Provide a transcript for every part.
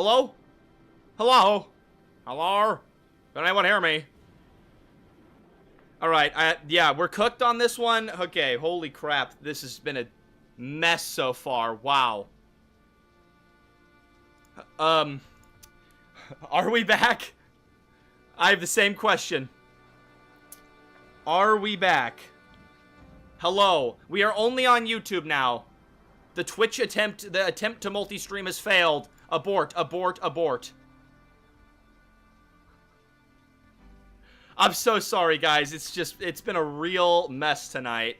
Hello? Hello? Hello? Can anyone hear me? Alright, yeah, we're cooked on this one. Okay, holy crap. This has been a mess so far. Wow. Are we back? I have the same question. Are we back? Hello. We are only on YouTube now. The Twitch attempt, the attempt to multi-stream has failed. Abort, abort, abort. I'm so sorry, guys. It's been a real mess tonight.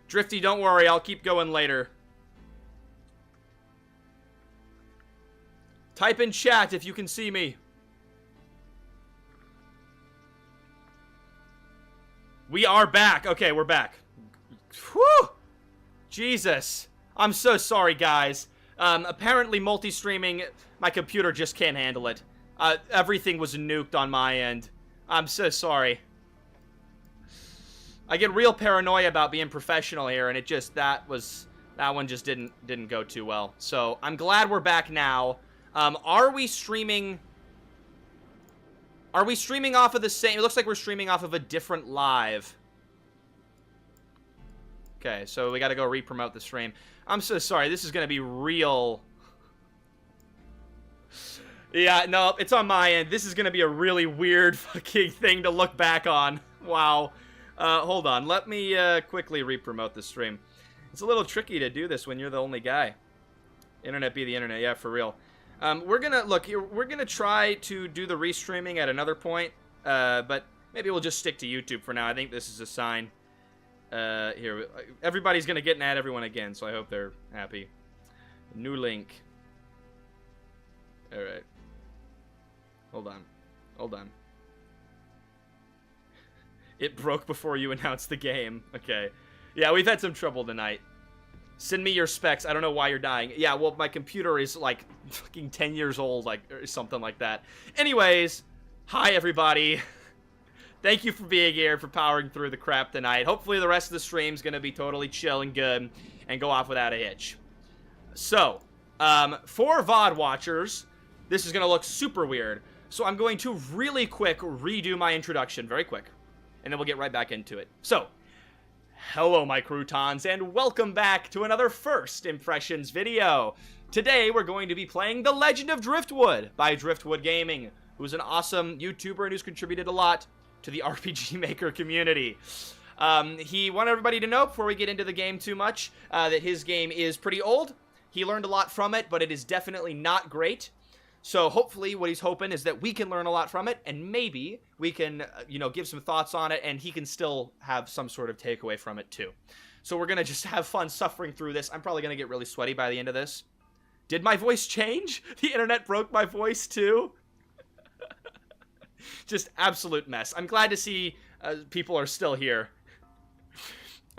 Drifty, don't worry. I'll keep going later. Type in chat if you can see me. We are back. Okay, we're back. Whew! Jesus. I'm so sorry, guys. Apparently multi-streaming, my computer just can't handle it. Everything was nuked on my end. I'm so sorry. I get real paranoia about being professional here, and that one just didn't go too well. So, I'm glad we're back now. Are we streaming off of the same? It looks like we're streaming off of a different live. Okay, so we gotta go re-promote the stream. I'm so sorry. This is gonna be real. Yeah, no, it's on my end. This is gonna be a really weird fucking thing to look back on. Wow. Hold on. Let me quickly re-promote the stream. It's a little tricky to do this when you're the only guy. Internet be the internet. Yeah, for real. We're gonna try to do the restreaming at another point, but maybe we'll just stick to YouTube for now. I think this is a sign. Here, everybody's gonna get mad at everyone again, so I hope they're happy. New link. Alright. Hold on. Hold on. It broke before you announced the game. Okay. Yeah, we've had some trouble tonight. Send me your specs. I don't know why you're dying. Yeah, well, my computer is, like, fucking 10 years old, like, or something like that. Anyways, hi, everybody. Thank you for being here, for powering through the crap tonight. Hopefully the rest of the stream's gonna be totally chill and good and go off without a hitch. So, for VOD watchers, this is gonna look super weird. So I'm going to really quick redo my introduction, very quick. And then we'll get right back into it. So, hello my croutons, and welcome back to another First Impressions video. Today we're going to be playing The Legend of Driftwood by Driftwood Gaming, who's an awesome YouTuber and who's contributed a lot to the RPG Maker community. He wanted everybody to know, before we get into the game too much, that his game is pretty old. He learned a lot from it, but it is definitely not great. So hopefully what he's hoping is that we can learn a lot from it, and maybe we can, give some thoughts on it, and he can still have some sort of takeaway from it too. So we're going to just have fun suffering through this. I'm probably going to get really sweaty by the end of this. Did my voice change? The internet broke my voice too? Just absolute mess. I'm glad to see people are still here.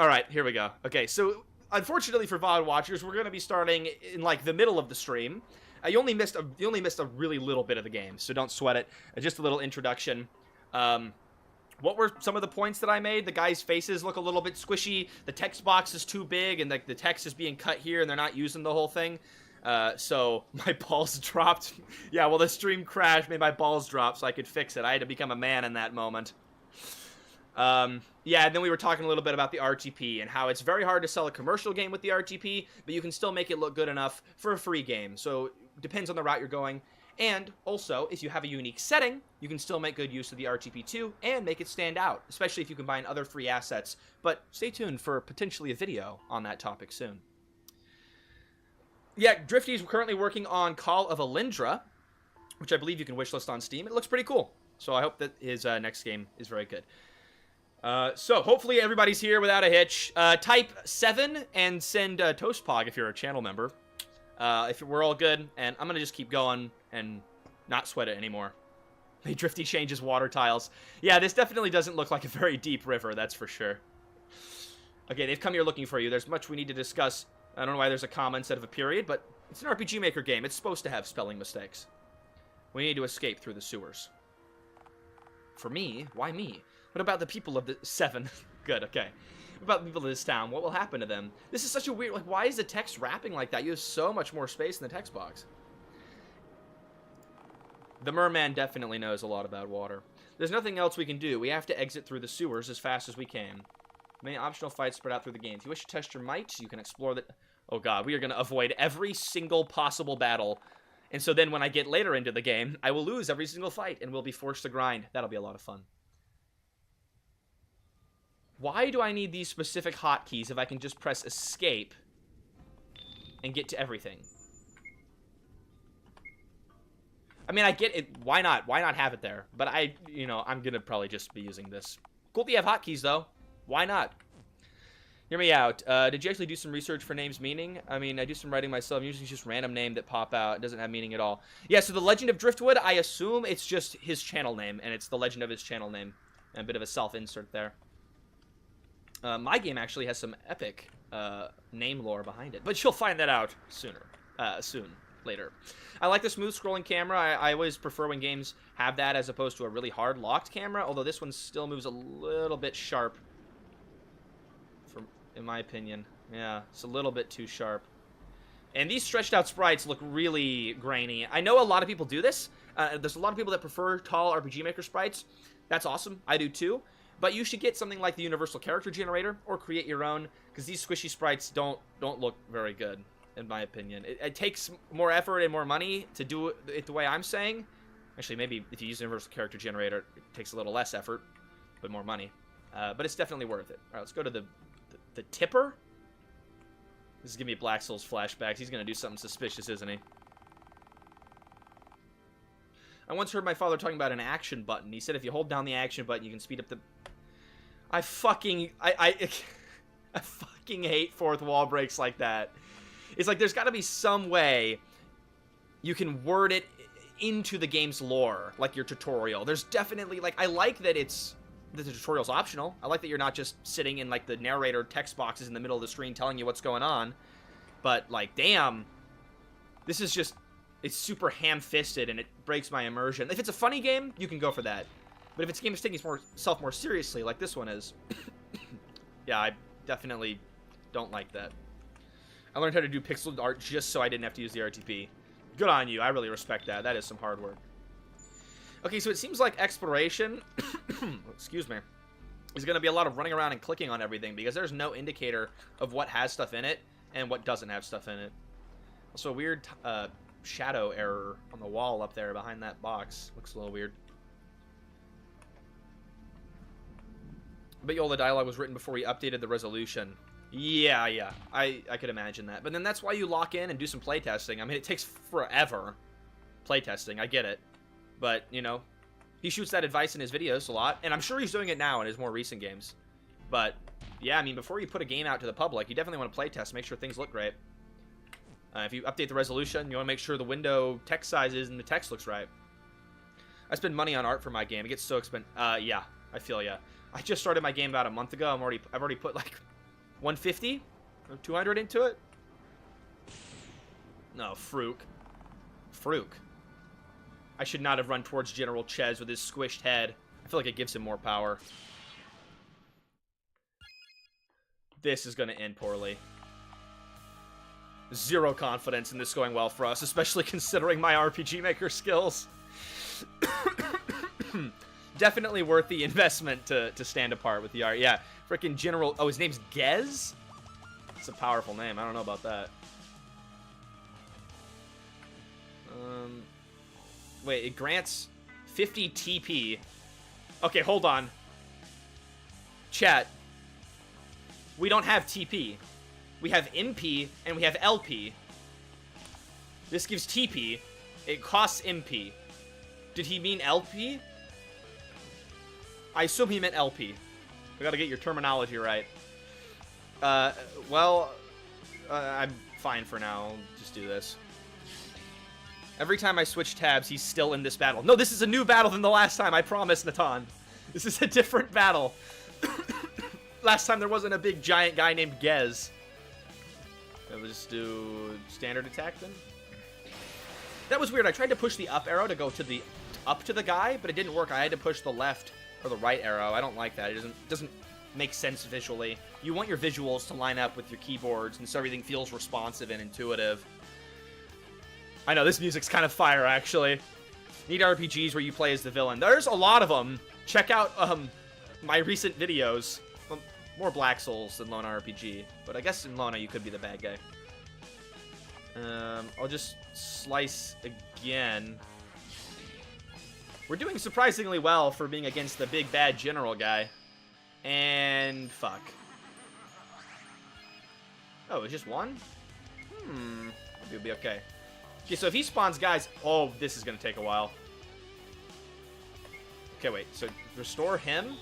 Alright, here we go. Okay, so unfortunately for VOD watchers, we're going to be starting in, like, the middle of the stream. You only missed a really little bit of the game, so don't sweat it. Just a little introduction. What were some of the points that I made? The guys' faces look a little bit squishy. The text box is too big, and the text is being cut here, and they're not using the whole thing. So my balls dropped. Yeah, well, the stream crashed, made my balls drop, so I could fix it. I had to become a man in that moment. Yeah, and then we were talking a little bit about the RTP and how it's very hard to sell a commercial game with the RTP, but you can still make it look good enough for a free game. So depends on the route you're going. And also, if you have a unique setting, you can still make good use of the RTP too and make it stand out, especially if you combine other free assets. But stay tuned for potentially a video on that topic soon. Yeah, Drifty's currently working on Call of Alindra, which I believe you can wishlist on Steam. It looks pretty cool. So I hope that his next game is very good. So hopefully everybody's here without a hitch. Type 7 and send Toastpog if you're a channel member. If we're all good, and I'm gonna just keep going and not sweat it anymore. May Drifty changes water tiles. Yeah, this definitely doesn't look like a very deep river, that's for sure. Okay, they've come here looking for you. There's much we need to discuss. I don't know why there's a comma instead of a period, but it's an RPG Maker game. It's supposed to have spelling mistakes. We need to escape through the sewers. For me? Why me? What about the people of the 7? Good, okay. about people in this town. What will happen to them? This is such a weird... Like, why is the text wrapping like that? You have so much more space in the text box. The merman definitely knows a lot about water. There's nothing else we can do. We have to exit through the sewers as fast as we can. Many optional fights spread out through the game. If you wish to test your might, you can explore the... Oh god, we are going to avoid every single possible battle. And so then when I get later into the game, I will lose every single fight and we'll be forced to grind. That'll be a lot of fun. Why do I need these specific hotkeys if I can just press escape and get to everything? I mean, I get it. Why not? Why not have it there? But I'm going to probably just be using this. Cool that you have hotkeys, though. Why not? Hear me out. Did you actually do some research for name's meaning? I mean, I do some writing myself. Usually it's just random name that pop out. It doesn't have meaning at all. Yeah, so the Legend of Driftwood, I assume it's just his channel name, and it's the legend of his channel name. And a bit of a self-insert there. My game actually has some epic name lore behind it. But you'll find that out soon. Later. I like the smooth scrolling camera. I always prefer when games have that as opposed to a really hard locked camera, although this one still moves a little bit sharp, in my opinion. Yeah, it's a little bit too sharp. And these stretched out sprites look really grainy. I know a lot of people do this. There's a lot of people that prefer tall RPG Maker sprites. That's awesome. I do too. But you should get something like the Universal Character Generator or create your own, because these squishy sprites don't look very good, in my opinion. It takes more effort and more money to do it the way I'm saying. Actually, maybe if you use Universal Character Generator, it takes a little less effort, but more money. But it's definitely worth it. All right, let's go to the tipper. This is giving me Black Souls flashbacks. He's going to do something suspicious, isn't he? I once heard my father talking about an action button. He said if you hold down the action button, you can speed up the... I fucking hate fourth wall breaks like that. It's like there's got to be some way you can word it into the game's lore, like your tutorial. There's definitely, like, I like that the tutorial's optional. I like that you're not just sitting in, like, the narrator text boxes in the middle of the screen telling you what's going on. But, like, damn. This is just, it's super ham-fisted, and it breaks my immersion. If it's a funny game, you can go for that. But if it's a game that's taking itself more seriously, like this one is, yeah, I definitely don't like that. I learned how to do pixel art just so I didn't have to use the RTP. Good on you. I really respect that. That is some hard work. Okay, so it seems like exploration, excuse me, is going to be a lot of running around and clicking on everything because there's no indicator of what has stuff in it and what doesn't have stuff in it. Also, a weird shadow error on the wall up there behind that box. Looks a little weird. But all the dialogue was written before we updated the resolution. Yeah, I could imagine that. But then that's why you lock in and do some playtesting. I mean, it takes forever playtesting. I get it. But, you know, he shoots that advice in his videos a lot. And I'm sure he's doing it now in his more recent games. But, yeah, I mean, before you put a game out to the public, you definitely want to playtest, make sure things look great. If you update the resolution, you want to make sure the window text sizes and the text looks right. I spend money on art for my game. It gets so expensive. Yeah, I feel ya. I just started my game about a month ago. I've already put like 150 or 200 into it. No, Fruke. I should not have run towards General Ches with his squished head. I feel like it gives him more power. This is going to end poorly. Zero confidence in this going well for us, especially considering my RPG Maker skills. Definitely worth the investment to stand apart with the art. Yeah, freaking General... Oh, his name's Gez? It's a powerful name. I don't know about that. Wait, it grants 50 TP. Okay, hold on. Chat. We don't have TP. We have MP, and we have LP. This gives TP. It costs MP. Did he mean LP? I assume he meant LP. We gotta get your terminology right. Well, I'm fine for now. I'll just do this. Every time I switch tabs, he's still in this battle. No, this is a new battle than the last time, I promise, Natan. This is a different battle. Last time there wasn't a big giant guy named Gez. We'll just do standard attack then. That was weird. I tried to push the up arrow to go to up to the guy, but it didn't work. I had to push the left or the right arrow. I don't like that. It doesn't makes sense visually. You want your visuals to line up with your keyboards, and so everything feels responsive and intuitive. I know, this music's kind of fire, actually. Need RPGs where you play as the villain. There's a lot of them. Check out my recent videos. Well, more Black Souls than Lona RPG, but I guess in Lona you could be the bad guy. I'll just slice again. We're doing surprisingly well for being against the big bad general guy. And fuck. Oh, it's just one? Maybe it'll be okay. Okay, so if he spawns guys... Oh, this is going to take a while. Okay, wait. So, restore him?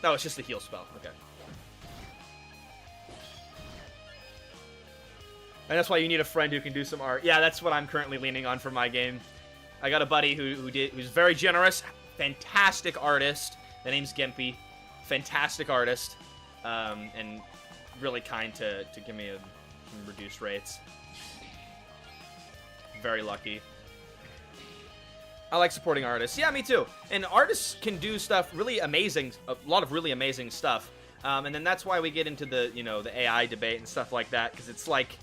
No, it's just a heal spell. Okay. And that's why you need a friend who can do some art. Yeah, that's what I'm currently leaning on for my game. I got a buddy who's very generous. Fantastic artist. The name's Gimpy. Fantastic artist. And really kind to give me some reduced rates. Very lucky. I like supporting artists. Yeah, me too. And artists can do stuff really amazing, a lot of really amazing stuff. And then that's why we get into the, you know, the AI debate and stuff like that, because it's like,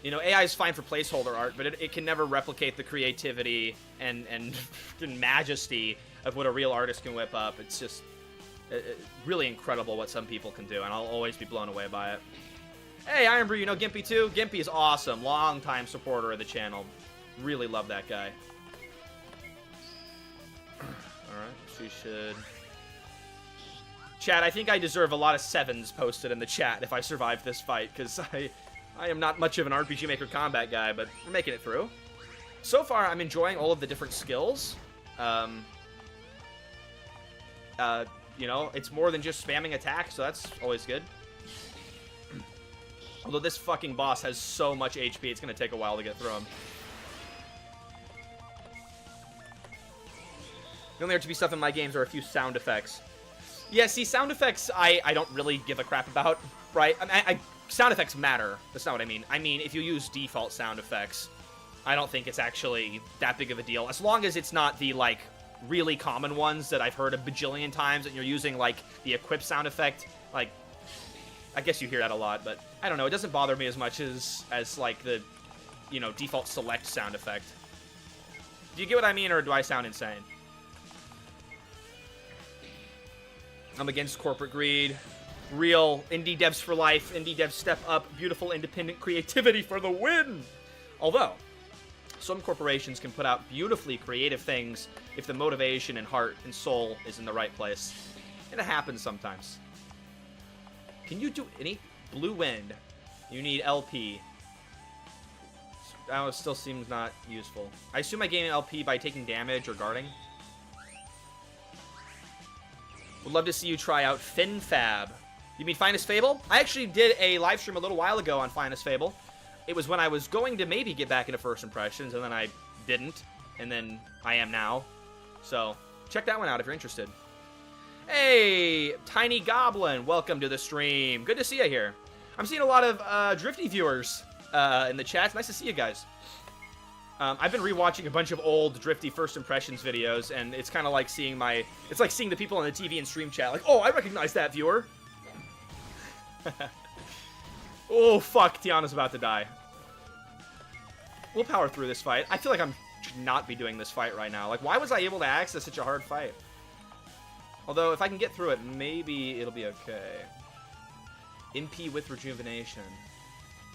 you know, AI is fine for placeholder art, but it can never replicate the creativity and majesty of what a real artist can whip up. It's just really incredible what some people can do, and I'll always be blown away by it. Hey, Iron Brew, you know Gimpy too? Gimpy is awesome. Long-time supporter of the channel. Really love that guy. Alright, so we should... Chat, I think I deserve a lot of 7s posted in the chat if I survive this fight, because I am not much of an RPG Maker combat guy, but we're making it through. So far, I'm enjoying all of the different skills. You know, it's more than just spamming attack, so that's always good. Although this fucking boss has so much HP, it's going to take a while to get through him. The only RGB stuff in my games are a few sound effects. Yeah, see, sound effects I don't really give a crap about, right? Sound effects matter. That's not what I mean. I mean, if you use default sound effects, I don't think it's actually that big of a deal. As long as it's not the, like, really common ones that I've heard a bajillion times, and you're using, like, the equip sound effect, like... I guess you hear that a lot, but I don't know. It doesn't bother me as much as like, the, you know, default select sound effect. Do you get what I mean, or do I sound insane? I'm against corporate greed. Real indie devs for life. Indie devs step up. Beautiful independent creativity for the win! Although, some corporations can put out beautifully creative things if the motivation and heart and soul is in the right place. And it happens sometimes. Can you do any? Blue Wind. You need LP. That still seems not useful. I assume I gain an LP by taking damage or guarding. Would love to see you try out FinFab. You mean Finest Fable? I actually did a live stream a little while ago on Finest Fable. It was when I was going to maybe get back into First Impressions, and then I didn't. And then I am now. So, check that one out if you're interested. Hey, Tiny Goblin, welcome to the stream. Good to see you here. I'm seeing a lot of Drifty viewers in the chat. It's nice to see you guys. I've been rewatching a bunch of old Drifty First Impressions videos, and it's kind of like seeing it's like seeing the people on the TV and stream chat. Like, oh, I recognize that viewer. Oh, fuck, Tiana's about to die. We'll power through this fight. I feel like I should not be doing this fight right now. Like, why was I able to access such a hard fight? Although, if I can get through it, maybe it'll be okay. MP with rejuvenation.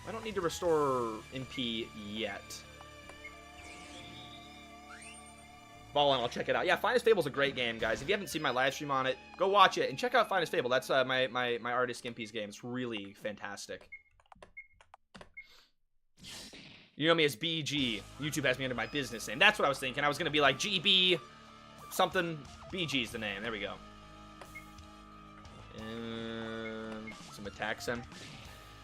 I don't need to restore MP yet. Ballin', I'll check it out. Yeah, Finest Fable's a great game, guys. If you haven't seen my live stream on it, go watch it and check out Finest Fable. That's my artist Gimpy's game. It's really fantastic. You know me as BG. YouTube has me under my business name. That's what I was thinking. I was going to be like GB something. BG's the name. There we go. And some attacks in.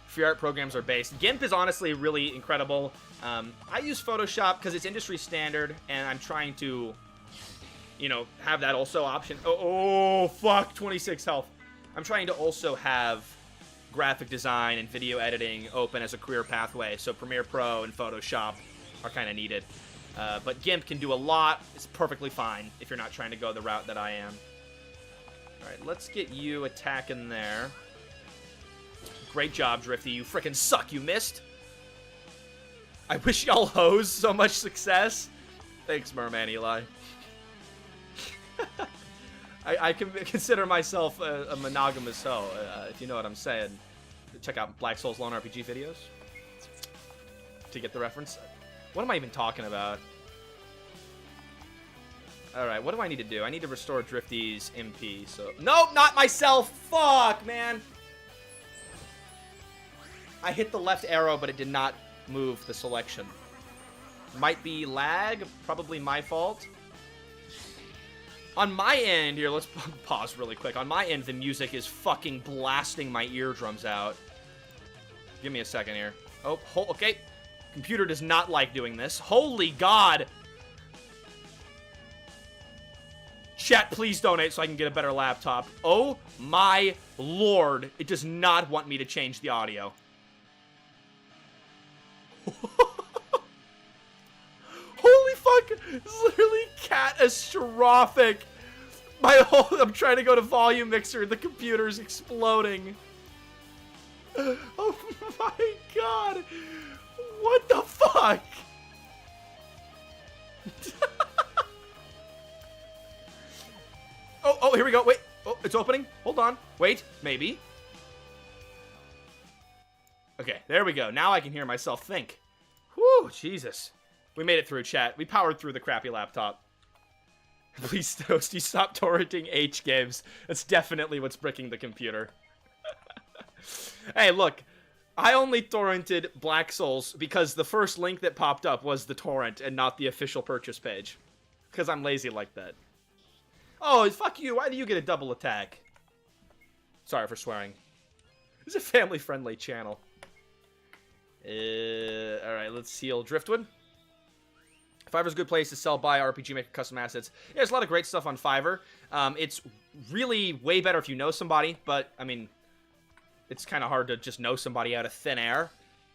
Free art programs are based. GIMP is honestly really incredible. I use Photoshop because it's industry standard, and I'm trying to, you know, have that also option. Oh, fuck, 26 health. I'm trying to also have graphic design and video editing open as a career pathway, so Premiere Pro and Photoshop are kind of needed. But GIMP can do a lot. It's perfectly fine if you're not trying to go the route that I am. Alright, let's get you attacking there. Great job, Drifty. You frickin' suck. You missed. I wish y'all hoes so much success. Thanks, Merman Eli. I can consider myself a monogamous hoe, if you know what I'm saying. Check out Black Souls Lone RPG videos to get the reference. What am I even talking about? Alright, what do I need to do? I need to restore Drifty's MP, so... Nope, not myself! Fuck, man! I hit the left arrow, but it did not move the selection. Might be lag, probably my fault. On my end, here, let's pause really quick. On my end, the music is fucking blasting my eardrums out. Give me a second here. Oh, okay. Computer does not like doing this. Holy God! Chat, please donate so I can get a better laptop. Oh my lord. It does not want me to change the audio. Holy fuck! This is literally catastrophic. I'm trying to go to volume mixer and the computer's exploding. Oh my god! What the fuck? Oh, here we go. Wait. Oh, it's opening. Hold on. Wait. Maybe. Okay, there we go. Now I can hear myself think. Whew, Jesus. We made it through, chat. We powered through the crappy laptop. Please, Toasty, stop torrenting H games. That's definitely what's bricking the computer. Hey, look. I only torrented Black Souls because the first link that popped up was the torrent and not the official purchase page. Because I'm lazy like that. Oh, fuck you. Why do you get a double attack? Sorry for swearing. This is a family-friendly channel. Alright, let's heal Driftwood. Fiverr's a good place to sell, buy RPG Maker custom assets. Yeah, there's a lot of great stuff on Fiverr. It's really way better if you know somebody, but, I mean, it's kind of hard to just know somebody out of thin air.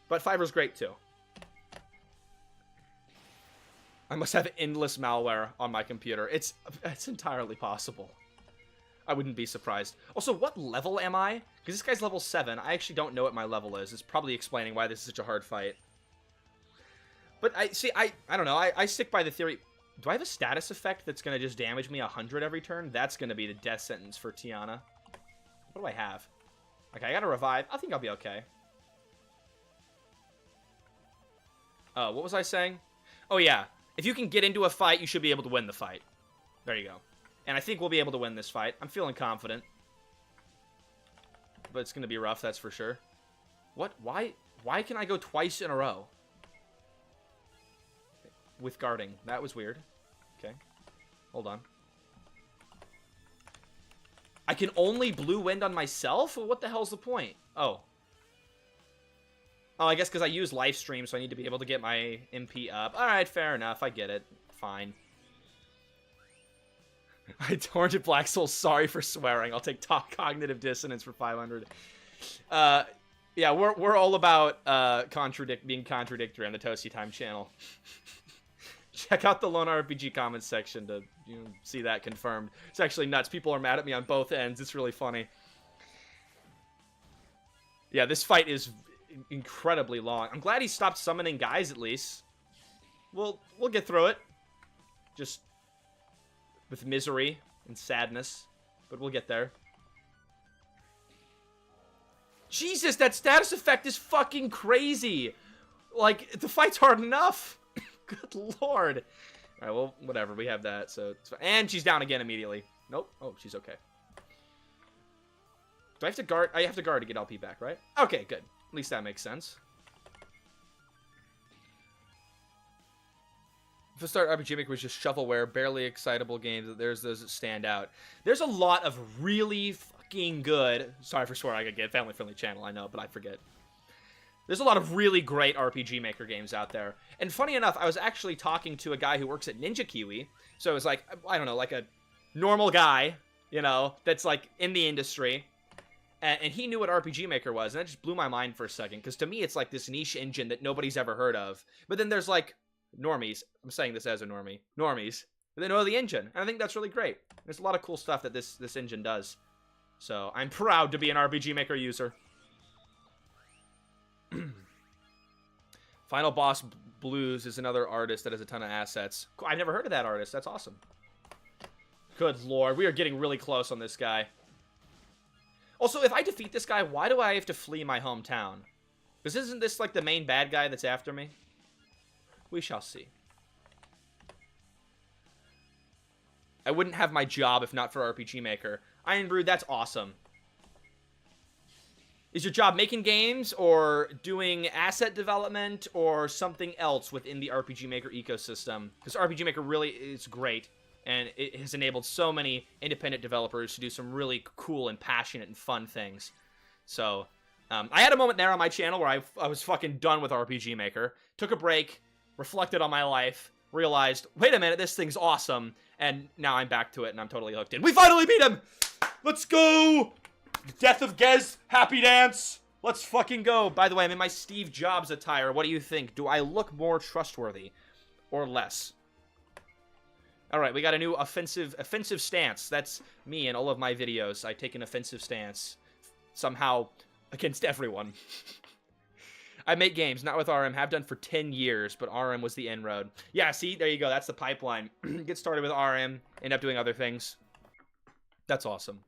But Fiverr's great, too. I must have endless malware on my computer. It's entirely possible. I wouldn't be surprised. Also, what level am I? Because this guy's level 7. I actually don't know what my level is. It's probably explaining why this is such a hard fight. But I don't know. I stick by the theory. Do I have a status effect that's going to just damage me 100 every turn? That's going to be the death sentence for Tiana. What do I have? Okay, I got to revive. I think I'll be okay. Oh, what was I saying? Oh, yeah. If you can get into a fight, you should be able to win the fight. There you go. And I think we'll be able to win this fight. I'm feeling confident. But it's going to be rough, that's for sure. What? Why can I go twice in a row? With guarding. That was weird. Okay. Hold on. I can only blue wind on myself? What the hell's the point? Oh. Oh, I guess because I use live stream, so I need to be able to get my MP up. Alright, fair enough. I get it. Fine. I torrented Black Souls. Sorry for swearing. I'll take top cognitive dissonance for 500. Yeah, we're all about being contradictory on the Toasty Time channel. Check out the Lone RPG comments section to see that confirmed. It's actually nuts. People are mad at me on both ends. It's really funny. Yeah, this fight is incredibly long. I'm glad he stopped summoning guys at least. We'll get through it. Just with misery and sadness, but we'll get there. Jesus, that status effect is fucking crazy. Like, the fight's hard enough. Good lord. Alright, well, whatever. We have that, so it's fine. And she's down again immediately. Nope. Oh, she's okay. Do I have to guard? I have to guard to get LP back, right? Okay, good. At least that makes sense. If the start RPG Maker was just shovelware, barely excitable games, there's those that stand out. There's a lot of really fucking good... Sorry for swearing again, family-friendly channel, I know, but I forget. There's a lot of really great RPG Maker games out there. And funny enough, I was actually talking to a guy who works at Ninja Kiwi. So it was like, I don't know, like a normal guy, you know, that's like in the industry. And he knew what RPG Maker was. And that just blew my mind for a second. Because to me, it's like this niche engine that nobody's ever heard of. But then there's like normies. I'm saying this as a normie. Normies. They know the engine, and I think that's really great. There's a lot of cool stuff that this engine does. So I'm proud to be an RPG Maker user. Final Boss Blues is another artist that has a ton of assets. Cool. I've never heard of that artist. That's awesome. Good lord, we are getting really close on this guy. Also, if I defeat this guy, why do I have to flee my hometown? Because isn't this like the main bad guy that's after me? We shall see. I wouldn't have my job if not for RPG Maker. Iron Brood, that's awesome. Is your job making games or doing asset development or something else within the RPG Maker ecosystem? Because RPG Maker really is great, and it has enabled so many independent developers to do some really cool and passionate and fun things. So, I had a moment there on my channel where I was fucking done with RPG Maker. Took a break, reflected on my life, realized, wait a minute, this thing's awesome, and now I'm back to it, and I'm totally hooked in. We finally beat him! Let's go! Death of Gez, happy dance! Let's fucking go! By the way, I'm in my Steve Jobs attire. What do you think? Do I look more trustworthy or less? Alright, we got a new offensive stance. That's me in all of my videos. I take an offensive stance. Somehow, against everyone. I make games, not with RM. Have done for 10 years, but RM was the inroad. Yeah, see? There you go. That's the pipeline. Get started with RM, end up doing other things. That's awesome.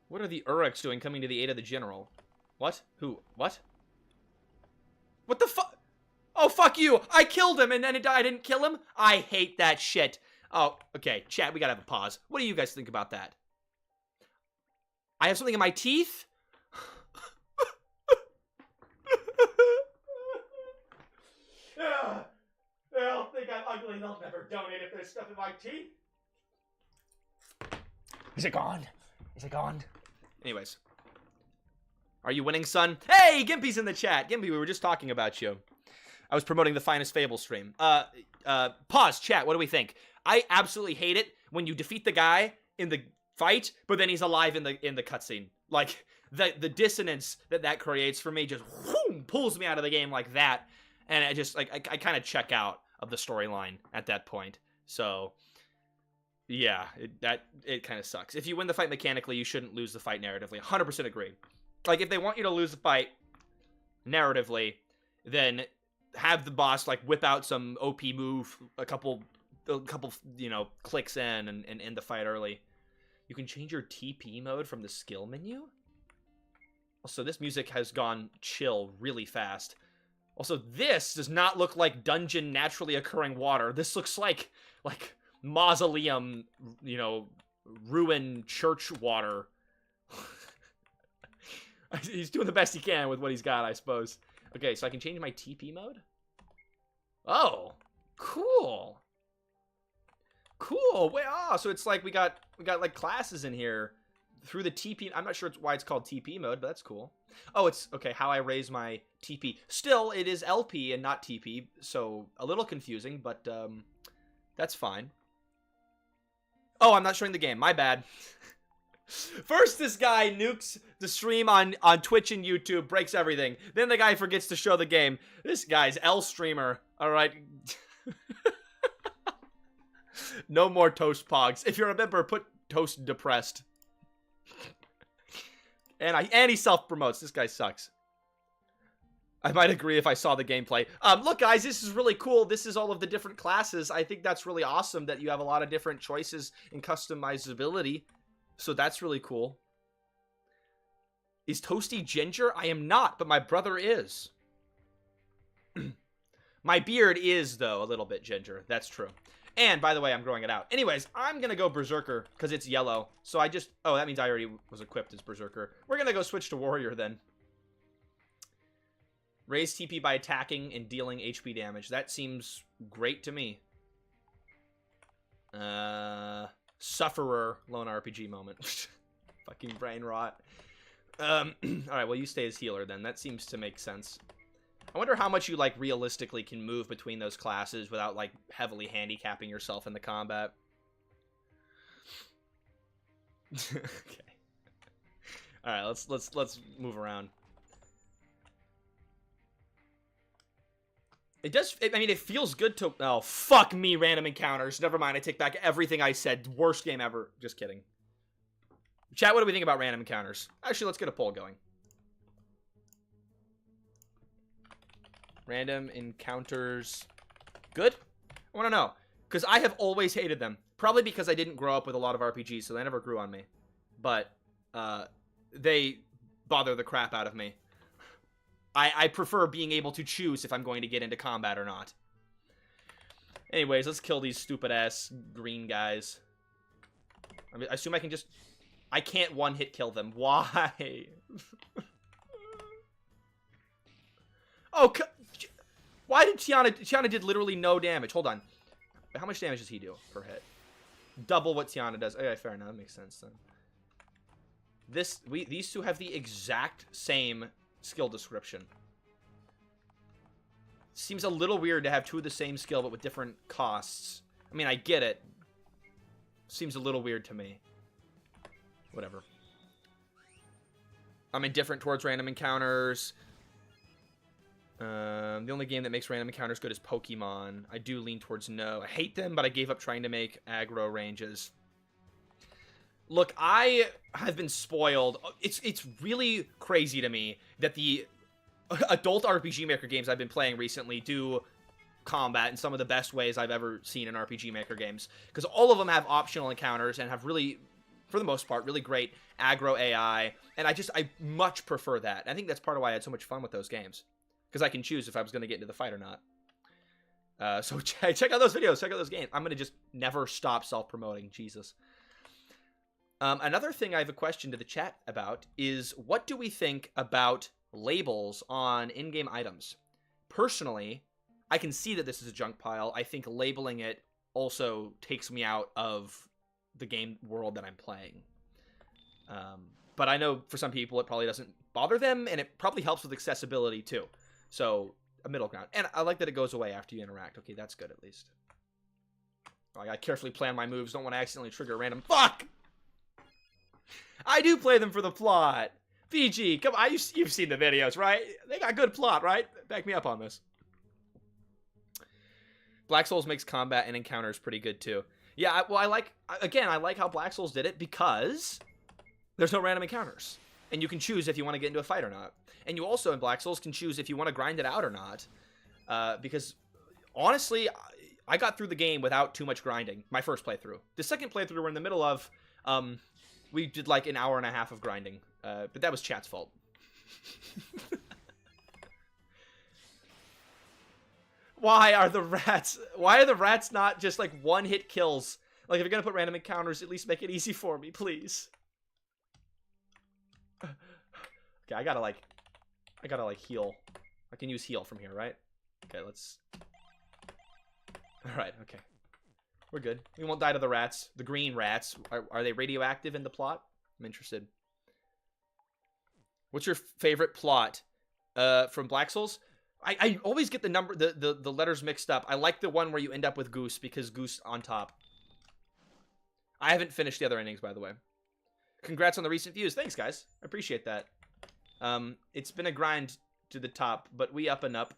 What are the Uruks doing coming to the aid of the general? What? Who? What? What the fuck? Oh, fuck you! I killed him and then I didn't kill him? I hate that shit. Oh, okay. Chat, we gotta have a pause. What do you guys think about that? I have something in my teeth? They'll think I'm ugly. They'll never donate if there's stuff in my teeth. Is it gone? Is it gone? Anyways. Are you winning, son? Hey, Gimpy's in the chat. Gimpy, we were just talking about you. I was promoting the Finest Fable stream. Pause, chat. What do we think? I absolutely hate it when you defeat the guy in the fight, but then he's alive in the cutscene. Like, the dissonance that creates for me just whoom, pulls me out of the game like that. And I just, like, I kind of check out of the storyline at that point. So, yeah, it kind of sucks. If you win the fight mechanically, you shouldn't lose the fight narratively. 100% agree. Like, if they want you to lose the fight narratively, then have the boss, like, whip out some OP move, a couple you know, clicks in and end the fight early. You can change your TP mode from the skill menu? Also, this music has gone chill really fast. Also, this does not look like dungeon naturally occurring water. This looks like mausoleum, you know, ruined church water. He's doing the best he can with what he's got, I suppose. Okay, so I can change my TP mode? Oh, cool. Cool. Wait, so it's like we got like classes in here through the TP. I'm not sure why it's called TP mode, but that's cool. Oh, it's okay. How I raise my TP. Still, it is LP and not TP, so a little confusing, but that's fine. Oh, I'm not showing the game. My bad. First, this guy nukes the stream on Twitch and YouTube, breaks everything. Then the guy forgets to show the game. This guy's L streamer. All right. No more toast pogs. If you're a member, put toast depressed. And he self-promotes. This guy sucks. I might agree if I saw the gameplay. Look, guys, this is really cool. This is all of the different classes. I think that's really awesome that you have a lot of different choices and customizability. So that's really cool. Is Toasty ginger? I am not, but my brother is. My beard is, though, a little bit ginger. That's true. And, by the way, I'm growing it out. Anyways, I'm going to go Berserker because it's yellow. So I just... Oh, that means I already was equipped as Berserker. We're going to go switch to Warrior, then. Raise TP by attacking and dealing HP damage. That seems great to me. Sufferer. Lone RPG moment. Fucking brain rot. Alright, well, you stay as healer, then. That seems to make sense. I wonder how much you, like, realistically can move between those classes without, like, heavily handicapping yourself in the combat. Okay. Alright, let's move around. It does, I mean, it feels good to, oh, fuck me, random encounters. Never mind, I take back everything I said. Worst game ever. Just kidding. Chat, what do we think about random encounters? Actually, let's get a poll going. Random encounters. Good? I want to know. Because I have always hated them. Probably because I didn't grow up with a lot of RPGs, so they never grew on me. But, they bother the crap out of me. I prefer being able to choose if I'm going to get into combat or not. Anyways, let's kill these stupid-ass green guys. I mean, I assume I can just... I can't one-hit kill them. Why? Oh, why did Tiana... Tiana did literally no damage. Hold on. How much damage does he do per hit? Double what Tiana does. Okay, fair enough. That makes sense, then. These two have the exact same skill description. Seems a little weird to have two of the same skill, but with different costs. I mean, I get it. Seems a little weird to me. Whatever. I'm indifferent towards random encounters. The only game that makes random encounters good is Pokemon. I do lean towards no. I hate them, but I gave up trying to make aggro ranges. Look, I have been spoiled. It's really crazy to me that the adult RPG Maker games I've been playing recently do combat in some of the best ways I've ever seen in RPG Maker games. Because all of them have optional encounters and have really, for the most part, really great aggro AI. And I much prefer that. I think that's part of why I had so much fun with those games. Because I can choose if I was going to get into the fight or not. So check out those videos. Check out those games. I'm going to just never stop self-promoting. Jesus. Another thing I have a question to the chat about is, what do we think about labels on in-game items? Personally, I can see that this is a junk pile. I think labeling it also takes me out of the game world that I'm playing. But I know for some people it probably doesn't bother them, and it probably helps with accessibility too. So, a middle ground. And I like that it goes away after you interact. Okay, that's good at least. I gotta carefully plan my moves. Don't want to accidentally trigger a random... Fuck! I do play them for the plot. VG, come on, you've seen the videos, right? They got good plot, right? Back me up on this. Black Souls makes combat and encounters pretty good too. Yeah, well, I like how Black Souls did it because there's no random encounters. And you can choose if you want to get into a fight or not. And you also, in Black Souls, can choose if you want to grind it out or not. Because, honestly, I got through the game without too much grinding. My first playthrough. The second playthrough we're in the middle of... we did like an hour and a half of grinding, but that was chat's fault. Why are the rats not just like one-hit kills? Like, if you're gonna put random encounters, at least make it easy for me, please. Okay, I gotta heal. I can use heal from here, right? Okay, let's... Alright, okay. We're good. We won't die to the rats. The green rats. Are they radioactive in the plot? I'm interested. What's your favorite plot from Black Souls? I always get the letters mixed up. I like the one where you end up with Goose because Goose on top. I haven't finished the other endings, by the way. Congrats on the recent views. Thanks, guys. I appreciate that. It's been a grind to the top, but we up and up.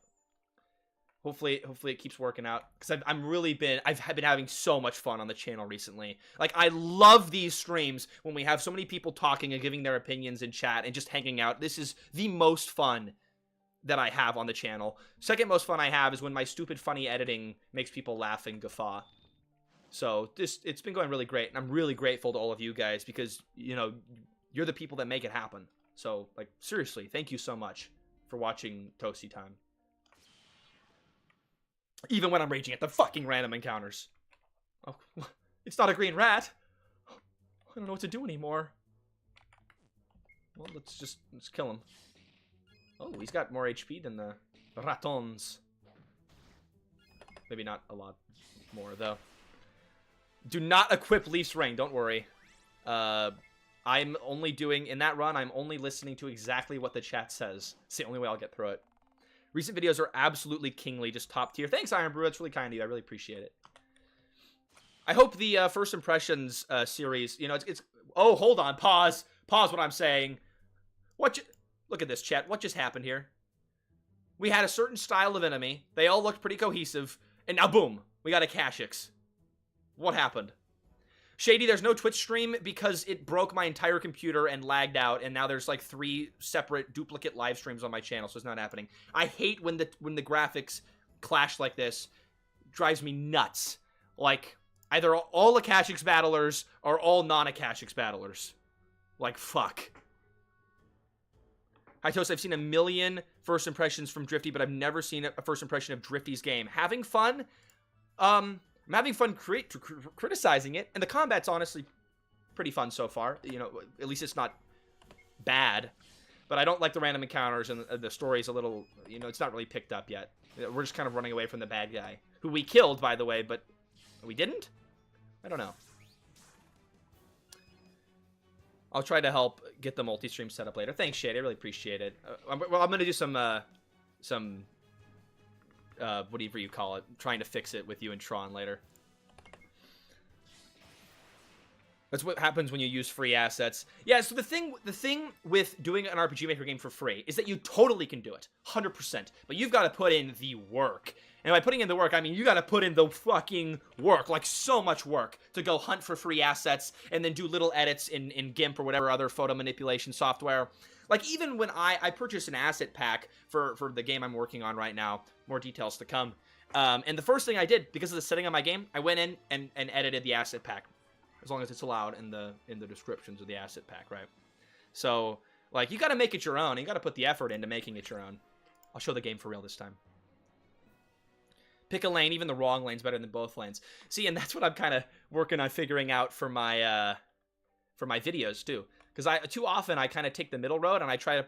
Hopefully it keeps working out, because I've been having so much fun on the channel recently. Like, I love these streams when we have so many people talking and giving their opinions in chat and just hanging out. This is the most fun that I have on the channel. Second most fun I have is when my stupid funny editing makes people laugh and guffaw. So it's been going really great, and I'm really grateful to all of you guys, because, you know, you're the people that make it happen. So, like, seriously, thank you so much for watching Toasty Time. Even when I'm raging at the fucking random encounters. Oh, it's not a green rat. I don't know what to do anymore. Well, let's kill him. Oh, he's got more HP than the croutons. Maybe not a lot more, though. Do not equip Leaf's Ring, don't worry. I'm only doing, in that run, I'm only listening to exactly what the chat says. It's the only way I'll get through it. Recent videos are absolutely kingly, just top tier. Thanks, Iron Brew. That's really kind of you. I really appreciate it. I hope the First Impressions series, you know, it's... Oh, hold on. Pause. Pause what I'm saying. Look at this, chat. What just happened here? We had a certain style of enemy. They all looked pretty cohesive. And now, boom, we got a Kha'Zix. What happened? Shady, there's no Twitch stream because it broke my entire computer and lagged out, and now there's like 3 separate duplicate live streams on my channel, so it's not happening. I hate when the graphics clash like this. It drives me nuts. Like, either all Kha'Zix battlers or all non-Kha'Zix battlers. Like, fuck. Hi, Toast. I've seen a million first impressions from Drifty, but I've never seen a first impression of Drifty's game. Having fun? I'm having fun criticizing it, and the combat's honestly pretty fun so far. You know, at least it's not bad. But I don't like the random encounters, and the story's a little, you know, it's not really picked up yet. We're just kind of running away from the bad guy, who we killed, by the way, but we didn't? I don't know. I'll try to help get the multi-stream set up later. Thanks, Shade. I really appreciate it. Well, I'm going to do some whatever you call it, trying to fix it with you and Tron later. That's what happens when you use free assets. Yeah, so the thing with doing an RPG Maker game for free is that you totally can do it, 100%. But you've got to put in the work. And by putting in the work, I mean you got to put in the fucking work, like so much work, to go hunt for free assets and then do little edits in GIMP or whatever other photo manipulation software. Like, even when I purchased an asset pack for the game I'm working on right now, more details to come. And the first thing I did, because of the setting of my game, I went in and edited the asset pack. As long as it's allowed in the descriptions of the asset pack, right? So, like, you got to make it your own. You got to put the effort into making it your own. I'll show the game for real this time. Pick a lane. Even the wrong lane's better than both lanes. See, and that's what I'm kind of working on figuring out for my videos too. Because too often I kind of take the middle road and I try to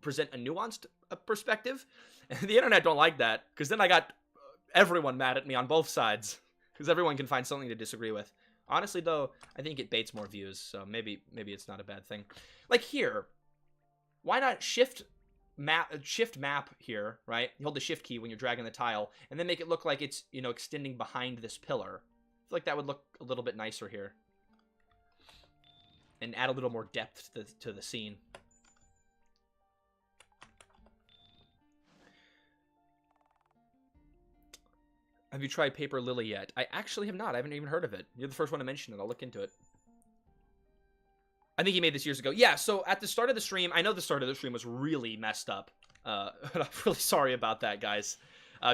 present a nuanced perspective, and the internet don't like that. Because then I got everyone mad at me on both sides. Because everyone can find something to disagree with. Honestly, though, I think it baits more views, so maybe it's not a bad thing. Like here, why not shift map here, right? You hold the shift key when you're dragging the tile, and then make it look like it's, you know, extending behind this pillar. I feel like that would look a little bit nicer here, and add a little more depth to the scene. Have you tried Paper Lily yet? I actually have not. I haven't even heard of it. You're the first one to mention it. I'll look into it. I think he made this years ago. Yeah, so at the start of the stream, I know the start of the stream was really messed up. And I'm really sorry about that, guys.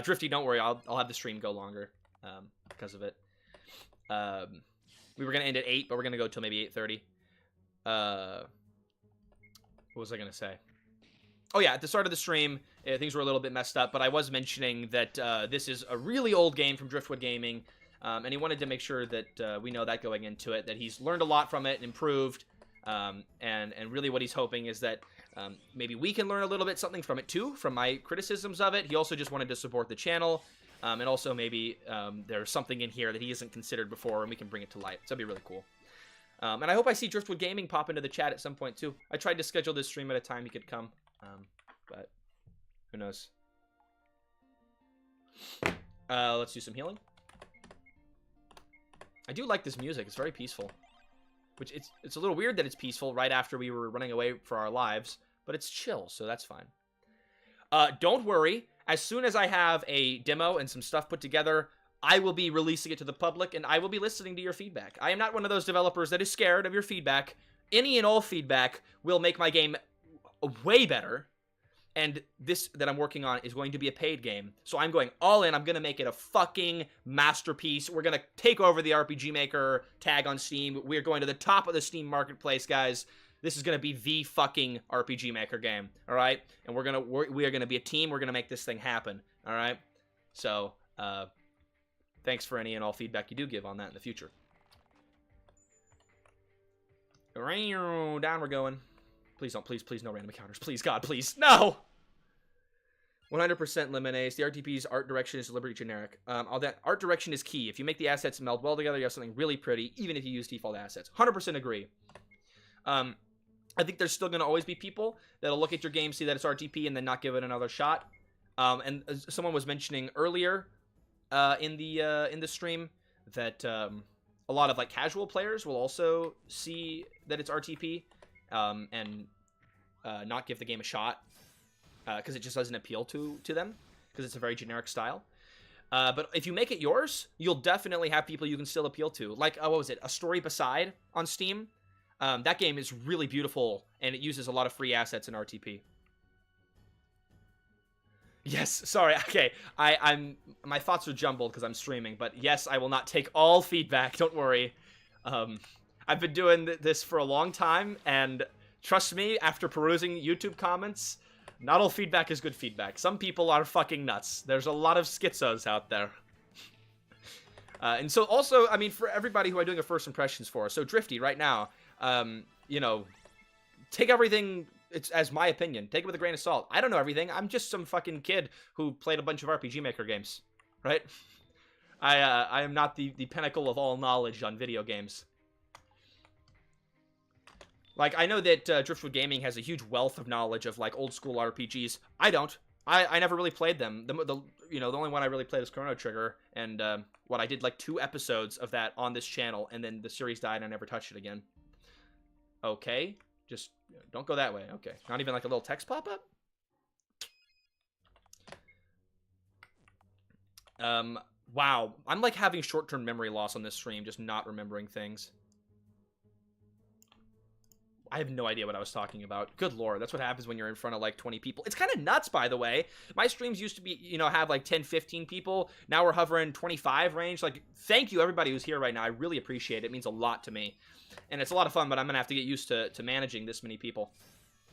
Drifty, don't worry. I'll have the stream go longer because of it. We were going to end at 8, but we're going to go till maybe 8:30. What was I going to say? Oh, yeah, at the start of the stream, things were a little bit messed up, but I was mentioning that this is a really old game from Driftwood Gaming, and he wanted to make sure that we know that going into it, that he's learned a lot from it and improved, and really what he's hoping is that maybe we can learn a little bit something from it, too, from my criticisms of it. He also just wanted to support the channel, and also maybe there's something in here that he hasn't considered before, and we can bring it to light. So that'd be really cool. And I hope I see Driftwood Gaming pop into the chat at some point, too. I tried to schedule this stream at a time he could come. But who knows? Let's do some healing. I do like this music. It's very peaceful. Which it's a little weird that it's peaceful right after we were running away for our lives, but it's chill, so that's fine. Don't worry. As soon as I have a demo and some stuff put together, I will be releasing it to the public, and I will be listening to your feedback. I am not one of those developers that is scared of your feedback. Any and all feedback will make my game way better, and this that I'm working on is going to be a paid game, so I'm going all in. I'm going to make it a fucking masterpiece. We're going to take over the RPG Maker tag on Steam. We're going to the top of the Steam marketplace, guys. This is going to be the fucking RPG Maker game, all right? And we are going to be a team. We're going to make this thing happen, all right? So, thanks for any and all feedback you do give on that in the future. Down we're going. Please don't, please no random encounters. Please, God, please. No! 100% Lemonade. The RTP's art direction is deliberately generic. All that art direction is key. If you make the assets meld well together, you have something really pretty, even if you use default assets. 100% agree. I think there's still going to always be people that'll look at your game, see that it's RTP, and then not give it another shot. And someone was mentioning earlier in the stream that a lot of like casual players will also see that it's RTP. And not give the game a shot. because it just doesn't appeal to them, because it's a very generic style. But if you make it yours, you'll definitely have people you can still appeal to. Like, what was it? A Story Beside on Steam. That game is really beautiful, and it uses a lot of free assets in RTP. Yes, sorry. Okay, my thoughts are jumbled because I'm streaming, but yes, I will not take all feedback. Don't worry. I've been doing this for a long time, and trust me, after perusing YouTube comments, not all feedback is good feedback. Some people are fucking nuts. There's a lot of schizos out there. And so also, I mean, for everybody who I'm doing a first impressions for, so Drifty right now, you know, take everything, it's as my opinion, take it with a grain of salt. I don't know everything. I'm just some fucking kid who played a bunch of RPG Maker games, right? I am not the pinnacle of all knowledge on video games. Like, I know that Driftwood Gaming has a huge wealth of knowledge of, like, old school RPGs. I don't. I never really played them. You know, the only one I really played was Chrono Trigger, and I did like 2 episodes of that on this channel, and then the series died and I never touched it again. Okay, just don't go that way. Okay, not even like a little text pop-up? Wow, I'm like having short-term memory loss on this stream, just not remembering things. I have no idea what I was talking about. Good lord, that's what happens when you're in front of like 20 people. It's kind of nuts, by the way. My streams used to be, you know, have like 10, 15 people. Now we're hovering 25 range. Like, thank you everybody who's here right now. I really appreciate it. It means a lot to me. And it's a lot of fun, but I'm going to have to get used to managing this many people.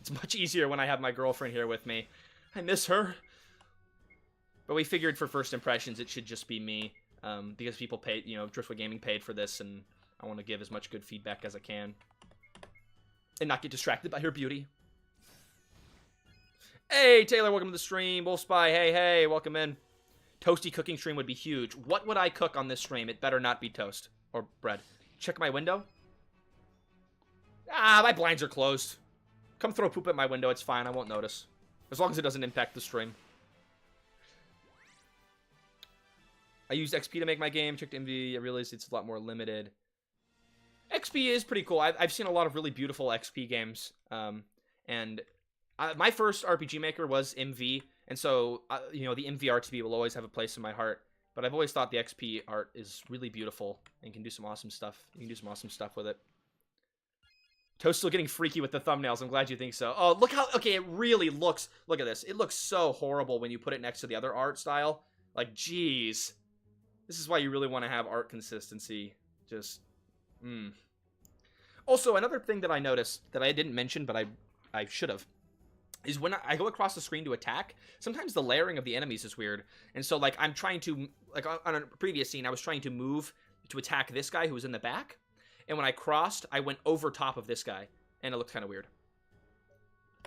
It's much easier when I have my girlfriend here with me. I miss her. But we figured for first impressions it should just be me. Because people paid, you know, Driftwood Gaming paid for this, and I want to give as much good feedback as I can. And not get distracted by her beauty. Hey, Taylor, welcome to the stream. Wolf Spy, hey, welcome in. Toasty cooking stream would be huge. What would I cook on this stream? It better not be toast or bread. Check my window. Ah, my blinds are closed. Come throw poop at my window. It's fine. I won't notice. As long as it doesn't impact the stream. I used XP to make my game. Checked MV. I realized it's a lot more limited. XP is pretty cool. I've seen a lot of really beautiful XP games. And my first RPG Maker was MV. And so, you know, the MV RTP will always have a place in my heart. But I've always thought the XP art is really beautiful and can do some awesome stuff. You can do some awesome stuff with it. Toast's still getting freaky with the thumbnails. I'm glad you think so. Oh, look how... Okay, it really looks... Look at this. It looks so horrible when you put it next to the other art style. Like, jeez. This is why you really want to have art consistency. Just... Also, another thing that I noticed that I didn't mention, but I should have, is when I go across the screen to attack, sometimes the layering of the enemies is weird. And so, like, I'm trying to, like, on a previous scene, I was trying to move to attack this guy who was in the back. And when I crossed, I went over top of this guy. And it looked kind of weird.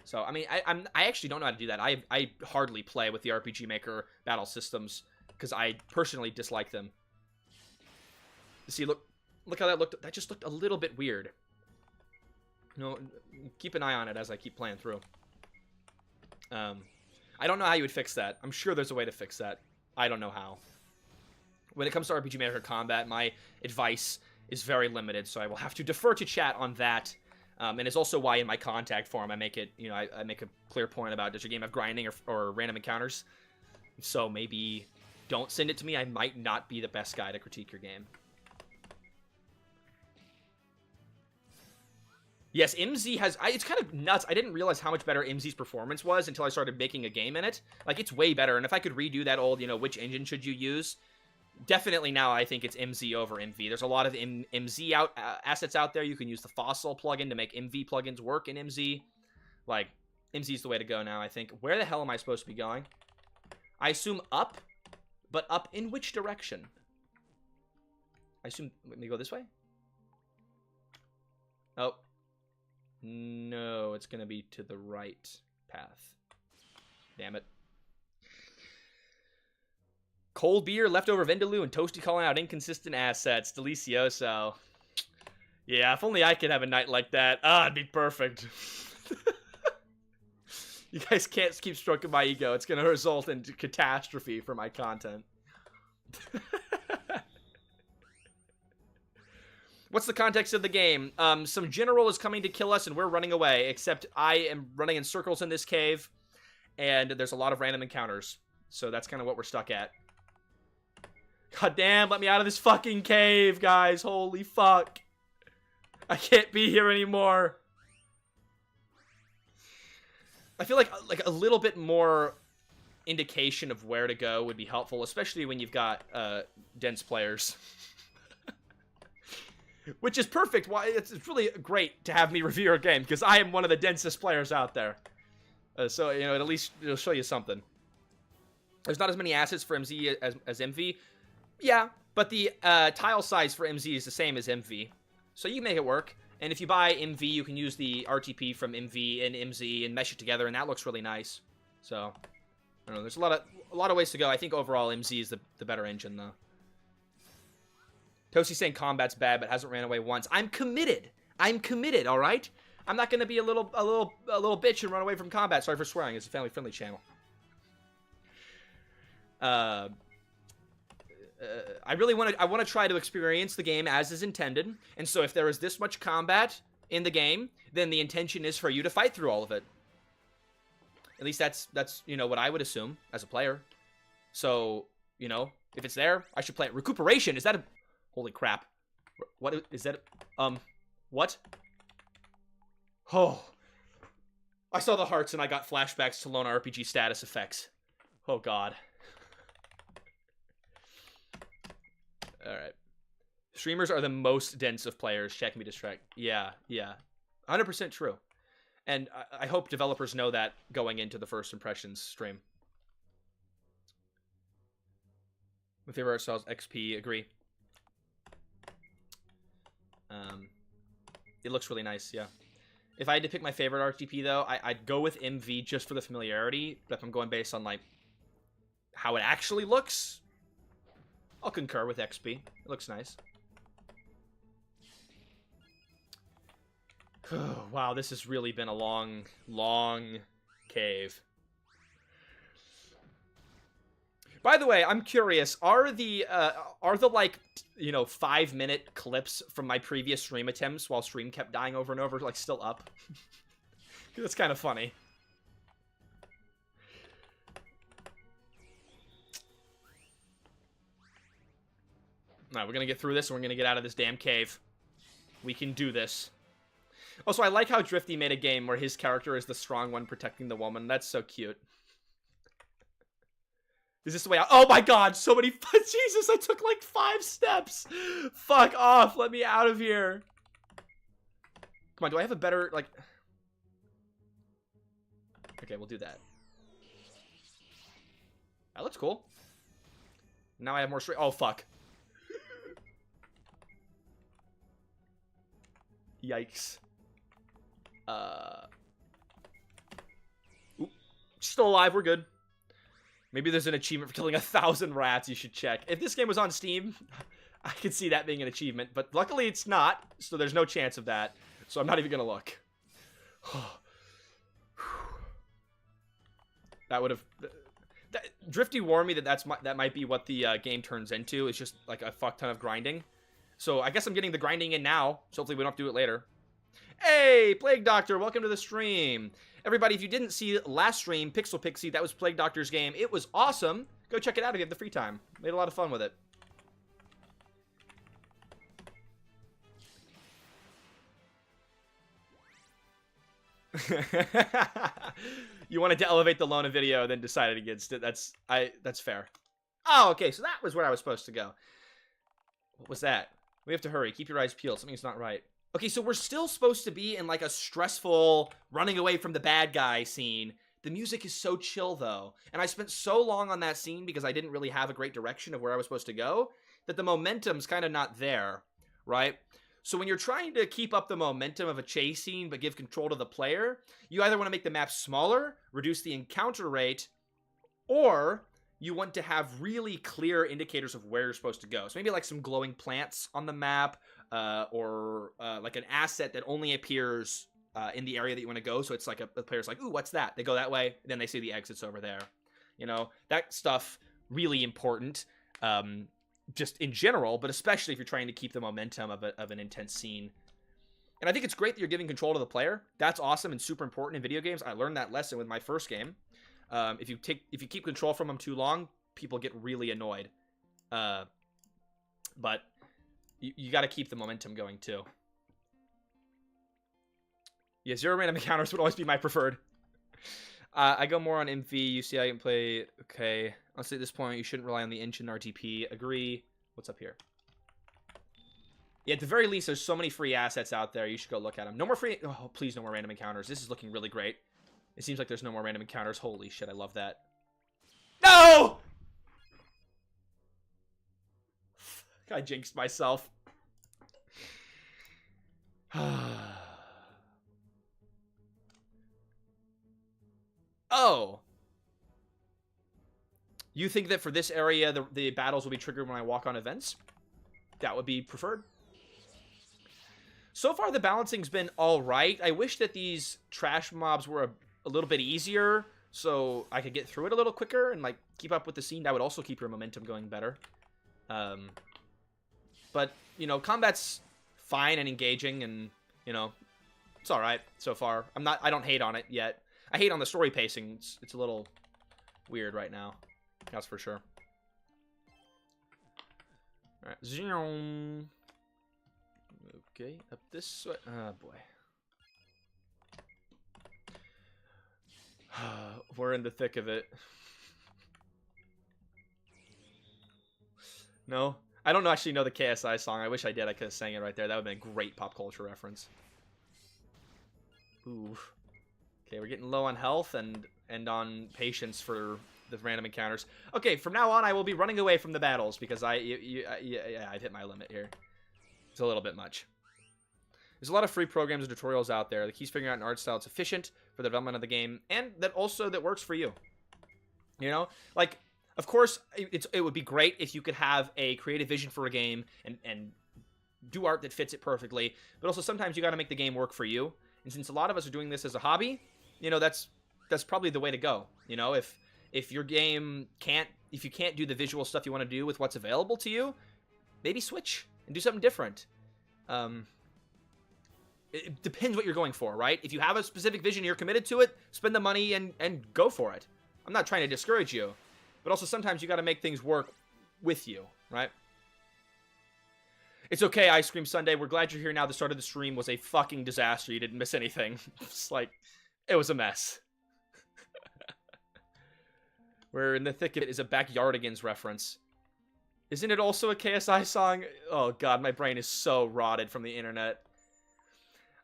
So, I mean, I actually don't know how to do that. I hardly play with the RPG Maker battle systems because I personally dislike them. See, look how that looked. That just looked a little bit weird. No, keep an eye on it as I keep playing through. I don't know how you would fix that. I'm sure there's a way to fix that. I don't know how. When it comes to RPG Maker combat, my advice is very limited, so I will have to defer to chat on that. And it's also why in my contact form I make it, you know, I make a clear point about, does your game have grinding or random encounters? So maybe don't send it to me. I might not be the best guy to critique your game. Yes, MZ has... it's kind of nuts. I didn't realize how much better MZ's performance was until I started making a game in it. Like, it's way better. And if I could redo that old, you know, which engine should you use? Definitely now I think it's MZ over MV. There's a lot of MZ assets out there. You can use the Fossil plugin to make MV plugins work in MZ. Like, MZ's the way to go now, I think. Where the hell am I supposed to be going? I assume up, but up in which direction? I assume... Let me go this way? Oh. No, it's gonna be to the right path. Damn it. Cold beer, leftover Vindaloo, and Toasty calling out inconsistent assets. Delicioso. Yeah, if only I could have a night like that. Ah, it'd be perfect. You guys can't keep stroking my ego. It's gonna result in catastrophe for my content. What's the context of the game? Some general is coming to kill us and we're running away, except I am running in circles in this cave. and there's a lot of random encounters. So that's kind of what we're stuck at. God damn, let me out of this fucking cave, guys. Holy fuck. I can't be here anymore. I feel like a little bit more indication of where to go would be helpful, especially when you've got dense players. Which is perfect. Why it's really great to have me review your game, because I am one of the densest players out there. So, you know, at least it'll show you something. There's not as many assets for MZ as MV. Yeah, but the tile size for MZ is the same as MV. So you make it work. And if you buy MV, you can use the RTP from MV and MZ and mesh it together, and that looks really nice. So, I don't know. There's a lot of ways to go. I think overall MZ is the better engine, though. Tosi saying combat's bad, but hasn't ran away once. I'm committed. I'm committed. All right. I'm not gonna be a little bitch and run away from combat. Sorry for swearing. It's a family-friendly channel. I really want to try to experience the game as is intended, and so if there is this much combat in the game, then the intention is for you to fight through all of it. At least that's you know what I would assume as a player. So, you know, if it's there, I should play it. Recuperation, is that a holy crap? What is that? What? Oh, I saw the hearts and I got flashbacks to lone RPG status effects. Oh god. Alright. Streamers are the most dense of players. Check me distract. Yeah. 100% true. And I hope developers know that going into the first impressions stream. My favorite art styles, XP, agree. It looks really nice, yeah. If I had to pick my favorite RTP, though, I'd go with MV just for the familiarity. But if I'm going based on, like, how it actually looks, I'll concur with XP. It looks nice. Wow, this has really been a long, long cave. By the way, I'm curious, are the like, you know, 5-minute clips from my previous stream attempts while stream kept dying over and over, like, still up? That's kind of funny. Alright, we're gonna get through this and we're gonna get out of this damn cave. We can do this. Also, I like how Drifty made a game where his character is the strong one protecting the woman. That's so cute. Is this the way out? Oh my god, so many... Jesus, I took like 5 steps. Fuck off, let me out of here. Come on, do I have a better, like... Okay, we'll do that. That looks cool. Now I have more straight... Oh, fuck. Yikes. Oop. Still alive, we're good. Maybe there's an achievement for killing 1,000 rats you should check. If this game was on Steam, I could see that being an achievement. But luckily it's not, so there's no chance of that. So I'm not even gonna look. That would have... Drifty warned me that that might be what the game turns into. It's just like a fuck ton of grinding. So I guess I'm getting the grinding in now. So hopefully we don't have to do it later. Hey, Plague Doctor, welcome to the stream. Everybody, if you didn't see last stream, Pixel Pixie, that was Plague Doctor's game. It was awesome. Go check it out if you have the free time. Made a lot of fun with it. You wanted to elevate the Lona video, then decided against it. That's fair. Oh, okay, so that was where I was supposed to go. What was that? We have to hurry. Keep your eyes peeled. Something's not right. Okay, so we're still supposed to be in, like, a stressful running away from the bad guy scene. The music is so chill, though. And I spent so long on that scene because I didn't really have a great direction of where I was supposed to go that the momentum's kind of not there, right? So when you're trying to keep up the momentum of a chase scene but give control to the player, you either want to make the map smaller, reduce the encounter rate, or you want to have really clear indicators of where you're supposed to go. So maybe like some glowing plants on the map, or like an asset that only appears in the area that you want to go. So it's like the player's like, ooh, what's that? They go that way, and then they see the exits over there. You know, that stuff really important, just in general, but especially if you're trying to keep the momentum of an intense scene. And I think it's great that you're giving control to the player. That's awesome and super important in video games. I learned that lesson with my first game. If you keep control from them too long, people get really annoyed. But you got to keep the momentum going too. Yeah, 0 random encounters would always be my preferred. I go more on MV. You see, I can play. Okay, honestly, at this point, you shouldn't rely on the engine RTP. Agree. What's up here? Yeah, at the very least, there's so many free assets out there. You should go look at them. No more free. Oh, please, no more random encounters. This is looking really great. It seems like there's no more random encounters. Holy shit, I love that. No! I jinxed myself. Oh. You think that for this area, the battles will be triggered when I walk on events? That would be preferred. So far, the balancing's been all right. I wish that these trash mobs were a little bit easier, so I could get through it a little quicker and like keep up with the scene. That would also keep your momentum going better. But you know, combat's fine and engaging, and you know, it's all right so far. I don't hate on it yet. I hate on the story pacing. It's a little weird right now. That's for sure. All right, zoom. Okay, up this way. Oh, boy. We're in the thick of it. No? I don't actually know the KSI song. I wish I did. I could have sang it right there. That would have been a great pop culture reference. Ooh. Okay, we're getting low on health and on patience for the random encounters. Okay, from now on, I will be running away from the battles because I've hit my limit here. It's a little bit much. There's a lot of free programs and tutorials out there. The key's figuring out an art style that's efficient for the development of the game and that works for you. You know? Like, of course, it would be great if you could have a creative vision for a game and do art that fits it perfectly. But also sometimes you got to make the game work for you. And since a lot of us are doing this as a hobby, you know, that's probably the way to go. You know, if your game if you can't do the visual stuff you want to do with what's available to you, maybe switch and do something different. It depends what you're going for, right? If you have a specific vision, you're committed to it, spend the money and go for it. I'm not trying to discourage you, but also sometimes you got to make things work with you, right? It's okay, Ice Cream Sunday. We're glad you're here now. The start of the stream was a fucking disaster. You didn't miss anything. It's like, it was a mess. We're in the thick of it is a Backyardigans reference. Isn't it also a KSI song? Oh god, my brain is so rotted from the internet.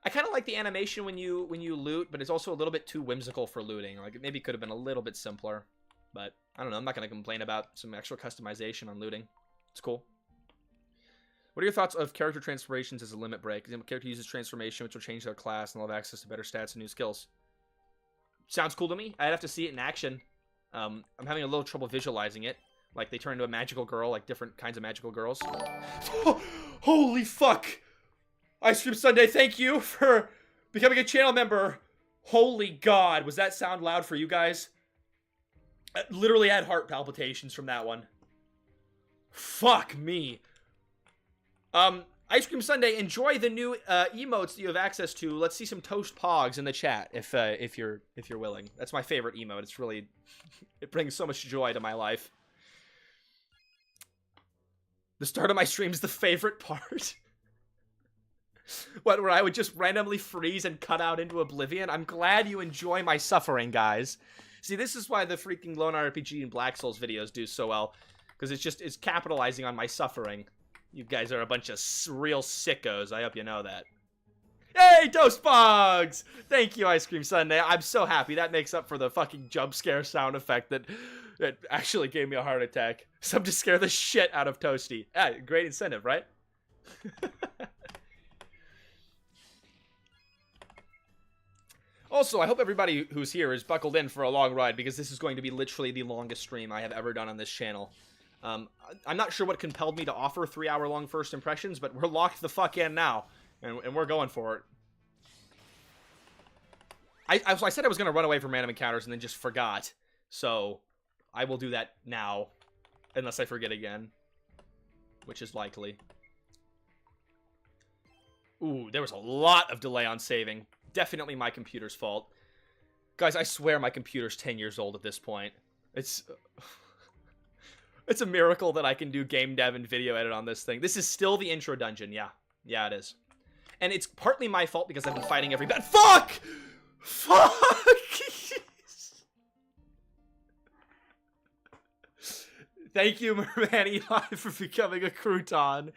I kind of like the animation when you loot, but it's also a little bit too whimsical for looting. Like, it maybe could have been a little bit simpler. But, I don't know. I'm not going to complain about some extra customization on looting. It's cool. What are your thoughts of character transformations as a limit break? A character uses transformation, which will change their class, and they'll have access to better stats and new skills. Sounds cool to me. I'd have to see it in action. I'm having a little trouble visualizing it. Like, they turn into a magical girl, like different kinds of magical girls. Holy fuck! Ice Cream Sunday, thank you for becoming a channel member. Holy god, was that sound loud for you guys? I literally had heart palpitations from that one. Fuck me. Ice Cream Sunday, enjoy the new emotes that you have access to. Let's see some toast pogs in the chat if you're willing. That's my favorite emote. It's really it brings so much joy to my life. The start of my stream is the favorite part. What, where I would just randomly freeze and cut out into oblivion? I'm glad you enjoy my suffering, guys. See, this is why the freaking Lone RPG and Black Souls videos do so well. Because it's capitalizing on my suffering. You guys are a bunch of real sickos. I hope you know that. Hey, Toast Bugs! Thank you, Ice Cream Sunday. I'm so happy. That makes up for the fucking jump scare sound effect that actually gave me a heart attack. Some to scare the shit out of Toasty. Ah, great incentive, right? Also, I hope everybody who's here is buckled in for a long ride, because this is going to be literally the longest stream I have ever done on this channel. I'm not sure what compelled me to offer 3-hour-long first impressions, but we're locked the fuck in now, and we're going for it. I said I was going to run away from random encounters and then just forgot, so I will do that now, unless I forget again, which is likely. Ooh, there was a lot of delay on saving. Definitely my computer's fault. Guys, I swear my computer's 10 years old at this point. It's a miracle that I can do game dev and video edit on this thing. This is still the intro dungeon, yeah. Yeah, it is. And it's partly my fault because I've been fighting every bad— Fuck! Fuck! Thank you, Merman Eli, for becoming a crouton.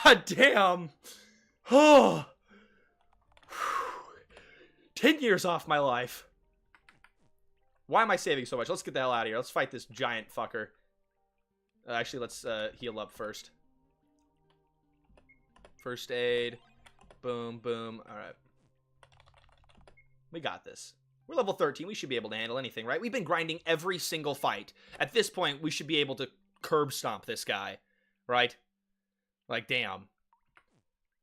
God damn. Oh. 10 years off my life. Why am I saving so much? Let's get the hell out of here. Let's fight this giant fucker. Actually, let's heal up first. First aid. Boom, boom. All right. We got this. We're level 13. We should be able to handle anything, right? We've been grinding every single fight. At this point, we should be able to curb stomp this guy, right? Like, damn.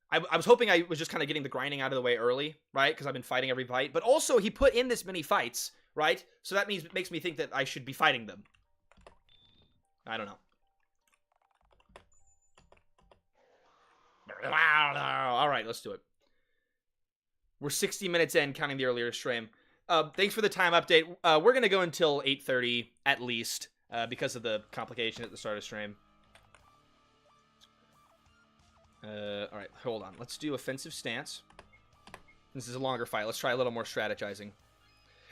I was hoping I was just kind of getting the grinding out of the way early, right? Because I've been fighting every fight. But also, he put in this many fights, right? So that makes me think that I should be fighting them. I don't know. All right, let's do it. We're 60 minutes in, counting the earlier stream. Thanks for the time update. We're going to go until 8:30 at least because of the complication at the start of stream. All right, hold on. Let's do offensive stance. This is a longer fight. Let's try a little more strategizing.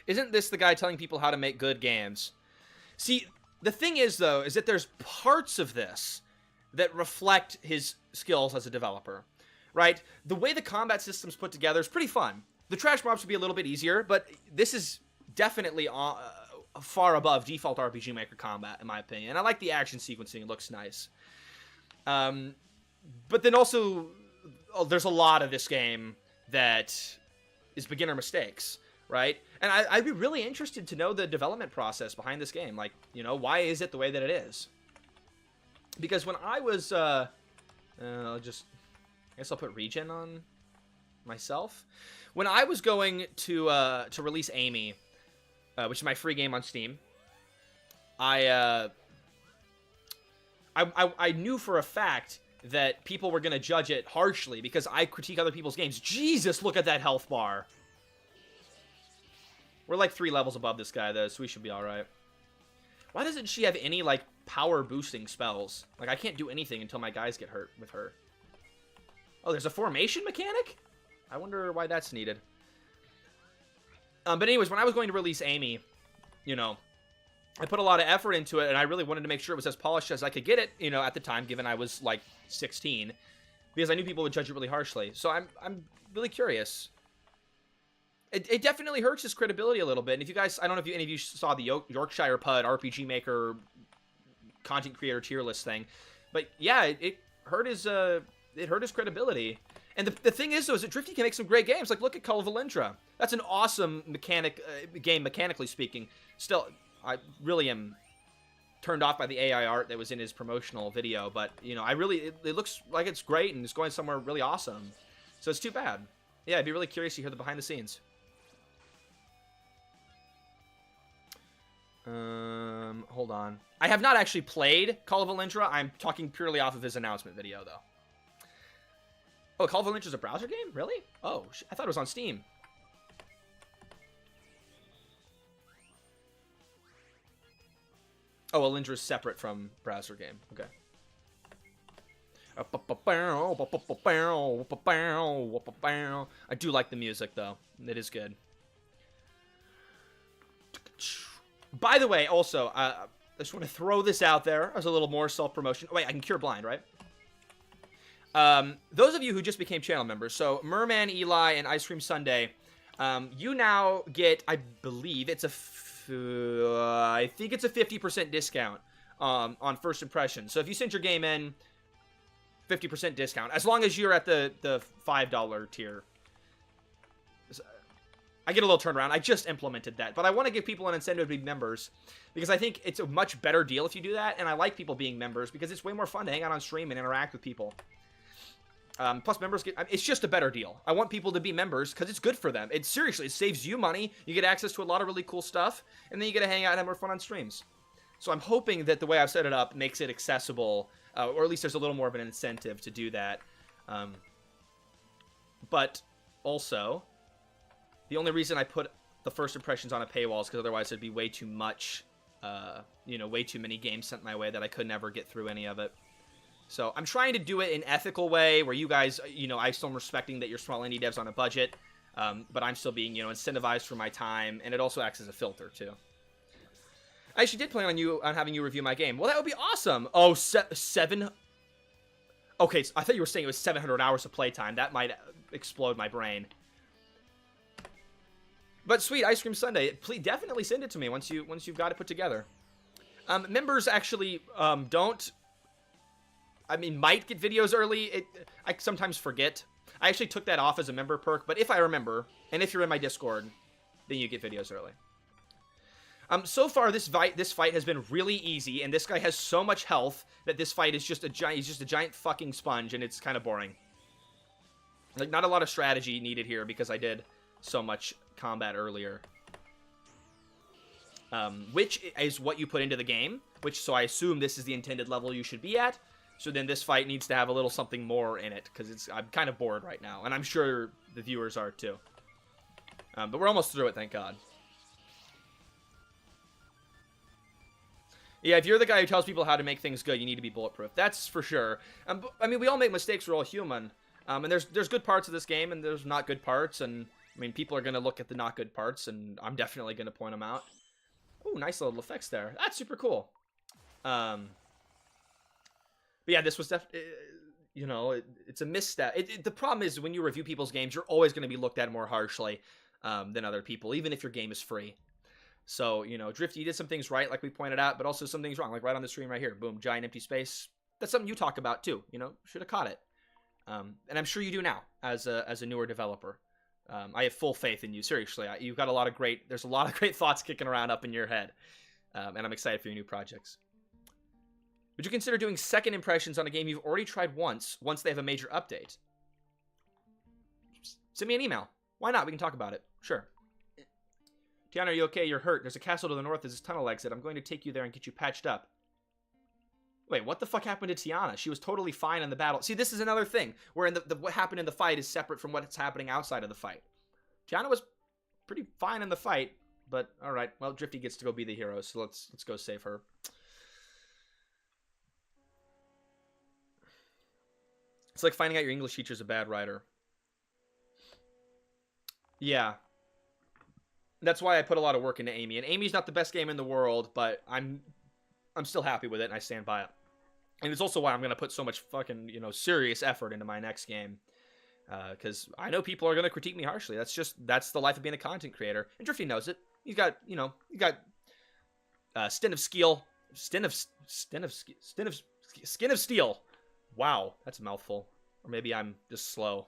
Isn't this the guy telling people how to make good games? See, the thing is, though, is that there's parts of this that reflect his skills as a developer, right? The way the combat system's put together is pretty fun. The trash mobs would be a little bit easier, but this is definitely far above default RPG Maker combat, in my opinion. And I like the action sequencing. It looks nice. But then also, there's a lot of this game that is beginner mistakes, right? And I'd be really interested to know the development process behind this game. Like, you know, why is it the way that it is? Because when I was, I guess I'll put regen on myself. When I was going to release Amy, which is my free game on Steam, I knew for a fact that people were going to judge it harshly because I critique other people's games. Jesus, look at that health bar. We're like 3 levels above this guy, though, so we should be all right. Why doesn't she have any, like, power boosting spells? Like, I can't do anything until my guys get hurt with her. Oh, there's a formation mechanic? I wonder why that's needed. But anyways, when I was going to release Amy, you know, I put a lot of effort into it, and I really wanted to make sure it was as polished as I could get it, you know, at the time, given I was, like, 16. Because I knew people would judge it really harshly. So I'm really curious. It definitely hurts his credibility a little bit. And if you guys, I don't know if any of you saw the Yorkshire Pud RPG Maker content creator tier list thing. But yeah, it hurt his credibility. And the thing is, though, is that Drifty can make some great games. Like, look at Call of Valendra. That's an awesome game, mechanically speaking. Still, I really am turned off by the AI art that was in his promotional video. But, you know, it looks like it's great and it's going somewhere really awesome. So it's too bad. Yeah, I'd be really curious to hear the behind the scenes. Hold on. I have not actually played Call of Valendra. I'm talking purely off of his announcement video, though. Oh, Call of Valendra is a browser game? Really? Oh, I thought it was on Steam. Oh, Valendra is separate from browser game. Okay. I do like the music, though. It is good. By the way, also, I just want to throw this out there as a little more self-promotion. Oh, wait, I can cure blind, right? Those of you who just became channel members, so Merman, Eli, and Ice Cream Sunday, you now get, I believe, I think it's a 50% discount on first impression. So if you send your game in, 50% discount, as long as you're at the $5 tier. I get a little turnaround. I just implemented that. But I want to give people an incentive to be members because I think it's a much better deal if you do that. And I like people being members because it's way more fun to hang out on stream and interact with people. Plus, members it's just a better deal. I want people to be members because it's good for them. It seriously, it saves you money. You get access to a lot of really cool stuff. And then you get to hang out and have more fun on streams. So I'm hoping that the way I've set it up makes it accessible. Or at least there's a little more of an incentive to do that. But also, the only reason I put the first impressions on a paywall, because otherwise it'd be way too much, you know, way too many games sent my way that I could never get through any of it. So I'm trying to do it in an ethical way where you guys, you know, I still am respecting that you're small indie devs on a budget, but I'm still being, you know, incentivized for my time, and it also acts as a filter too. I actually did plan on having you review my game. Well, that would be awesome. Oh, seven. Okay, so I thought you were saying it was 700 hours of playtime. That might explode my brain. But sweet, Ice Cream Sundae. Please definitely send it to me once you've got it put together. Members actually might get videos early. I sometimes forget. I actually took that off as a member perk, but if I remember, and if you're in my Discord, then you get videos early. So far, this fight has been really easy, and this guy has so much health that this fight is just he's just a giant fucking sponge, and it's kind of boring. Like, not a lot of strategy needed here because I did so much combat earlier. Which is what you put into the game, so I assume this is the intended level you should be at. So then this fight needs to have a little something more in it, because I'm kind of bored right now, and I'm sure the viewers are too. But we're almost through it, thank God. Yeah, if you're the guy who tells people how to make things good, you need to be bulletproof. That's for sure. I mean, we all make mistakes. We're all human. And there's good parts of this game, and there's not good parts. And, I mean, people are going to look at the not good parts, and I'm definitely going to point them out. Ooh, nice little effects there. That's super cool. But yeah, this was definitely, you know, it's a misstep. The problem is when you review people's games, you're always going to be looked at more harshly than other people, even if your game is free. So, you know, Drifty did some things right, like we pointed out, but also some things wrong, like right on the screen right here. Boom, giant empty space. That's something you talk about, too. You know, should have caught it. And I'm sure you do now, as a newer developer. I have full faith in you, seriously. You've got there's a lot of great thoughts kicking around up in your head. And I'm excited for your new projects. Would you consider doing second impressions on a game you've already tried once they have a major update? Send me an email. Why not? We can talk about it. Sure. Tiana, are you okay? You're hurt. There's a castle to the north. There's this tunnel exit. I'm going to take you there and get you patched up. Wait, what the fuck happened to Tiana? She was totally fine in the battle. See, this is another thing, where what happened in the fight is separate from what's happening outside of the fight. Tiana was pretty fine in the fight, but alright. Well, Drifty gets to go be the hero, so let's go save her. It's like finding out your English teacher's a bad writer. Yeah. That's why I put a lot of work into Amy. And Amy's not the best game in the world, but I'm still happy with it, and I stand by it. And it's also why I'm going to put so much fucking, you know, serious effort into my next game. Because I know people are going to critique me harshly. That's the life of being a content creator. And Drifty knows it. He's got, you know, Skin of Steel. Wow, that's a mouthful. Or maybe I'm just slow.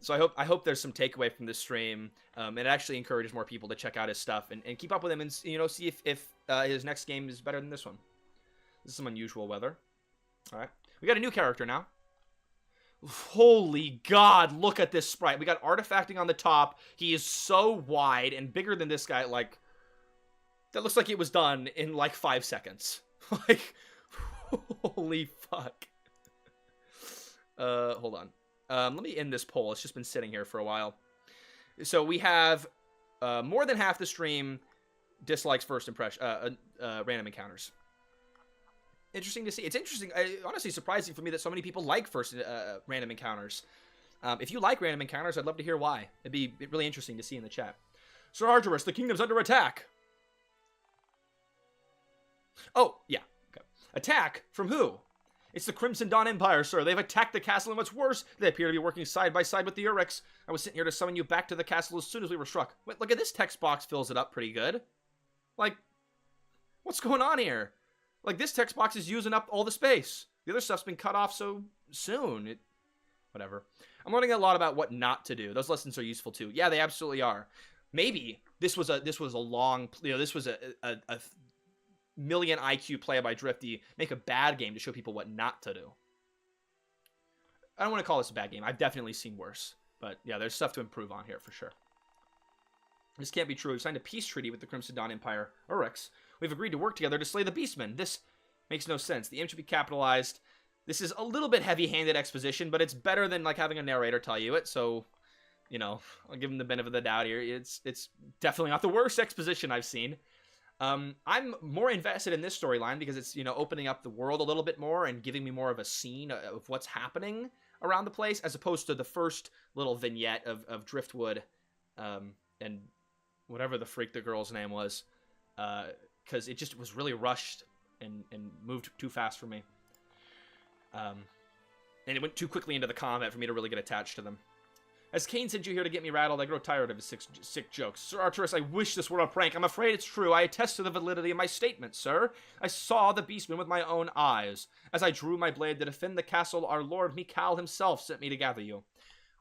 So I hope there's some takeaway from this stream, and it actually encourages more people to check out his stuff and keep up with him, and, you know, see if his next game is better than this one. This is some unusual weather. All right, we got a new character now. Holy God, look at this sprite. We got artifacting on the top. He is so wide and bigger than this guy. Like, that looks like it was done in like 5 seconds. Like, holy fuck. Hold on. Let me end this poll. It's just been sitting here for a while. So we have more than half the stream dislikes first impression, random encounters. Interesting to see. It's interesting. Honestly, surprising for me that so many people like first random encounters. If you like random encounters, I'd love to hear why. It'd be really interesting to see in the chat. Sir Arduous, the kingdom's under attack. Oh, yeah. Okay. Attack? From who? It's the Crimson Dawn Empire, sir. They've attacked the castle, and what's worse, they appear to be working side by side with the Urex. I was sitting here to summon you back to the castle as soon as we were struck. Wait, look at this text box, fills it up pretty good. Like, what's going on here? Like, this text box is using up all the space. The other stuff's been cut off so soon. Whatever. I'm learning a lot about what not to do. Those lessons are useful too. Yeah, they absolutely are. Maybe this was a long, you know, this was a million IQ play by Drifty. Make a bad game to show people what not to do. I don't want to call this a bad game. I've definitely seen worse. But yeah, there's stuff to improve on here for sure. This can't be true. We've signed a peace treaty with the Crimson Dawn Empire, Urex. We've agreed to work together to slay the Beastmen. This makes no sense. The M should be capitalized. This is a little bit heavy-handed exposition, but it's better than like having a narrator tell you it, so you know, I'll give him the benefit of the doubt here. It's definitely not the worst exposition I've seen. I'm more invested in this storyline because it's, you know, opening up the world a little bit more and giving me more of a scene of what's happening around the place, as opposed to the first little vignette of Driftwood, and whatever the freak the girl's name was, because it just was really rushed and moved too fast for me. And it went too quickly into the combat for me to really get attached to them. As Kane sent you here to get me rattled, I grow tired of his sick jokes. Sir Arturus, I wish this were a prank. I'm afraid it's true. I attest to the validity of my statement, sir. I saw the beastman with my own eyes. As I drew my blade to defend the castle, our lord Mikal himself sent me to gather you.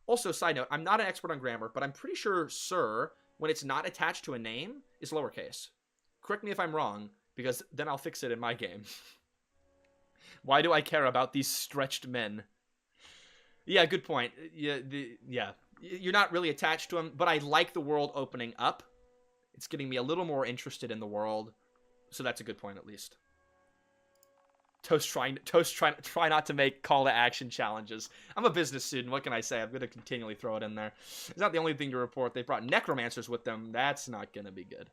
Also, side note, I'm not an expert on grammar, but I'm pretty sure sir, when it's not attached to a name, is lowercase. Correct me if I'm wrong, because then I'll fix it in my game. Why do I care about these stretched men? Yeah, good point. Yeah. You're not really attached to him, but I like the world opening up. It's getting me a little more interested in the world, so that's a good point at least. Toast try not to make call to action challenges. I'm a business student. What can I say? I'm going to continually throw it in there. It's not the only thing to report. They brought necromancers with them. That's not going to be good.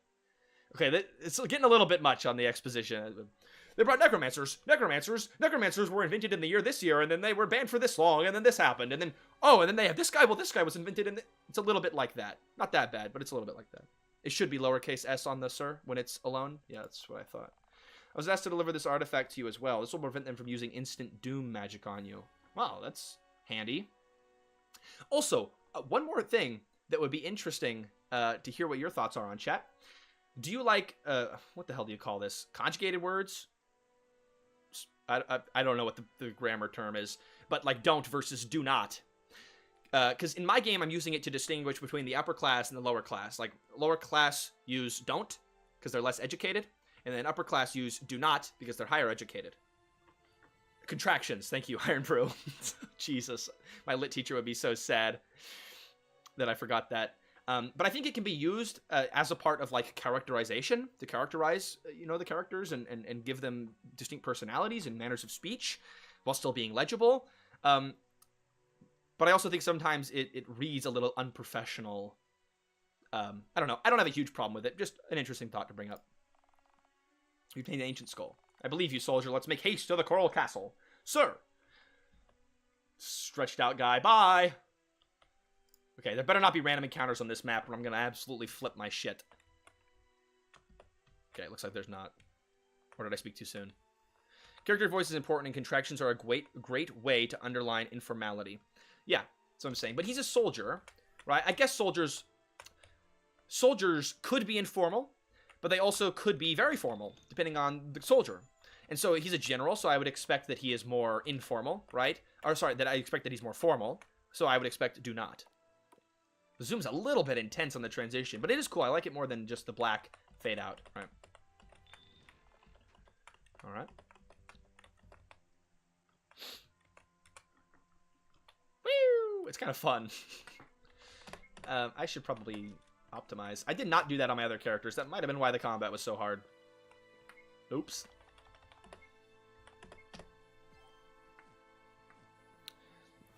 Okay, it's getting a little bit much on the exposition. They brought necromancers. Necromancers were invented in the year this year, and then they were banned for this long, and then this happened, and then, oh, and then they have this guy. Well, this guy was invented in it's a little bit like that. Not that bad, but it's a little bit like that. It should be lowercase s on the sir when it's alone. Yeah, that's what I thought. I was asked to deliver this artifact to you as well. This will prevent them from using instant doom magic on you. Wow, that's handy. Also, one more thing that would be interesting to hear what your thoughts are on, chat. Do you like, what the hell do you call this? Conjugated words? I don't know what the grammar term is, but like don't versus do not. Because in my game, I'm using it to distinguish between the upper class and the lower class. Like, lower class use don't, because they're less educated, and then upper class use do not, because they're higher educated. Contractions, thank you, Iron Brew. Jesus, my lit teacher would be so sad that I forgot that. But I think it can be used as a part of, like, characterization, to characterize, you know, the characters and give them distinct personalities and manners of speech while still being legible. But I also think sometimes it reads a little unprofessional. I don't know. I don't have a huge problem with it. Just an interesting thought to bring up. We obtained the ancient skull. I believe you, soldier. Let's make haste to the coral castle. Sir! Stretched out guy. Bye! Okay, there better not be random encounters on this map, or I'm going to absolutely flip my shit. Okay, it looks like there's not. Or did I speak too soon? Character voice is important, and contractions are a great way to underline informality. Yeah, that's what I'm saying. But he's a soldier, right? I guess soldiers could be informal, but they also could be very formal, depending on the soldier. And so he's a general, so I would expect that he is more informal, right? Or sorry, that I expect that he's more formal, so I would expect do not. The zoom's a little bit intense on the transition, but it is cool. I like it more than just the black fade out. Right. All right. Woo! It's kind of fun. I should probably optimize. I did not do that on my other characters. That might have been why the combat was so hard. Oops.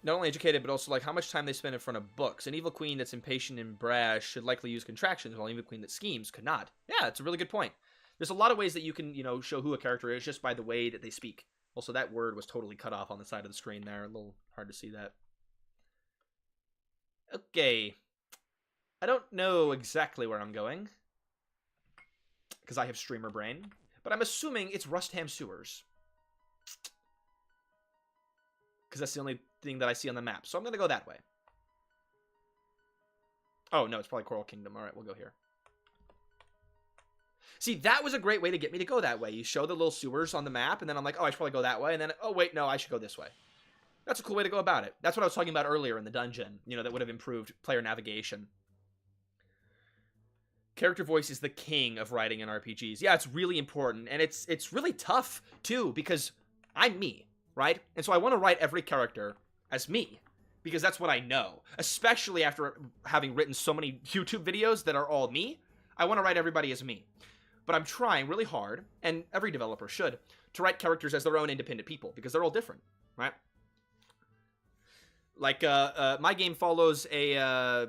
Not only educated, but also, like, how much time they spend in front of books. An evil queen that's impatient and brash should likely use contractions, while an evil queen that schemes could not. Yeah, that's a really good point. There's a lot of ways that you can, you know, show who a character is just by the way that they speak. Also, that word was totally cut off on the side of the screen there. A little hard to see that. Okay. I don't know exactly where I'm going, because I have streamer brain, but I'm assuming it's Rustham Sewers, because that's the only thing that I see on the map. So I'm going to go that way. Oh, no, it's probably Coral Kingdom. All right, we'll go here. See, that was a great way to get me to go that way. You show the little sewers on the map, and then I'm like, oh, I should probably go that way. And then, oh, wait, no, I should go this way. That's a cool way to go about it. That's what I was talking about earlier in the dungeon. You know, that would have improved player navigation. Character voice is the king of writing in RPGs. Yeah, it's really important. And it's really tough, too, because I'm me, right? And so I want to write every character as me, because that's what I know. Especially after having written so many YouTube videos that are all me, I want to write everybody as me. But I'm trying really hard, and every developer should, to write characters as their own independent people, because they're all different, right? Like, my game follows a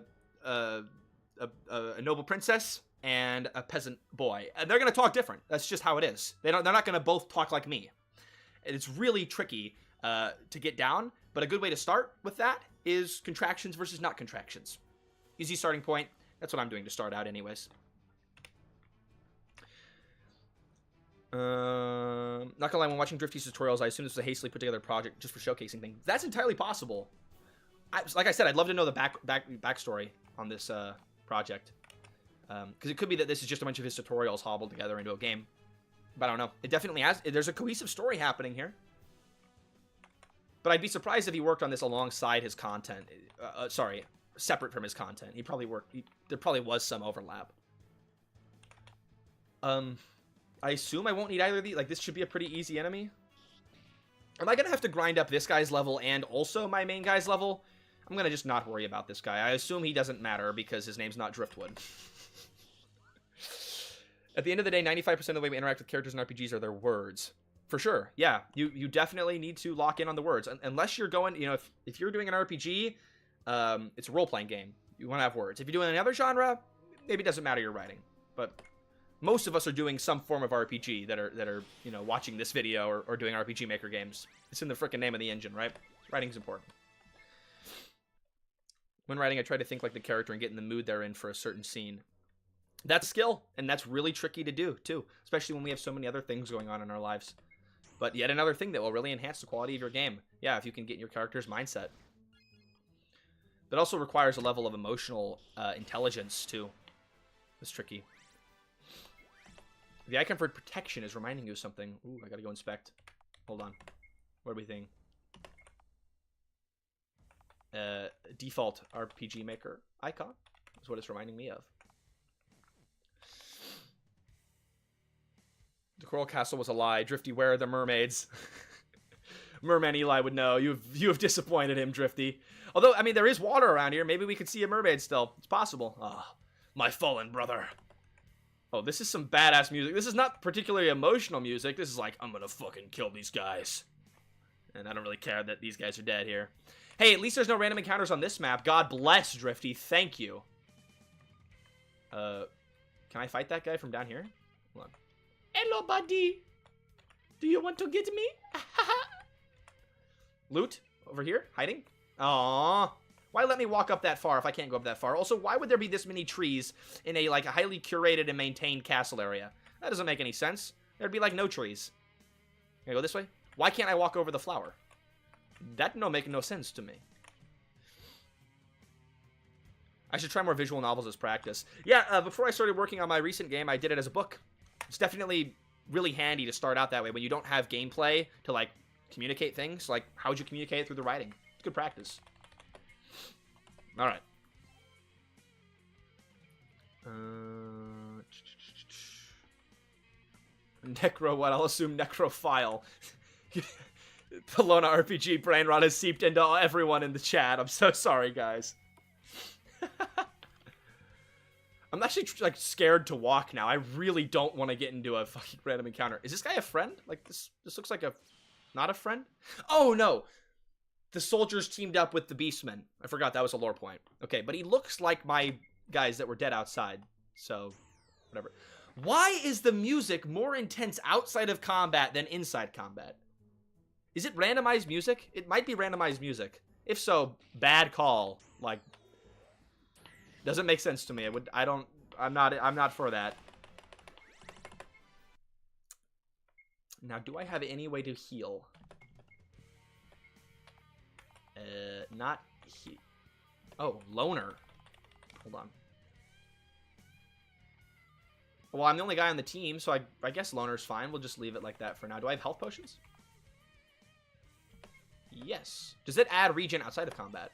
noble princess and a peasant boy, and they're gonna talk different. That's just how it is. They're not gonna both talk like me. It's really tricky to get down, but a good way to start with that is contractions versus not contractions. Easy starting point. That's what I'm doing to start out anyways. Not gonna lie, when watching Drifty's tutorials, I assume this was a hastily put together project just for showcasing things. That's entirely possible. Like I said, I'd love to know the backstory on this project. Because it could be that this is just a bunch of his tutorials hobbled together into a game. But I don't know. It definitely has. There's a cohesive story happening here. But I'd be surprised if he worked on this alongside his content. Sorry, separate from his content. He probably worked. There probably was some overlap. I assume I won't need either of these. Like, this should be a pretty easy enemy. Am I gonna have to grind up this guy's level and also my main guy's level? I'm gonna just not worry about this guy. I assume he doesn't matter because his name's not Driftwood. At the end of the day, 95% of the way we interact with characters in RPGs are their words. For sure, yeah. You definitely need to lock in on the words. Unless you're going, you know, if you're doing an RPG, it's a role-playing game. You want to have words. If you're doing another genre, maybe it doesn't matter your writing. But most of us are doing some form of RPG that are you know, watching this video or doing RPG Maker games. It's in the frickin' name of the engine, right? Writing's important. When writing, I try to think like the character and get in the mood they're in for a certain scene. That's skill, and that's really tricky to do, too. Especially when we have so many other things going on in our lives. But yet another thing that will really enhance the quality of your game. Yeah, if you can get in your character's mindset. That also requires a level of emotional intelligence, too. It's tricky. The icon for protection is reminding you of something. Ooh, I gotta go inspect. Hold on. What are we thinking? Default RPG Maker icon is what it's reminding me of. The Coral Castle was a lie. Drifty, where are the mermaids? Merman Eli would know. You have disappointed him, Drifty. Although, I mean, there is water around here. Maybe we could see a mermaid still. It's possible. Ah, oh, my fallen brother. Oh, this is some badass music. This is not particularly emotional music. This is like, I'm gonna fucking kill these guys. And I don't really care that these guys are dead here. Hey, at least there's no random encounters on this map. God bless, Drifty. Thank you. Can I fight that guy from down here? Hold on. Hello, buddy. Do you want to get me? Loot? Over here? Hiding? Aww. Why let me walk up that far if I can't go up that far? Also, why would there be this many trees in a, like, a highly curated and maintained castle area? That doesn't make any sense. There'd be, like, no trees. Can I go this way? Why can't I walk over the flower? That no make no sense to me. I should try more visual novels as practice. Yeah, before I started working on my recent game, I did it as a book. It's definitely really handy to start out that way when you don't have gameplay to, like, communicate things. Like, how would you communicate it through the writing? It's good practice. Alright. Necro, what? I'll assume necrophile. Pelona RPG brain rot has seeped into everyone in the chat. I'm so sorry, guys. I'm actually, like, scared to walk now. I really don't want to get into a fucking random encounter. Is this guy a friend? Like, this looks like a... Not a friend? Oh, no! The soldiers teamed up with the beastmen. I forgot that was a lore point. Okay, but he looks like my guys that were dead outside. So, whatever. Why is the music more intense outside of combat than inside combat? Is it randomized music? It might be randomized music. If so, bad call. Like, doesn't make sense to me. I'm not for that. Now, do I have any way to heal? Not he. Oh, loner. Hold on. Well, I'm the only guy on the team, so I guess loner's fine. We'll just leave it like that for now. Do I have health potions? Yes. Does it add regen outside of combat?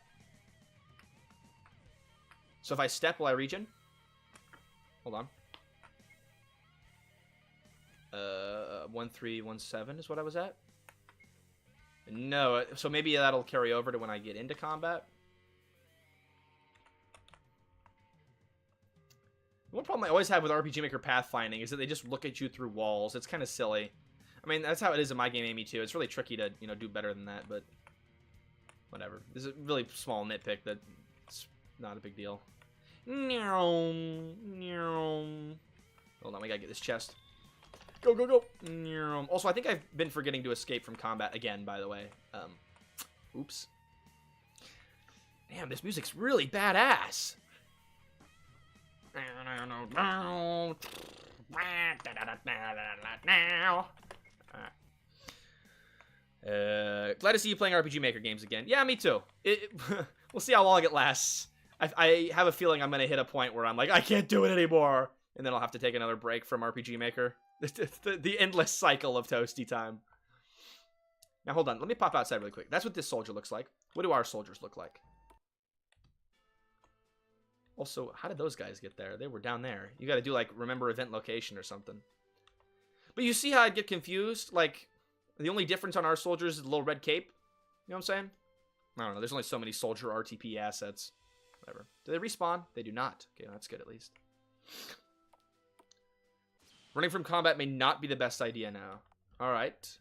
So if I step, will I regen? Hold on. 1317 is what I was at? No, so maybe that'll carry over to when I get into combat. One problem I always have with RPG Maker pathfinding is that they just look at you through walls. It's kind of silly. I mean, that's how it is in my game, Amy, too. It's really tricky to, you know, do better than that, but... Whatever. This is a really small nitpick that's not a big deal. Hold on, we gotta get this chest. Go, go, go. Also, I think I've been forgetting to escape from combat again, by the way. Oops. Damn, this music's really badass. Glad to see you playing RPG Maker games again. Yeah, me too. We'll see how long it lasts. I have a feeling I'm going to hit a point where I'm like, I can't do it anymore. And then I'll have to take another break from RPG Maker. The endless cycle of toasty time. Now, hold on. Let me pop outside really quick. That's what this soldier looks like. What do our soldiers look like? Also, how did those guys get there? They were down there. You got to do, like, remember event location or something. But you see how I'd get confused? Like, the only difference on our soldiers is the little red cape. You know what I'm saying? I don't know. There's only so many soldier RTP assets. Whatever. Do they respawn? They do not. Okay, that's good at least. Running from combat may not be the best idea now. Alright.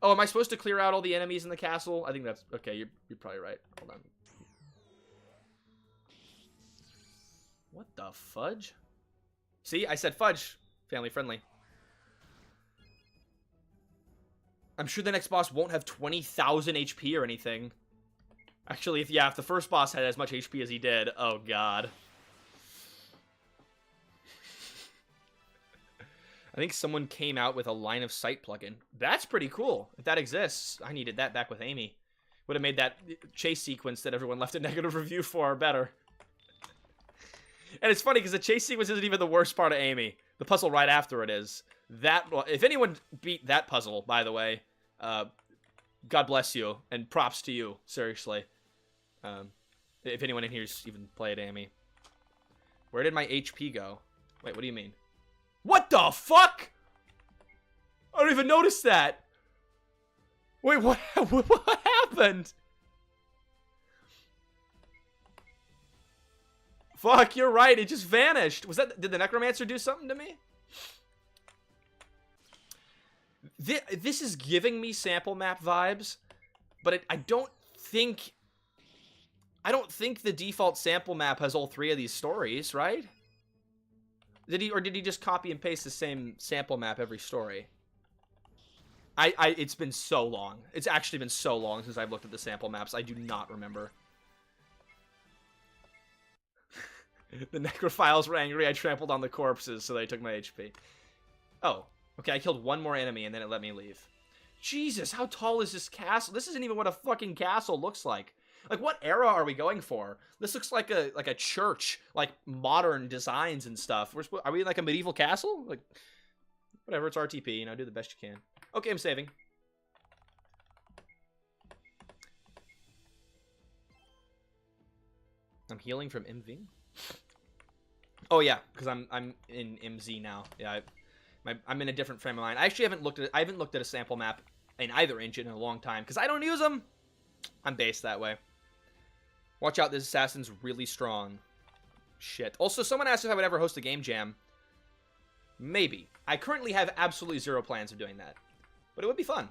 Oh, am I supposed to clear out all the enemies in the castle? I think that's... Okay, you're probably right. Hold on. What the fudge? See, I said fudge. Family friendly. I'm sure the next boss won't have 20,000 HP or anything. Actually, if the first boss had as much HP as he did, oh god. I think someone came out with a line of sight plugin. That's pretty cool. If that exists, I needed that back with Amy. Would have made that chase sequence that everyone left a negative review for better. And it's funny because the chase sequence isn't even the worst part of Amy. The puzzle right after it is. If anyone beat that puzzle, by the way, God bless you and props to you. Seriously. If anyone in here's even played Amy. Where did my HP go? Wait, what do you mean? What the fuck? I don't even notice that. Wait, what happened? Fuck, you're right. It just vanished. Did the Necromancer do something to me? This is giving me sample map vibes, but I don't think the default sample map has all three of these stories, right? Did he just copy and paste the same sample map every story? It's been so long. It's actually been so long since I've looked at the sample maps. I do not remember. The necrophiles were angry. I trampled on the corpses, so they took my HP. Oh, okay. I killed one more enemy, and then it let me leave. Jesus, how tall is this castle? This isn't even what a fucking castle looks like. Like, what era are we going for? This looks like a church, like modern designs and stuff. Are we in like a medieval castle? Like, whatever, it's RTP, you know, do the best you can. Okay, I'm saving. I'm healing from MV. Oh yeah, because I'm in MZ now. Yeah, I'm in a different frame of mind. I actually haven't looked at a sample map in either engine in a long time because I don't use them. I'm based that way. Watch out, this assassin's really strong. Shit. Also, someone asked if I would ever host a game jam. Maybe. I currently have absolutely zero plans of doing that. But it would be fun.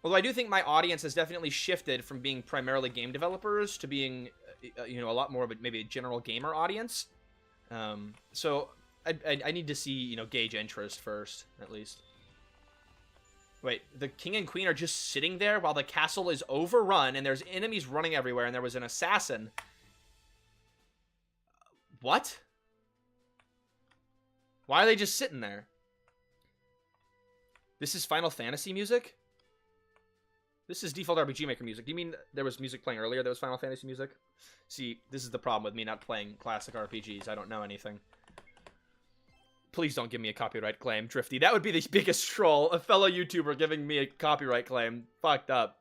Although I do think my audience has definitely shifted from being primarily game developers to being, you know, a lot more of maybe a general gamer audience. So I need to see, you know, gauge interest first, at least. Wait, the king and queen are just sitting there while the castle is overrun and there's enemies running everywhere and there was an assassin. What? Why are they just sitting there? This is Final Fantasy music? This is default RPG Maker music. Do you mean there was music playing earlier that was Final Fantasy music? See, this is the problem with me not playing classic RPGs. I don't know anything. Please don't give me a copyright claim, Drifty. That would be the biggest troll. A fellow YouTuber giving me a copyright claim. Fucked up.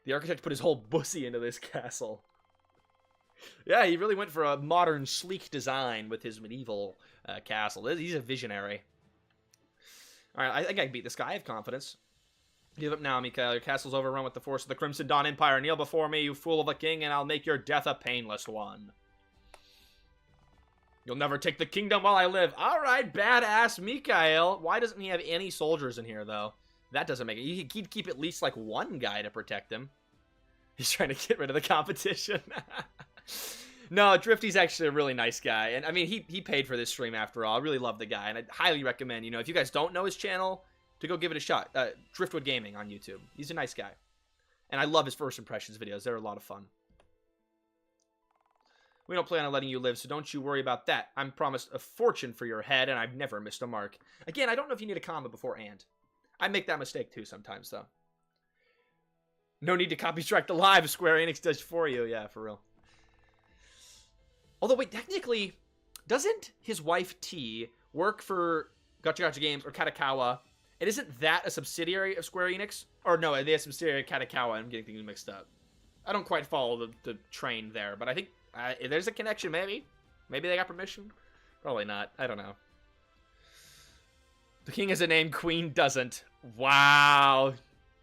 The architect put his whole bussy into this castle. Yeah, he really went for a modern, sleek design with his medieval castle. He's a visionary. Alright, I think I can beat this guy. I have confidence. Give up now, Mikael. Your castle's overrun with the force of the Crimson Dawn Empire. Kneel before me, you fool of a king, and I'll make your death a painless one. You'll never take the kingdom while I live. Alright, badass Mikael. Why doesn't he have any soldiers in here, though? That doesn't make it. He'd keep at least, like, one guy to protect him. He's trying to get rid of the competition. No, Drifty's actually a really nice guy. And, I mean, he paid for this stream after all. I really love the guy. And I'd highly recommend, you know, if you guys don't know his channel, to go give it a shot. Driftwood Gaming on YouTube. He's a nice guy. And I love his first impressions videos. They're a lot of fun. We don't plan on letting you live, so don't you worry about that. I'm promised a fortune for your head, and I've never missed a mark. Again, I don't know if you need a comma before and. I make that mistake too sometimes, though. No need to copy strike the live. Square Enix does for you. Yeah, for real. Although, wait, technically, doesn't his wife T work for Gacha Gacha Games or Katakawa? And isn't that a subsidiary of Square Enix? Or no, they're a subsidiary of Katakawa. I'm getting things mixed up. I don't quite follow the train there, but I think there's a connection, maybe. Maybe they got permission? Probably not. I don't know. The king has a name, queen doesn't. Wow.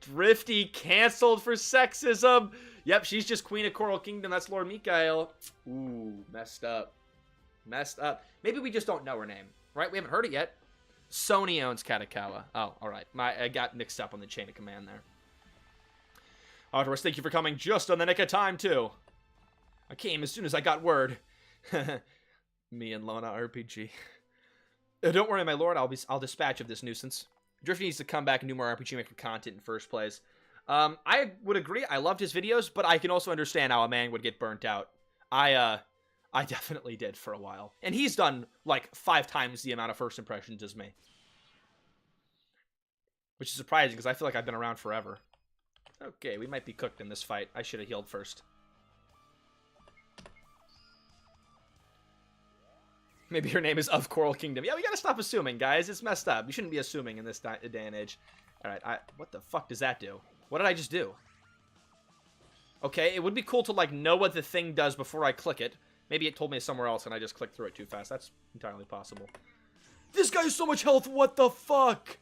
Drifty canceled for sexism. Yep, she's just queen of Coral Kingdom. That's Lord Mikael. Ooh, messed up. Messed up. Maybe we just don't know her name, right? We haven't heard it yet. Sony owns Katakawa. Oh, all right. I got mixed up on the chain of command there. Artemis, thank you for coming just on the nick of time, too. I came as soon as I got word. Me and Lona RPG. Don't worry, my lord. I'll dispatch of this nuisance. Drifty needs to come back and do more RPG Maker content in first place. I would agree. I loved his videos, but I can also understand how a man would get burnt out. I definitely did for a while. And he's done, like, 5 times the amount of first impressions as me. Which is surprising, because I feel like I've been around forever. Okay, we might be cooked in this fight. I should have healed first. Maybe her name is of Coral Kingdom. Yeah, we gotta stop assuming, guys. It's messed up. You shouldn't be assuming in this day and age. Alright, what the fuck does that do? What did I just do? Okay, it would be cool to, like, know what the thing does before I click it. Maybe it told me somewhere else and I just clicked through it too fast. That's entirely possible. This guy has so much health, what the fuck?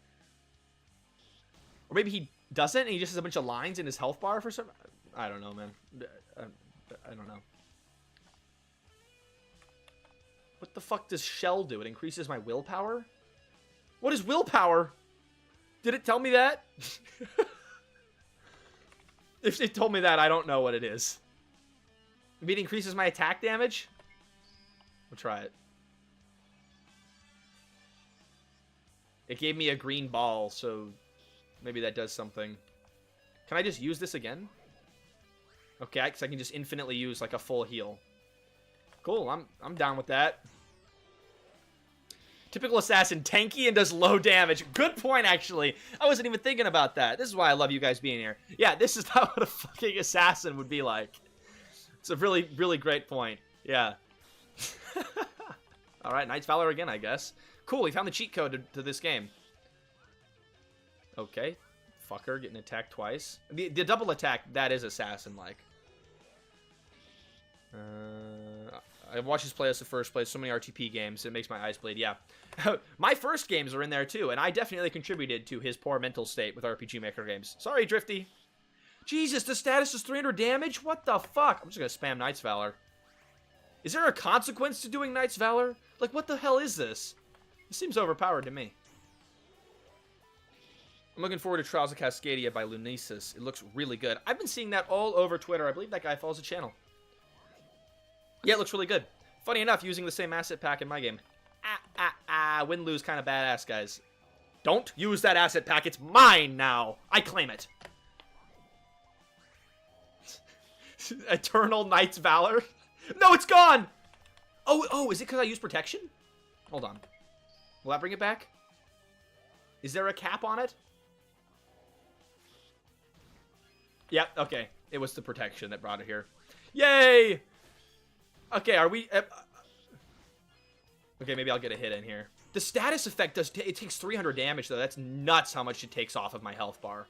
Or maybe he doesn't and he just has a bunch of lines in his health bar for some... I don't know, man. I don't know. What the fuck does Shell do? It increases my willpower? What is willpower? Did it tell me that? If it told me that, I don't know what it is. Maybe it increases my attack damage? We'll try it. It gave me a green ball, so maybe that does something. Can I just use this again? Okay, because I can just infinitely use, like, a full heal. Cool, I'm down with that. Typical assassin, tanky and does low damage. Good point, actually. I wasn't even thinking about that. This is why I love you guys being here. Yeah, this is not what a fucking assassin would be like. It's a really, really great point. Yeah. Alright, Knight's Valor again, I guess. Cool, we found the cheat code to this game. Okay. Fucker, getting attacked twice. The double attack, that is assassin-like. I watched his playlist the first place. So many RTP games. It makes my eyes bleed. Yeah. My first games are in there, too. And I definitely contributed to his poor mental state with RPG Maker games. Sorry, Drifty. Jesus, the status is 300 damage? What the fuck? I'm just going to spam Knight's Valor. Is there a consequence to doing Knight's Valor? Like, what the hell is this? This seems overpowered to me. I'm looking forward to Trials of Cascadia by Lunesis. It looks really good. I've been seeing that all over Twitter. I believe that guy follows the channel. Yeah, it looks really good. Funny enough, using the same asset pack in my game. Win-lose kind of badass, guys. Don't use that asset pack. It's mine now. I claim it. Eternal Knight's Valor. No, it's gone. Oh, is it because I used protection? Hold on. Will that bring it back? Is there a cap on it? Yep, okay. It was the protection that brought it here. Yay! Okay, are we... okay, maybe I'll get a hit in here. The status effect does... it takes 300 damage, though. That's nuts how much it takes off of my health bar.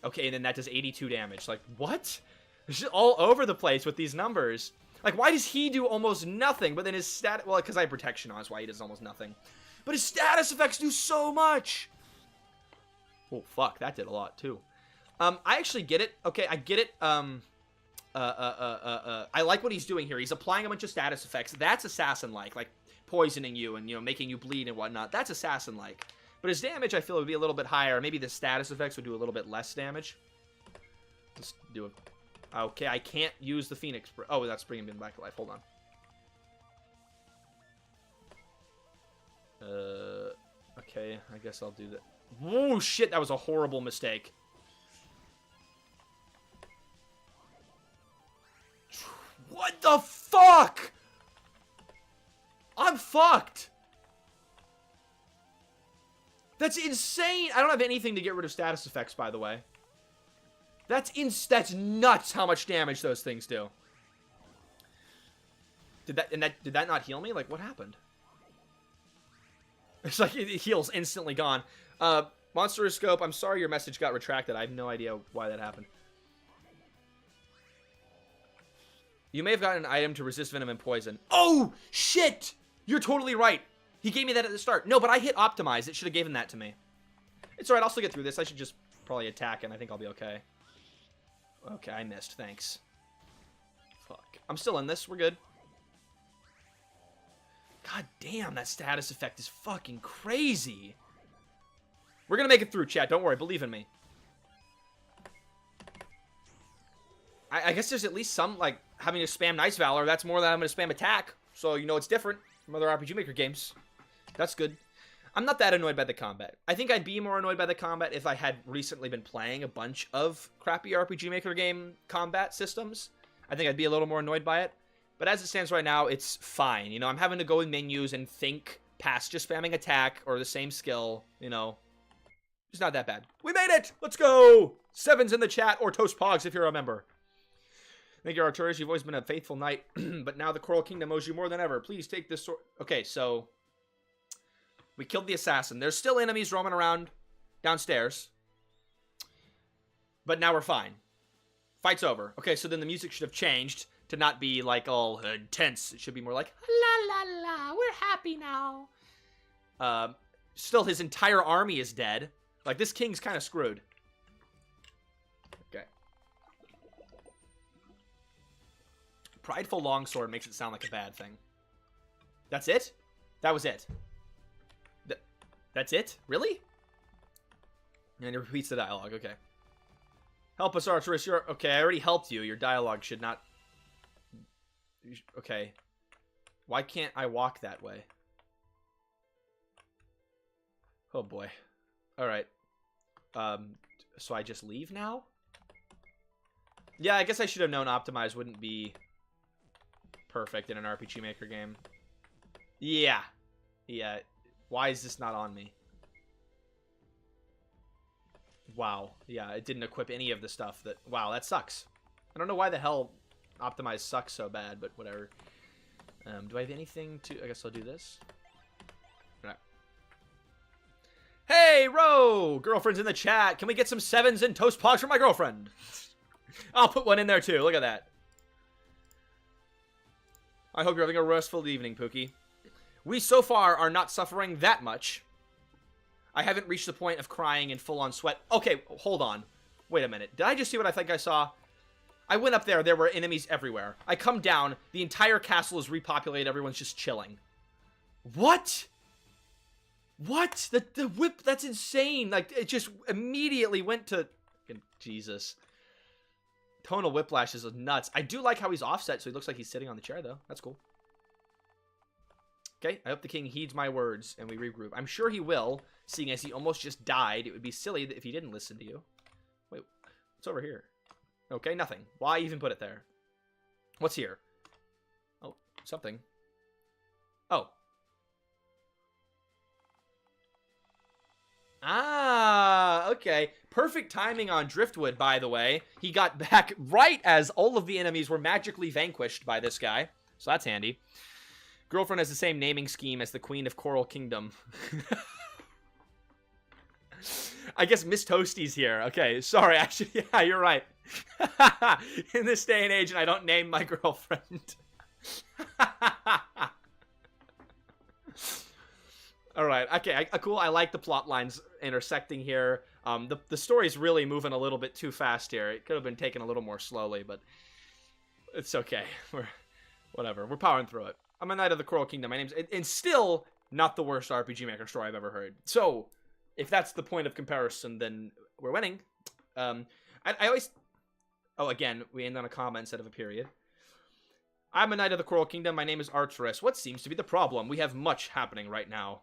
Okay, and then that does 82 damage. Like, what? It's just all over the place with these numbers. Like, why does he do almost nothing? But then his stat... well, because I have protection on, that's why he does almost nothing. But his status effects do so much! Oh, fuck. That did a lot, too. I actually get it. Okay, I get it. I like what he's doing here. He's applying a bunch of status effects. That's assassin-like. Like, poisoning you and, you know, making you bleed and whatnot. That's assassin-like. But his damage, I feel, would be a little bit higher. Maybe the status effects would do a little bit less damage. Let's do it. Okay, I can't use the Phoenix. Oh, that's bringing him back to life. Hold on. Okay, I guess I'll do that. Whoa, shit, that was a horrible mistake. What the fuck? I'm fucked. That's insane. I don't have anything to get rid of status effects, by the way. That's nuts how much damage those things do. Did that not heal me? Like, what happened? It's like it heals instantly gone. Monster Scope, I'm sorry your message got retracted. I have no idea why that happened. You may have gotten an item to resist venom and poison. Oh, shit! You're totally right. He gave me that at the start. No, but I hit optimize. It should have given that to me. It's alright, I'll still get through this. I should just probably attack and I think I'll be okay. Okay, I missed. Thanks. Fuck. I'm still in this. We're good. God damn, that status effect is fucking crazy. We're gonna make it through, chat. Don't worry. Believe in me. I guess there's at least some, like, having to spam Nice Valor. That's more than I'm gonna spam attack. So, you know, it's different from other RPG Maker games. That's good. I'm not that annoyed by the combat. I think I'd be more annoyed by the combat if I had recently been playing a bunch of crappy RPG Maker game combat systems. I think I'd be a little more annoyed by it. But as it stands right now, it's fine. You know, I'm having to go in menus and think past just spamming attack or the same skill, you know. It's not that bad. We made it! Let's go! Sevens in the chat or Toast Pogs if you're a member. Thank you, Arturus. You've always been a faithful knight, but now the Coral Kingdom owes you more than ever. Please take this sword. Okay, so we killed the assassin. There's still enemies roaming around downstairs, but now we're fine. Fight's over. Okay, so then the music should have changed to not be like all intense. It should be more like la la la. We're happy now. Still, his entire army is dead. Like, this king's kind of screwed. Okay. Prideful longsword makes it sound like a bad thing. That's it? That was it. That's it? Really? And it repeats the dialogue. Okay. Help us, Arturus. You're... Okay, I already helped you. Your dialogue should not... Okay. Why can't I walk that way? Oh, boy. Alright. So I just leave now? Yeah, I guess I should have known Optimize wouldn't be perfect in an RPG Maker game. Yeah. Yeah. Why is this not on me? Wow. Yeah, it didn't equip any of the stuff that... Wow, that sucks. I don't know why the hell Optimize sucks so bad, but whatever. Do I have anything to... I guess I'll do this. Alright. Hey, Ro! Girlfriend's in the chat. Can we get some sevens and Toast Pogs for my girlfriend? I'll put one in there, too. Look at that. I hope you're having a restful evening, Pookie. We, so far, are not suffering that much. I haven't reached the point of crying in full-on sweat. Okay, hold on. Wait a minute. Did I just see what I think I saw? I went up there. There were enemies everywhere. I come down. The entire castle is repopulated. Everyone's just chilling. What? What? The whip, that's insane. Like, it just immediately went to... Jesus. Tonal Whiplash is nuts. I do like how he's offset, so he looks like he's sitting on the chair, though. That's cool. Okay, I hope the king heeds my words and we regroup. I'm sure he will, seeing as he almost just died. It would be silly if he didn't listen to you. Wait, what's over here? Okay, nothing. Why even put it there? What's here? Oh, something. Oh. Ah, okay. Perfect timing on Driftwood, by the way. He got back right as all of the enemies were magically vanquished by this guy. So that's handy. Girlfriend has the same naming scheme as the Queen of Coral Kingdom. I guess Miss Toasty's here. Okay, sorry. Actually, yeah, you're right. In this day and age, and I don't name my girlfriend. All right. Okay, cool. I like the plot lines intersecting here. The story's really moving a little bit too fast here. It could have been taken a little more slowly, but it's okay. Whatever. We're powering through it. I'm a Knight of the Coral Kingdom. My name's... And still not the worst RPG Maker story I've ever heard. So, if that's the point of comparison, then we're winning. I always... Oh, again, we end on a comma instead of a period. I'm a knight of the Coral Kingdom. My name is Arturus. What seems to be the problem? We have much happening right now.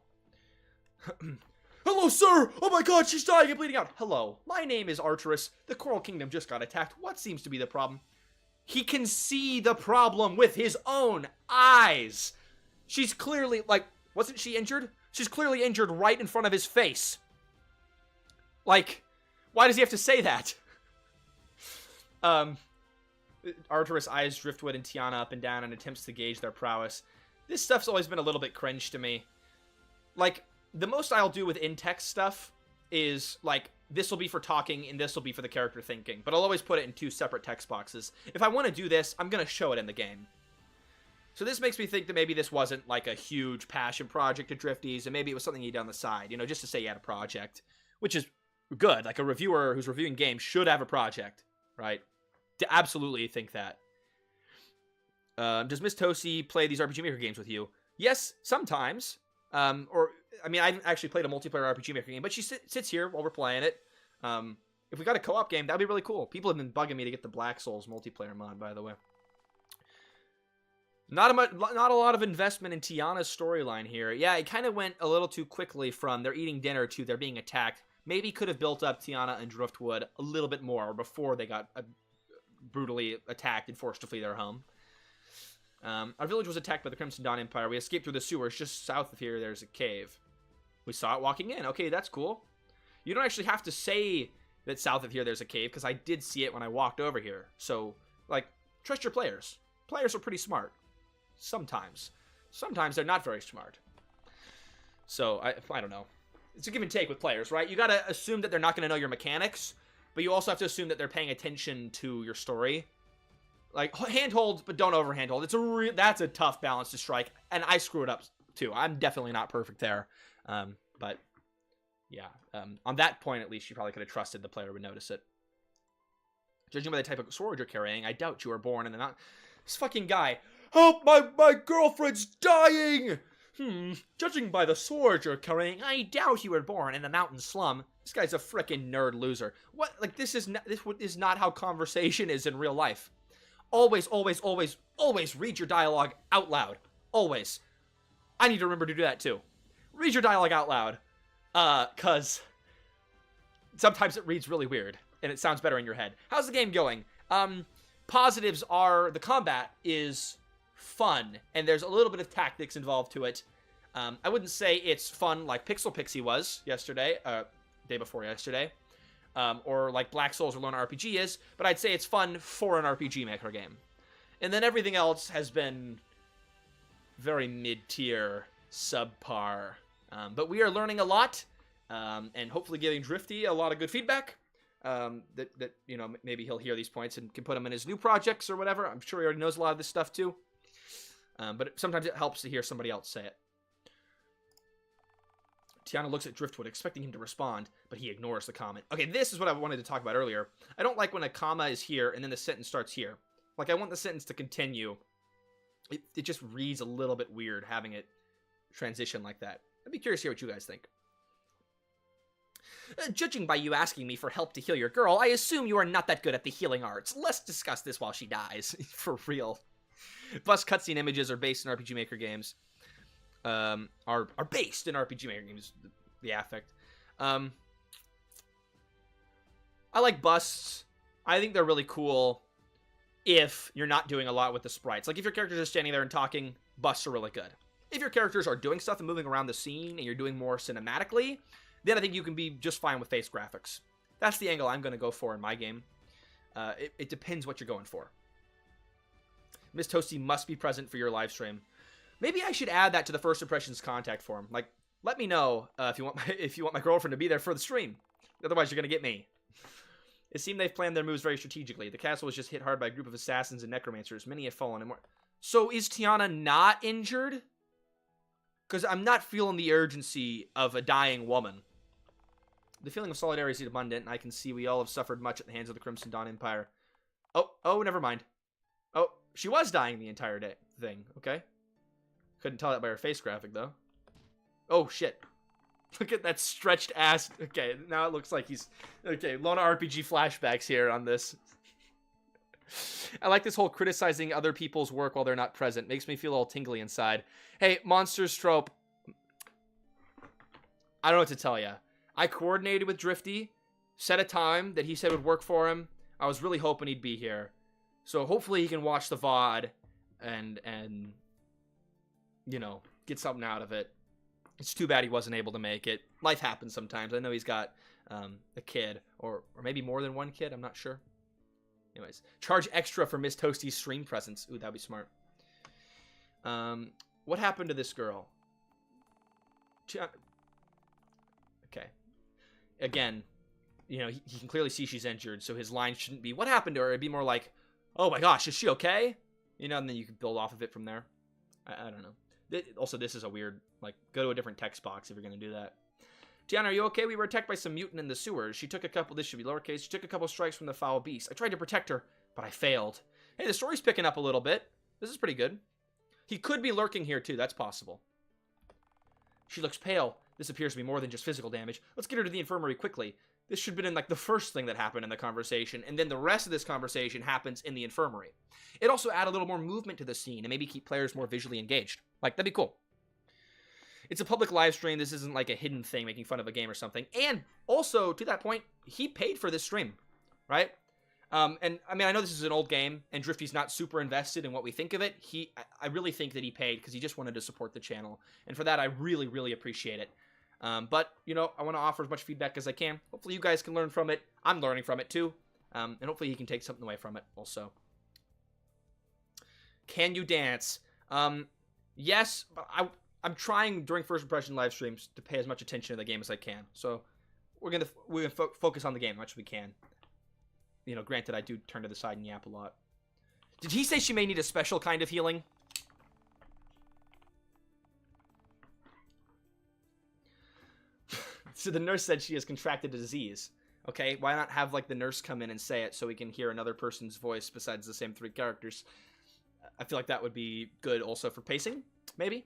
Hello, sir! Oh my god, she's dying and bleeding out. Hello, my name is Arturus. The Coral Kingdom just got attacked. What seems to be the problem? He can see the problem with his own eyes. She's clearly, like, wasn't she injured? She's clearly injured right in front of his face. Like, why does he have to say that? Arturus eyes Driftwood and Tiana up and down and attempts to gauge their prowess. This stuff's always been a little bit cringe to me. Like, the most I'll do with in-text stuff is, like, this will be for talking and this will be for the character thinking. But I'll always put it in two separate text boxes. If I want to do this, I'm going to show it in the game. So this makes me think that maybe this wasn't, like, a huge passion project to Drifties, and maybe it was something you did on the side, you know, just to say you had a project. Which is good. Like, a reviewer who's reviewing games should have a project, right? To absolutely think that. Does Miss Tosi play these RPG Maker games with you? Yes, sometimes. I mean, I haven't actually played a multiplayer RPG Maker game, but she sits here while we're playing it. If we got a co-op game, that'd be really cool. People have been bugging me to get the Black Souls multiplayer mod, by the way. Not a lot of investment in Tiana's storyline here. Yeah, it kind of went a little too quickly from they're eating dinner to they're being attacked. Maybe could have built up Tiana and Driftwood a little bit more before they got brutally attacked and forced to flee their home. Our village was attacked by the Crimson Dawn Empire. We escaped through the sewers. Just south of here, there's a cave. We saw it walking in. Okay, that's cool. You don't actually have to say that south of here there's a cave, because I did see it when I walked over here. So, like, trust your players. Players are pretty smart. Sometimes. Sometimes they're not very smart. So, I don't know. It's a give and take with players, right? You gotta assume that they're not gonna know your mechanics, but you also have to assume that they're paying attention to your story. Like, handhold, but don't over-handhold. That's a tough balance to strike, and I screw it up, too. I'm definitely not perfect there. But, yeah. On that point, at least, you probably could have trusted the player would notice it. Judging by the type of sword you're carrying, I doubt you were born in the mountain. This fucking guy. Help, my girlfriend's dying! Judging by the sword you're carrying, I doubt you were born in the mountain slum. This guy's a frickin' nerd loser. What? Like, this is not how conversation is in real life. Always, always, always, always read your dialogue out loud. Always. I need to remember to do that, too. Read your dialogue out loud. Cause sometimes it reads really weird, and it sounds better in your head. How's the game going? Positives are the combat is fun, and there's a little bit of tactics involved to it. I wouldn't say it's fun like Pixel Pixie was yesterday, day before yesterday. Or like Black Souls or Lone RPG is, but I'd say it's fun for an RPG Maker game. And then everything else has been very mid-tier, subpar. But we are learning a lot, and hopefully giving Drifty a lot of good feedback. That you know, maybe he'll hear these points and can put them in his new projects or whatever. I'm sure he already knows a lot of this stuff too. But sometimes it helps to hear somebody else say it. Tiana looks at Driftwood, expecting him to respond, but he ignores the comment. Okay, this is what I wanted to talk about earlier. I don't like when a comma is here and then the sentence starts here. Like, I want the sentence to continue. It just reads a little bit weird having it transition like that. I'd be curious to hear what you guys think. Judging by you asking me for help to heal your girl, I assume you are not that good at the healing arts. Let's discuss this while she dies. For real. Plus, cutscene images are based in RPG Maker games. Are based in RPG Maker games, the affect. I like busts. I think they're really cool if you're not doing a lot with the sprites. Like, if your character's just standing there and talking, busts are really good. If your characters are doing stuff and moving around the scene, and you're doing more cinematically, then I think you can be just fine with face graphics. That's the angle I'm going to go for in my game. It depends what you're going for. Miss Toasty must be present for your live stream. Maybe I should add that to the First Impressions contact form. Like, let me know if you want my girlfriend to be there for the stream. Otherwise, you're gonna get me. It seemed they've planned their moves very strategically. The castle was just hit hard by a group of assassins and necromancers. Many have fallen and more. So is Tiana not injured? Because I'm not feeling the urgency of a dying woman. The feeling of solidarity is abundant, and I can see we all have suffered much at the hands of the Crimson Dawn Empire. Oh, never mind. Oh, she was dying the entire thing. Okay. Couldn't tell that by her face graphic, though. Oh, shit. Look at that stretched ass. Okay, now it looks like he's... Okay, Lona RPG flashbacks here on this. I like this whole criticizing other people's work while they're not present. Makes me feel all tingly inside. Hey, Monsters Trope. I don't know what to tell you. I coordinated with Drifty, set a time that he said would work for him. I was really hoping he'd be here. So hopefully he can watch the VOD and you know, get something out of it. It's too bad he wasn't able to make it. Life happens sometimes. I know he's got a kid, or maybe more than one kid. I'm not sure. Anyways, charge extra for Miss Toasty's stream presence. Ooh, that'd be smart. What happened to this girl? Okay. Again, you know, he can clearly see she's injured, so his line shouldn't be, what happened to her? It'd be more like, oh my gosh, is she okay? You know, and then you can build off of it from there. I don't know. Also, this is a weird, like, go to a different text box if you're going to do that. Tiana, are you okay? We were attacked by some mutant in the sewers. She took a couple, this should be lowercase, she took a couple strikes from the foul beast. I tried to protect her, but I failed. Hey, the story's picking up a little bit. This is pretty good. He could be lurking here, too. That's possible. She looks pale. This appears to be more than just physical damage. Let's get her to the infirmary quickly. This should have been in, like, the first thing that happened in the conversation, and then the rest of this conversation happens in the infirmary. It also add a little more movement to the scene and maybe keep players more visually engaged. Like, that'd be cool. It's a public live stream. This isn't like a hidden thing making fun of a game or something. And also, to that point, he paid for this stream, right? And I mean, I know this is an old game, and Drifty's not super invested in what we think of it. I really think that he paid because he just wanted to support the channel. And for that, I really, really appreciate it. But, you know, I want to offer as much feedback as I can. Hopefully you guys can learn from it. I'm learning from it, too. And hopefully he can take something away from it also. Can you dance? Yes, but I'm trying during first impression live streams to pay as much attention to the game as I can. So we're gonna focus on the game as much as we can. You know, granted, I do turn to the side and yap a lot. Did he say she may need a special kind of healing? So the nurse said she has contracted a disease. Okay, why not have, like, the nurse come in and say it so we can hear another person's voice besides the same three characters? I feel like that would be good also for pacing, maybe?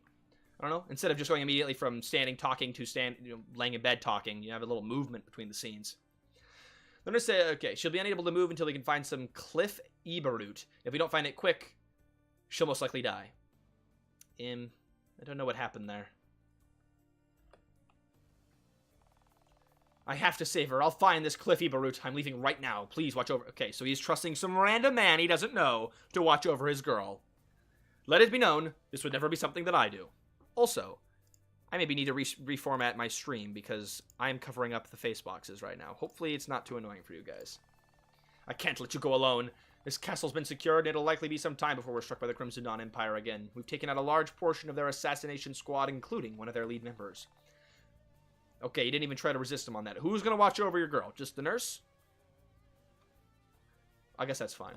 I don't know. Instead of just going immediately from standing talking to laying in bed talking, you have a little movement between the scenes. The nurse said, okay, she'll be unable to move until we can find some cliff Eberroot. If we don't find it quick, she'll most likely die. I don't know what happened there. I have to save her. I'll find this Cliff Eberroot. I'm leaving right now. Please watch over. Okay, so he's trusting some random man he doesn't know to watch over his girl. Let it be known, this would never be something that I do. Also, I maybe need to reformat my stream because I'm covering up the face boxes right now. Hopefully it's not too annoying for you guys. I can't let you go alone. This castle's been secured and it'll likely be some time before we're struck by the Crimson Dawn Empire again. We've taken out a large portion of their assassination squad, including one of their lead members. Okay, you didn't even try to resist him on that. Who's going to watch over your girl? Just the nurse? I guess that's fine.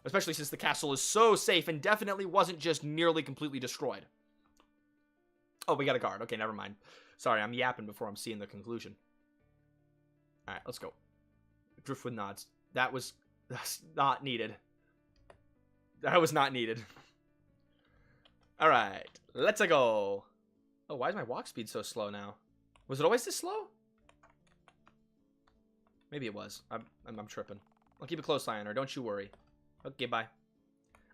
Especially since the castle is so safe and definitely wasn't just nearly completely destroyed. Oh, we got a guard. Okay, never mind. Sorry, I'm yapping before I'm seeing the conclusion. Alright, let's go. Driftwood nods. That's not needed. That was not needed. Alright, let's go. Oh, why is my walk speed so slow now? Was it always this slow? Maybe it was. I'm tripping. I'll keep a close eye on her. Don't you worry. Okay, bye.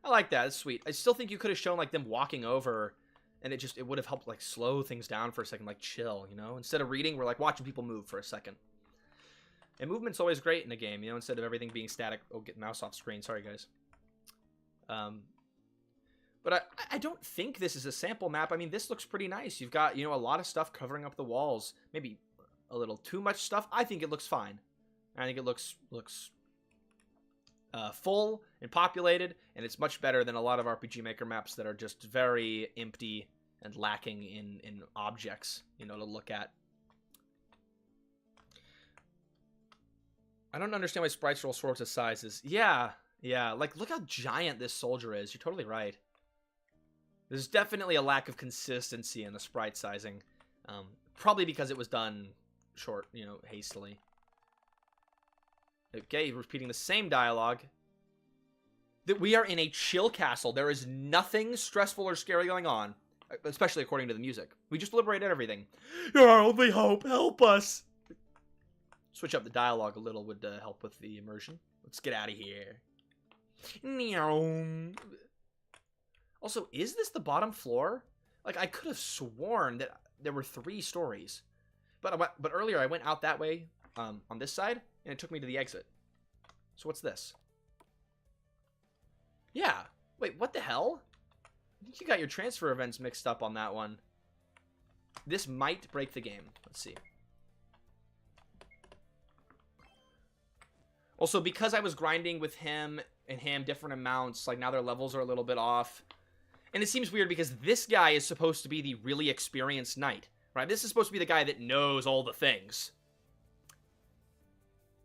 I like that. That's sweet. I still think you could have shown, like, them walking over, and it would have helped, like, slow things down for a second, like, chill, you know? Instead of reading, we're, like, watching people move for a second. And movement's always great in a game, you know, instead of everything being static. Oh, get mouse off screen. Sorry, guys. But I don't think this is a sample map. I mean, this looks pretty nice. You've got, you know, a lot of stuff covering up the walls. Maybe a little too much stuff. I think it looks fine. I think it looks full and populated, and it's much better than a lot of RPG Maker maps that are just very empty and lacking in objects, you know, to look at. I don't understand why sprites are all sorts of sizes. Yeah, like, look how giant this soldier is. You're totally right. There's definitely a lack of consistency in the sprite sizing. Probably because it was done short, you know, hastily. Okay, repeating the same dialogue. That we are in a chill castle. There is nothing stressful or scary going on. especially according to the music. We just liberated everything. You're our only hope. Help us. Switch up the dialogue a little would help with the immersion. Let's get out of here. Also, is this the bottom floor? Like, I could have sworn that there were 3 stories. But earlier I went out that way on this side, and it took me to the exit. So what's this? Yeah. Wait, what the hell? I think you got your transfer events mixed up on that one. This might break the game. Let's see. Also, because I was grinding with him and him different amounts, like now their levels are a little bit off. And it seems weird because this guy is supposed to be the really experienced knight, right? This is supposed to be the guy that knows all the things.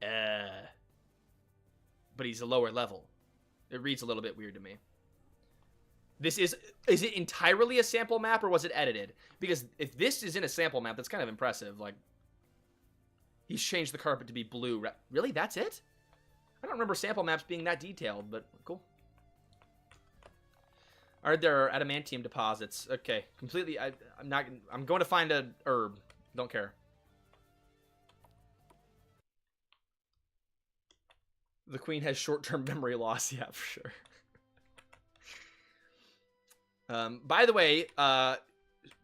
But he's a lower level. It reads a little bit weird to me. This is it entirely a sample map or was it edited? Because if this is in a sample map, that's kind of impressive. Like, he's changed the carpet to be blue. Really? That's it? I don't remember sample maps being that detailed, but cool. Are there adamantium deposits? Okay, completely. I'm going to find a herb. Don't care. The queen has short-term memory loss. Yeah, for sure. By the way,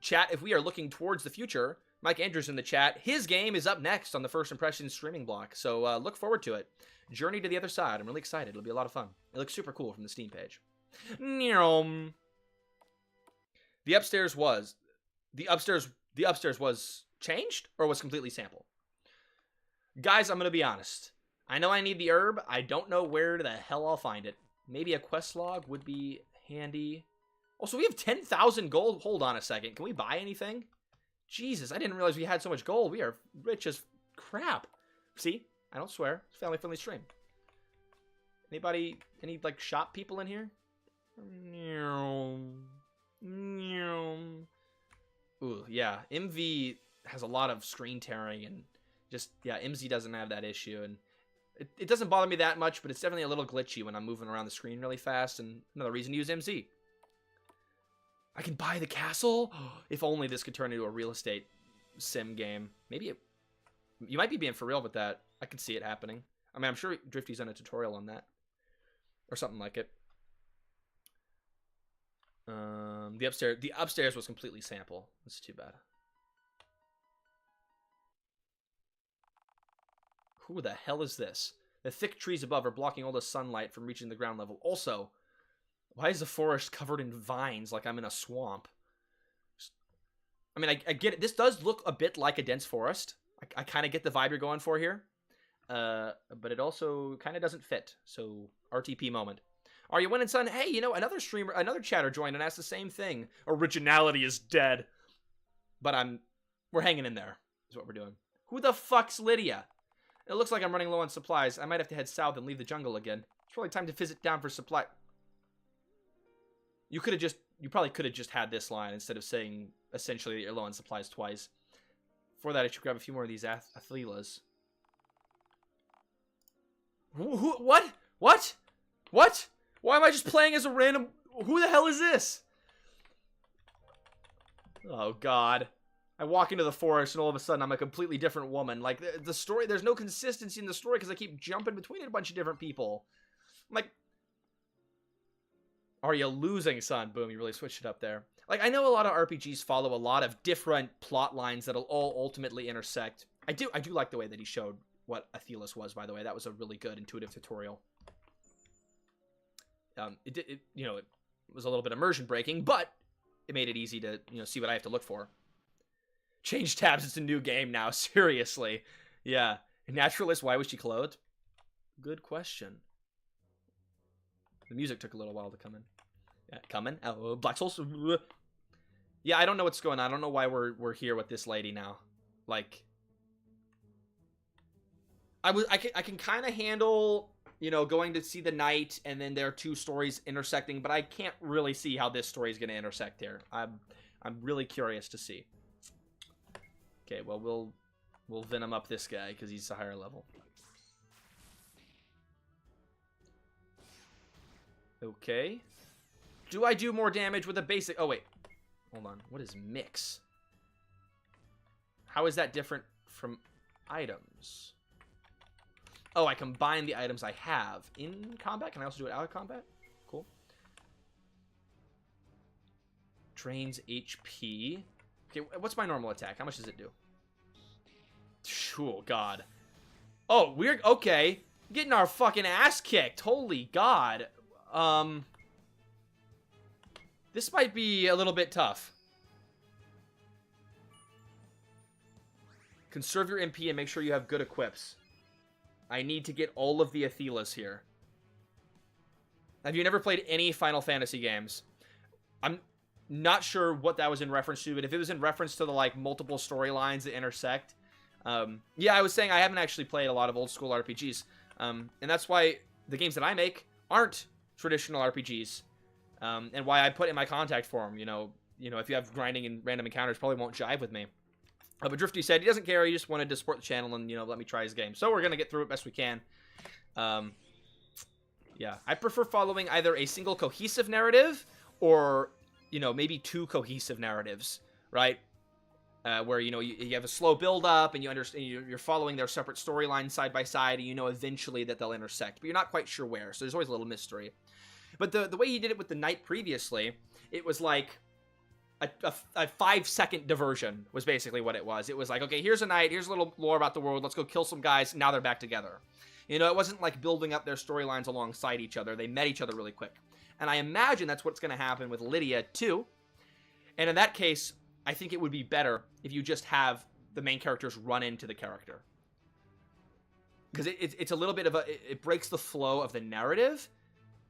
chat, if we are looking towards the future, Mike Andrews in the chat, his game is up next on the First Impressions streaming block, so look forward to it. Journey to the Other Side. I'm really excited. It'll be a lot of fun. It looks super cool from the Steam page. The upstairs was changed or was completely sample. Guys, I'm gonna be honest. I know I need the herb. I don't know where the hell I'll find it. Maybe a quest log would be handy. Also, we have 10,000 gold. Hold on a second. Can we buy anything? Jesus, I didn't realize we had so much gold. We are rich as crap. See? I don't swear. It's a family-friendly stream. Anybody, any, like, shop people in here? Ooh, yeah. MV has a lot of screen tearing and just, yeah, MZ doesn't have that issue. And it doesn't bother me that much, but it's definitely a little glitchy when I'm moving around the screen really fast. And another reason to use MZ. I can buy the castle? If only this could turn into a real estate sim game. Maybe it... You might be being for real with that. I could see it happening. I mean, I'm sure Drifty's done a tutorial on that. Or something like it. The upstairs was completely sample. That's too bad. Who the hell is this? The thick trees above are blocking all the sunlight from reaching the ground level. Also, why is the forest covered in vines like I'm in a swamp? I mean, I get it. This does look a bit like a dense forest. I kind of get the vibe you're going for here. But it also kind of doesn't fit. So, RTP moment. Are you winning, son? Hey, you know, another streamer, another chatter joined and asked the same thing. Originality is dead. But we're hanging in there, is what we're doing. Who the fuck's Lydia? It looks like I'm running low on supplies. I might have to head south and leave the jungle again. It's probably time to visit down for supply. You probably could have just had this line instead of saying, essentially, that you're low on supplies twice. For that, I should grab a few more of these Athlelas. What? What? What? Why am I just playing as a random... Who the hell is this? Oh, God. I walk into the forest and all of a sudden I'm a completely different woman. Like, the story... There's no consistency in the story because I keep jumping between a bunch of different people. I'm like... Are you losing, son? Boom, you really switched it up there. Like, I know a lot of RPGs follow a lot of different plot lines that'll all ultimately intersect. I do like the way that he showed what Athelas was, by the way. That was a really good, intuitive tutorial. It was a little bit immersion breaking, but it made it easy to, see what I have to look for. Change tabs, it's a new game now, seriously. Yeah. Naturalist, why was she clothed? Good question. The music took a little while to come in. Yeah, coming. Oh, Black Souls. Yeah, I don't know what's going on. I don't know why we're here with this lady now. Like, I can kind of handle, going to see the knight and then there are two stories intersecting, but I can't really see how this story is going to intersect here. I'm really curious to see. Okay, well we'll venom up this guy because he's a higher level. Okay. Do I do more damage with a basic... Oh, wait. Hold on. What is mix? How is that different from items? Oh, I combine the items I have in combat. Can I also do it out of combat? Cool. Drains HP. Okay, what's my normal attack? How much does it do? Oh, God. Oh, we're... Okay. Getting our fucking ass kicked. Holy God. This might be a little bit tough. Conserve your MP and make sure you have good equips. I need to get all of the Athelas here. Have you never played any Final Fantasy games? I'm not sure what that was in reference to, but if it was in reference to the, like, multiple storylines that intersect... yeah, I was saying I haven't actually played a lot of old school RPGs. And that's why the games that I make aren't traditional RPGs. And why I put in my contact form, you know, if you have grinding and random encounters, probably won't jive with me. But Drifty said he doesn't care, he just wanted to support the channel and, you know, let me try his game. So we're going to get through it best we can. Yeah, I prefer following either a single cohesive narrative or, you know, maybe two cohesive narratives, right? Where, you know, you have a slow build-up and you understand you're following their separate storylines side by side and you know eventually that they'll intersect. But you're not quite sure where, so there's always a little mystery. But the way he did it with the Knight previously, it was like a 5-second diversion was basically what it was. It was like, okay, here's a Knight, here's a little lore about the world, let's go kill some guys, now they're back together. You know, it wasn't like building up their storylines alongside each other. They met each other really quick. And I imagine that's what's going to happen with Lydia too. And in that case, I think it would be better if you just have the main characters run into the character. Because it's a little bit of a... It breaks the flow of the narrative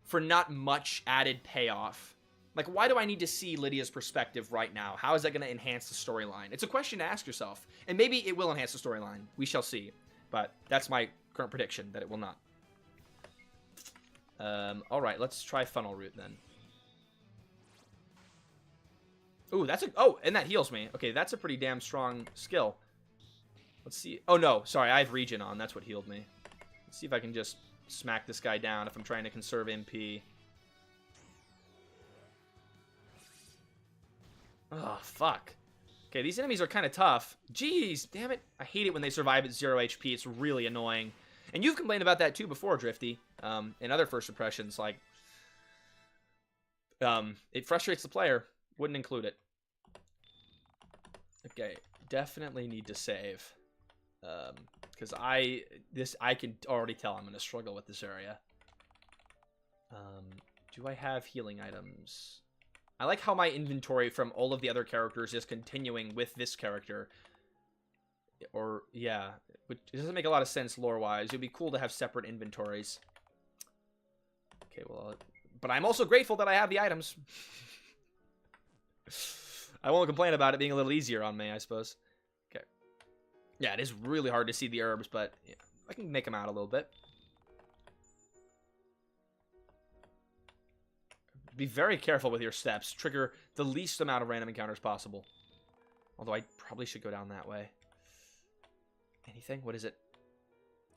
for not much added payoff. Like, why do I need to see Lydia's perspective right now? How is that going to enhance the storyline? It's a question to ask yourself. And maybe it will enhance the storyline. We shall see. But that's my current prediction, that it will not. Alright, let's try Funnel Root then. Ooh, that's a... Oh, and that heals me. Okay, that's a pretty damn strong skill. Let's see. Oh, no. Sorry, I have Regen on. That's what healed me. Let's see if I can just smack this guy down if I'm trying to conserve MP. Oh, fuck. Okay, these enemies are kind of tough. Jeez, damn it. I hate it when they survive at 0 HP. It's really annoying. And you've complained about that too before, Drifty. In other first impressions, like... it frustrates the player. Wouldn't include it. Okay, definitely need to save. Because I can already tell I'm going to struggle with this area. Do I have healing items? I like how my inventory from all of the other characters is continuing with this character. Or, yeah. It doesn't make a lot of sense lore-wise. It would be cool to have separate inventories. Okay, well... But I'm also grateful that I have the items. I won't complain about it being a little easier on me, I suppose. Okay. Yeah, it is really hard to see the herbs, but yeah, I can make them out a little bit. Be very careful with your steps. Trigger the least amount of random encounters possible. Although I probably should go down that way. Anything? What is it?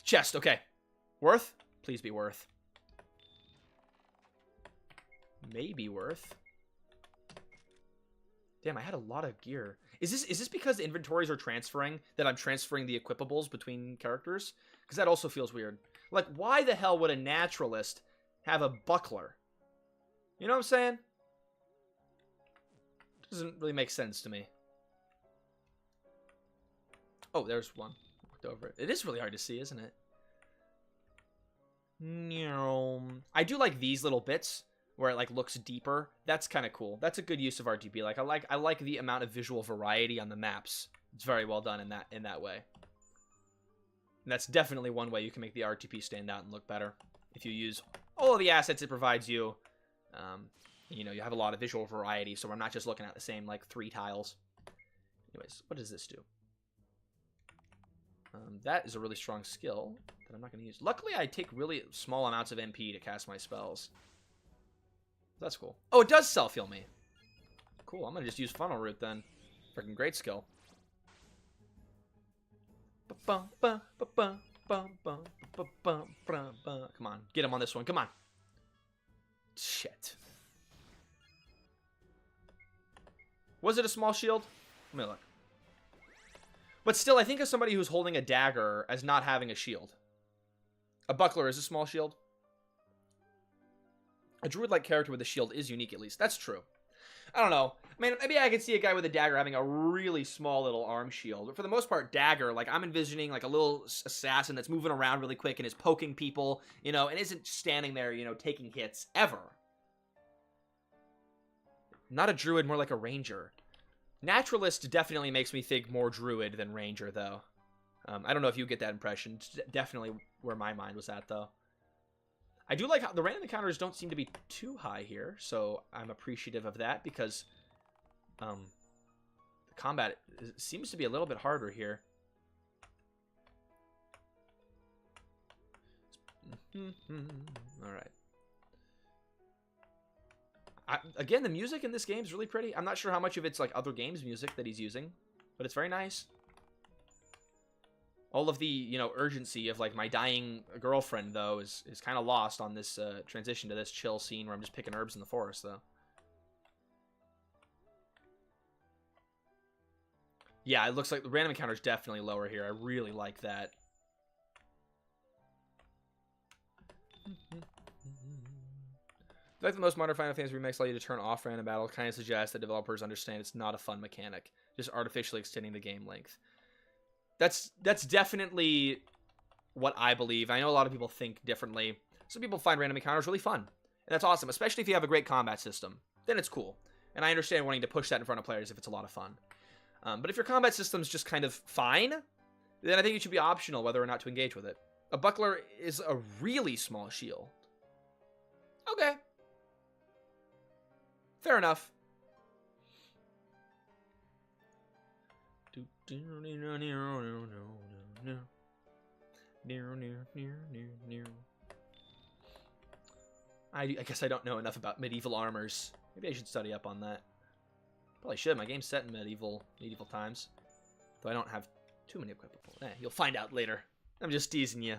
Chest, okay. Worth? Please be worth. Maybe worth. Damn, I had a lot of gear. Is this because the inventories are transferring, that I'm transferring the equipables between characters? Because that also feels weird. Like, why the hell would a naturalist have a buckler? You know what I'm saying? Doesn't really make sense to me. Oh, there's one. Walked over it. It is really hard to see, isn't it? I do like these little bits where it like looks deeper. That's kind of cool. That's a good use of RGB. Like I like the amount of visual variety on the maps. It's very well done in that way. And that's definitely one way you can make the RTP stand out and look better. If you use all of the assets it provides you, you know, you have a lot of visual variety, so we're not just looking at the same, like, 3 tiles. Anyways, what does this do? That is a really strong skill that I'm not going to use. Luckily, I take really small amounts of MP to cast my spells. That's cool. Oh, it does self-heal me. Cool, I'm going to just use Funnel Root then. Freaking great skill. Come on, get him on this one. Come on. Shit. Was it a small shield? Let me look. But still, I think of somebody who's holding a dagger as not having a shield. A buckler is a small shield. A druid-like character with a shield is unique, at least. That's true. I don't know. I mean, maybe I could see a guy with a dagger having a really small little arm shield. But for the most part, dagger, like, I'm envisioning, like, a little assassin that's moving around really quick and is poking people, you know, and isn't standing there, you know, taking hits, ever. Not a druid, more like a ranger. Naturalist definitely makes me think more druid than ranger, though. I don't know if you get that impression. It's definitely where my mind was at, though. I do like how the random encounters don't seem to be too high here, so I'm appreciative of that because the combat seems to be a little bit harder here. All right. Again, the music in this game is really pretty. I'm not sure how much of it's like other games' music that he's using, but it's very nice. All of the, you know, urgency of like my dying girlfriend, though, is kind of lost on this transition to this chill scene where I'm just picking herbs in the forest, though. Yeah, it looks like the random encounter is definitely lower here. I really like that. The fact that most modern Final Fantasy remakes allow you to turn off random battle kind of suggests that developers understand it's not a fun mechanic, just artificially extending the game length. That's definitely what I believe. I know a lot of people think differently. Some people find random encounters really fun, and that's awesome, especially if you have a great combat system. Then it's cool, and I understand wanting to push that in front of players if it's a lot of fun. But if your combat system's just kind of fine, then I think it should be optional whether or not to engage with it. A buckler is a really small shield. Okay. Fair enough. I guess I don't know enough about medieval armors. Maybe I should study up on that. Probably should. My game's set in medieval times. Though I don't have too many equipable. You'll find out later. I'm just teasing you.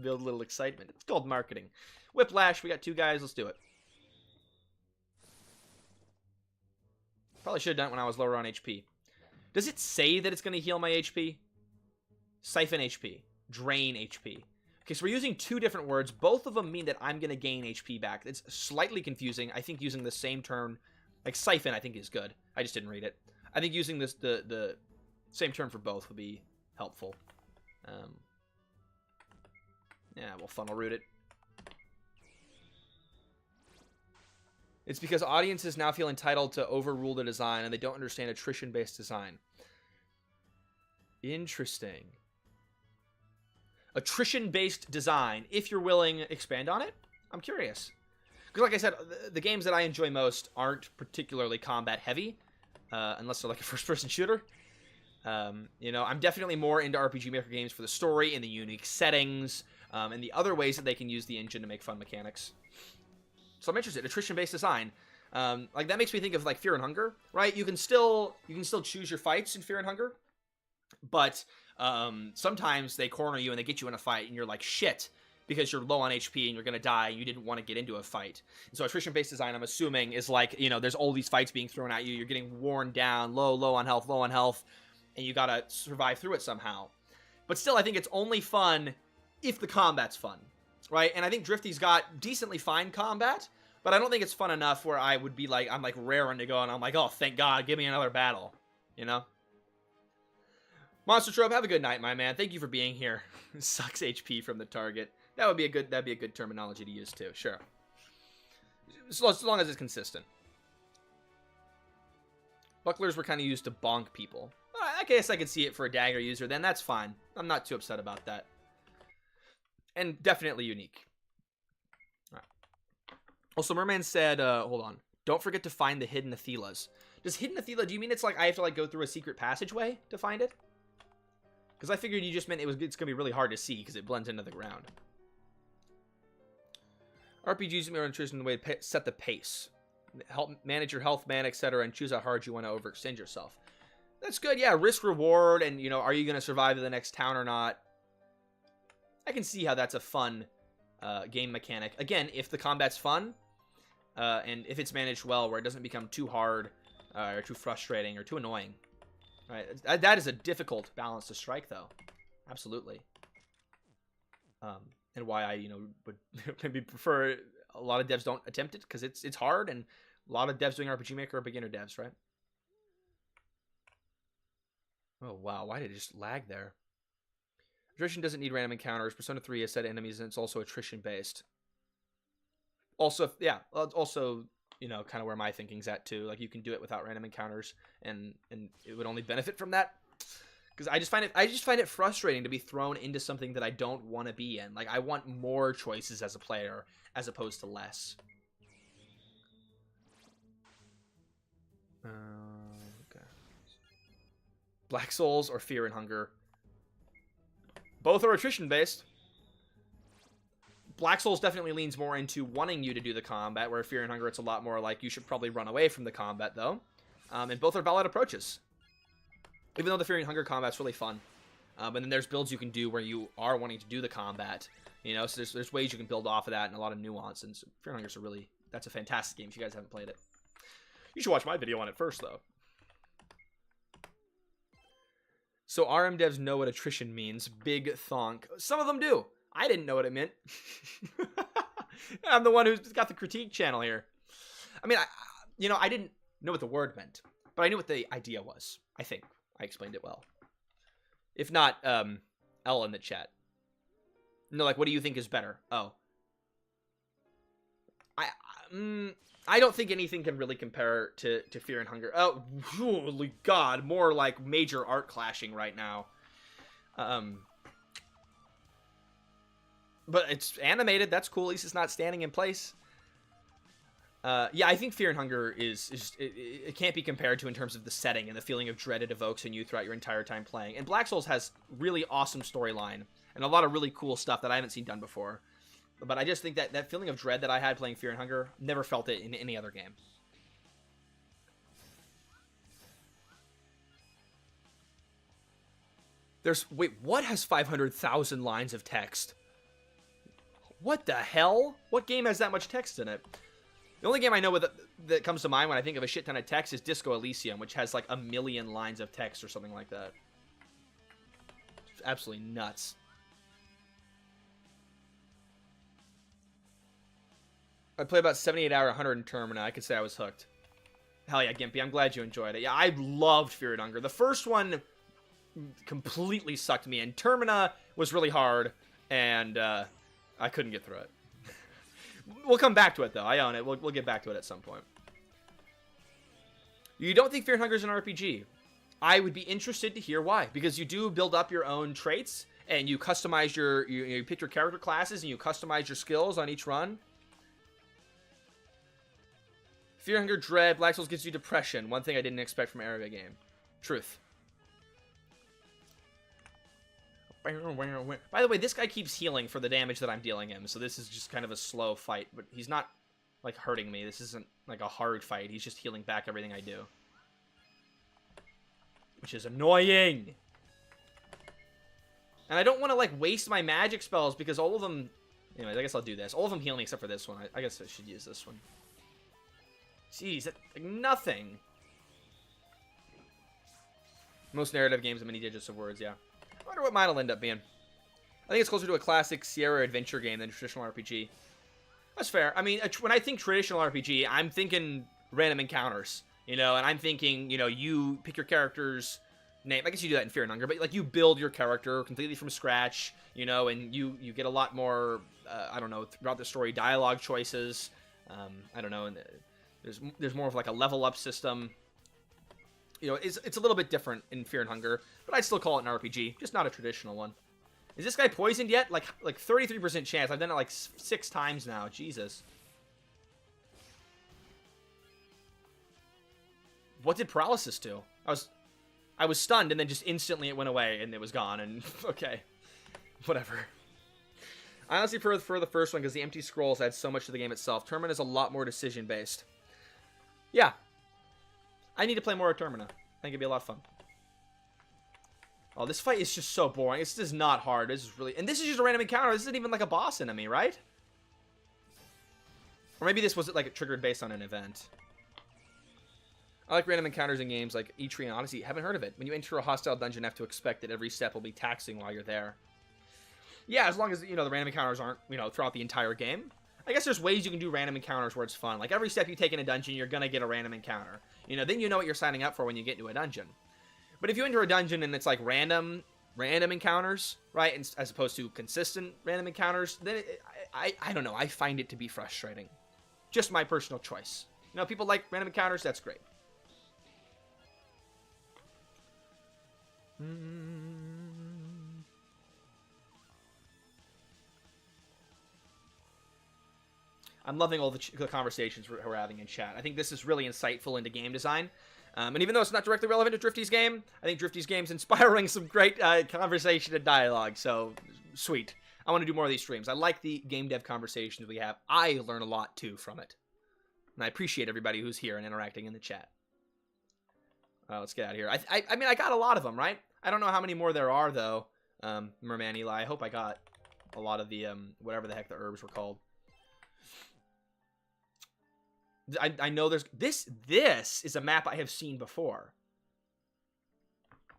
Build a little excitement. It's called marketing. Whiplash. We got 2 guys. Let's do it. Probably should have done it when I was lower on HP. Does it say that it's going to heal my HP? Siphon HP. Drain HP. Okay, so we're using 2 different words. Both of them mean that I'm going to gain HP back. It's slightly confusing. I think using the same term, like siphon, I think is good. I just didn't read it. I think using this the same term for both would be helpful. Yeah, we'll funnel root it. It's because audiences now feel entitled to overrule the design and they don't understand attrition-based design. Interesting. Attrition-based design. If you're willing, expand on it. I'm curious. Because like I said, the games that I enjoy most aren't particularly combat-heavy, unless they're like a first-person shooter. You know, I'm definitely more into RPG Maker games for the story and the unique settings, and the other ways that they can use the engine to make fun mechanics. So I'm interested. Attrition-based design. Like, that makes me think of, like, Fear and Hunger, right? You can still choose your fights in Fear and Hunger, but sometimes they corner you and they get you in a fight, and you're like, shit, because you're low on HP and you're going to die and you didn't want to get into a fight. And so attrition-based design, I'm assuming, is like, you know, there's all these fights being thrown at you. You're getting worn down, low on health, and you got to survive through it somehow. But still, I think it's only fun if the combat's fun. Right, and I think Drifty's got decently fine combat, but I don't think it's fun enough where I would be like, I'm like raring to go, and I'm like, oh, thank God, give me another battle, you know? Monster Trope, have a good night, my man. Thank you for being here. Sucks HP from the target. That'd be a good terminology to use too. Sure, so long as it's consistent. Bucklers were kind of used to bonk people. I guess I could see it for a dagger user. Then that's fine. I'm not too upset about that. And definitely unique. All right. Also, Merman said, hold on. Don't forget to find the hidden Athelas. Does hidden Athela, do you mean it's like I have to like go through a secret passageway to find it? Because I figured you just meant it's going to be really hard to see because it blends into the ground. RPGs are interested in the way to set the pace. Help manage your health, mana, etc. and choose how hard you want to overextend yourself. That's good, yeah. Risk reward, and, you know, are you going to survive to the next town or not? I can see how that's a fun game mechanic. Again, if the combat's fun, and if it's managed well, where it doesn't become too hard or too frustrating, or too annoying. Right? That is a difficult balance to strike, though. Absolutely. And why I, would maybe prefer a lot of devs don't attempt it, because it's hard, and a lot of devs doing RPG Maker are beginner devs, right? Oh, wow. Why did it just lag there? Attrition doesn't need random encounters. Persona 3 has set enemies, and it's also attrition-based. Also, yeah, also, kind of where my thinking's at, too. Like, you can do it without random encounters, and it would only benefit from that. Because I just find it frustrating to be thrown into something that I don't want to be in. Like, I want more choices as a player, as opposed to less. Okay. Black Souls or Fear and Hunger. Both are attrition-based. Black Souls definitely leans more into wanting you to do the combat, where Fear and Hunger, it's a lot more like you should probably run away from the combat, though. And both are valid approaches. Even though the Fear and Hunger combat's really fun. But then there's builds you can do where you are wanting to do the combat. So there's ways you can build off of that and a lot of nuance. And so Fear and Hunger's that's a fantastic game if you guys haven't played it. You should watch my video on it first, though. So RM devs know what attrition means. Big thonk. Some of them do. I didn't know what it meant. I'm the one who's got the critique channel here. I mean, I didn't know what the word meant, but I knew what the idea was. I think I explained it well. If not, L in the chat. No, like, what do you think is better? Oh. I don't think anything can really compare to Fear and Hunger. Oh, holy God, more like major art clashing right now. But it's animated. That's cool. At least it's not standing in place. Yeah, I think Fear and Hunger it can't be compared to in terms of the setting and the feeling of dread it evokes in you throughout your entire time playing. And Black Souls has really awesome storyline and a lot of really cool stuff that I haven't seen done before. But I just think that feeling of dread that I had playing Fear and Hunger, never felt it in any other game. Wait, what has 500,000 lines of text? What the hell? What game has that much text in it? The only game I know that comes to mind when I think of a shit ton of text is Disco Elysium, which has like 1 million lines of text or something like that. It's absolutely nuts. I played about 78 hour 100 in Termina. I could say I was hooked. Hell yeah, Gimpy. I'm glad you enjoyed it. Yeah, I loved Fear and Hunger. The first one completely sucked me in. Termina was really hard, and I couldn't get through it. We'll come back to it, though. I own it. We'll get back to it at some point. You don't think Fear and Hunger is an RPG? I would be interested to hear why. Because you do build up your own traits, and you customize you pick your character classes, and you customize your skills on each run. Fear, Hunger, Dread, Black Souls gives you depression. One thing I didn't expect from an Araga game. Truth. By the way, this guy keeps healing for the damage that I'm dealing him, so this is just kind of a slow fight, but he's not, like, hurting me. This isn't, like, a hard fight. He's just healing back everything I do. Which is annoying! And I don't want to, like, waste my magic spells, because all of them... Anyways, I guess I'll do this. All of them heal me except for this one. I guess I should use this one. Jeez, that's like nothing. Most narrative games have many digits of words, yeah. I wonder what mine will end up being. I think it's closer to a classic Sierra adventure game than a traditional RPG. That's fair. I mean, when I think traditional RPG, I'm thinking random encounters, and I'm thinking, you pick your character's name. I guess you do that in Fear and Hunger, but like you build your character completely from scratch, and you get a lot more, I don't know, throughout the story, dialogue choices. I don't know, and there's more of like a level up system. It's a little bit different in Fear and Hunger, but I'd still call it an RPG, just not a traditional one. Is this guy poisoned yet? Like 33% chance. I've done it like 6 times now. Jesus. What did paralysis do? I was stunned, and then just instantly it went away, and it was gone, and okay. Whatever. I honestly prefer the first one because the empty scrolls add so much to the game itself. Termina is a lot more decision-based. Yeah. I need to play more of Termina. I think it'd be a lot of fun. Oh, this fight is just so boring. This is not hard. This is really... And this is just a random encounter. This isn't even like a boss enemy, right? Or maybe this was like triggered based on an event. I like random encounters in games like E-Tree and Odyssey. Haven't heard of it. When you enter a hostile dungeon, have to expect that every step will be taxing while you're there. Yeah, as long as, you know, the random encounters aren't, you know, throughout the entire game. I guess there's ways you can do random encounters where it's fun. Like, every step you take in a dungeon, you're gonna get a random encounter. You know, then you know what you're signing up for when you get into a dungeon. But if you enter a dungeon and it's like random encounters, right, and, as opposed to consistent random encounters, then I don't know. I find it to be frustrating. Just my personal choice. You know, people like random encounters. That's great. I'm loving all the conversations we're having in chat. I think this is really insightful into game design. And even though it's not directly relevant to Drifty's game, I think Drifty's game's inspiring some great conversation and dialogue. So, sweet. I want to do more of these streams. I like the game dev conversations we have. I learn a lot, too, from it. And I appreciate everybody who's here and interacting in the chat. Let's get out of here. I mean, I got a lot of them, right? I don't know how many more there are, though. Merman Eli. I hope I got a lot of the, whatever the heck the herbs were called. I know there's... This is a map I have seen before.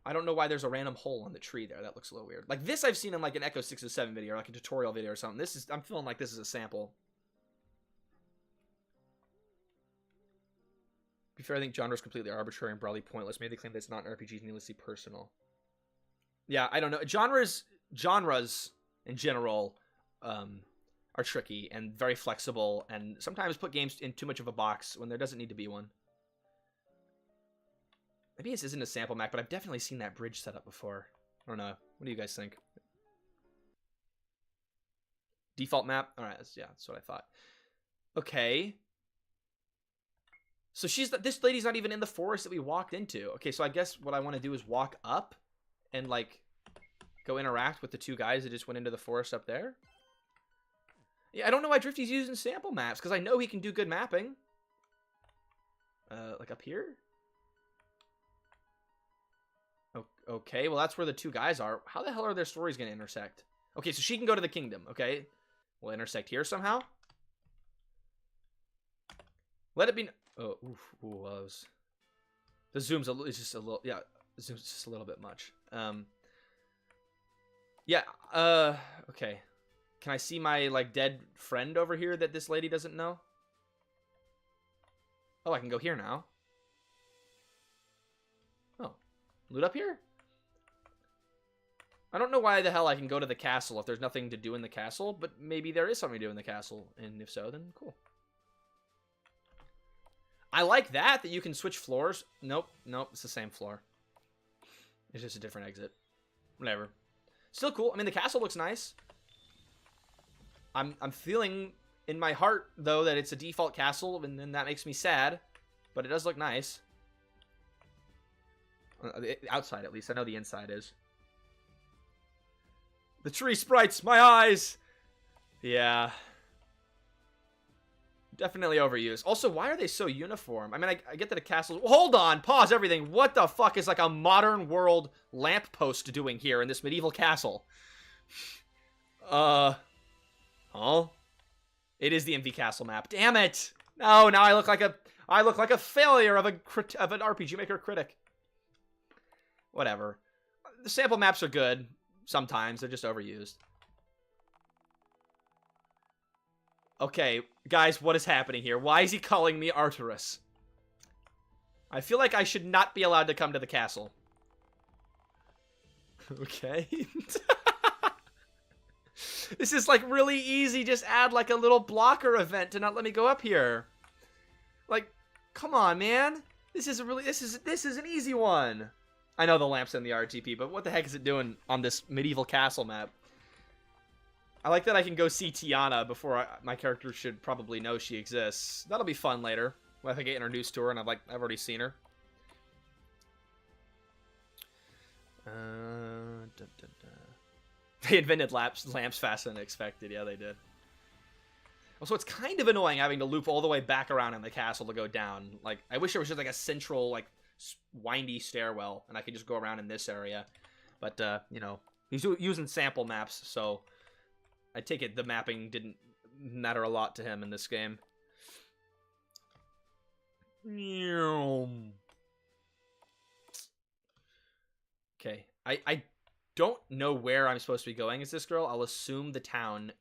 I don't know why there's a random hole on the tree there. That looks a little weird. Like, this I've seen in, like, an Echo 607 video, or, like, a tutorial video or something. This is... I'm feeling like this is a sample. To be fair, I think genre is completely arbitrary and broadly pointless. Maybe they claim that it's not an RPG is needlessly personal. Yeah, I don't know. Genres in general, are tricky and very flexible, and sometimes put games in too much of a box when there doesn't need to be one. Maybe this isn't a sample map, but I've definitely seen that bridge set up before. I don't know. What do you guys think? Default map? Alright, that's what I thought. Okay. So this lady's not even in the forest that we walked into. Okay, so I guess what I want to do is walk up and, like, go interact with the two guys that just went into the forest up there. Yeah, I don't know why Drifty's using sample maps, because I know he can do good mapping. Like up here? Okay, well, that's where the two guys are. How the hell are their stories going to intersect? Okay, so she can go to the kingdom, okay? We'll intersect here somehow. Let it be... Oh, oof, the zoom's is just a little... Yeah, the zoom's just a little bit much. Yeah, okay. Can I see my, like, dead friend over here that this lady doesn't know? Oh, I can go here now. Oh, loot up here? I don't know why the hell I can go to the castle if there's nothing to do in the castle, but maybe there is something to do in the castle, and if so, then cool. I like that you can switch floors. Nope, it's the same floor. It's just a different exit. Whatever. Still cool. I mean, the castle looks nice. I'm feeling in my heart, though, that it's a default castle, and then that makes me sad. But it does look nice. Outside, at least. I know the inside is. The tree sprites! My eyes! Yeah. Definitely overused. Also, why are they so uniform? I mean, I get that a castle... Hold on! Pause everything! What the fuck is, like, a modern world lamppost doing here in this medieval castle? Huh? It is the MV Castle map. Damn it! No, now I look like a failure of an RPG Maker critic. Whatever. The sample maps are good. Sometimes. They're just overused. Okay, guys, what is happening here? Why is he calling me Arturus? I feel like I should not be allowed to come to the castle. Okay. This is, like, really easy. Just add, like, a little blocker event to not let me go up here. Like, come on, man. This is an easy one. I know the lamp's in the RTP, but what the heck is it doing on this medieval castle map? I like that I can go see Tiana before my character should probably know she exists. That'll be fun later. If I get introduced to her and I've already seen her. They invented lamps faster than expected. Yeah, they did. Also, it's kind of annoying having to loop all the way back around in the castle to go down. Like, I wish there was just like a central, like, windy stairwell and I could just go around in this area. But, you know, he's using sample maps, so I take it the mapping didn't matter a lot to him in this game. Okay. I don't know where I'm supposed to be going as this girl. I'll assume the town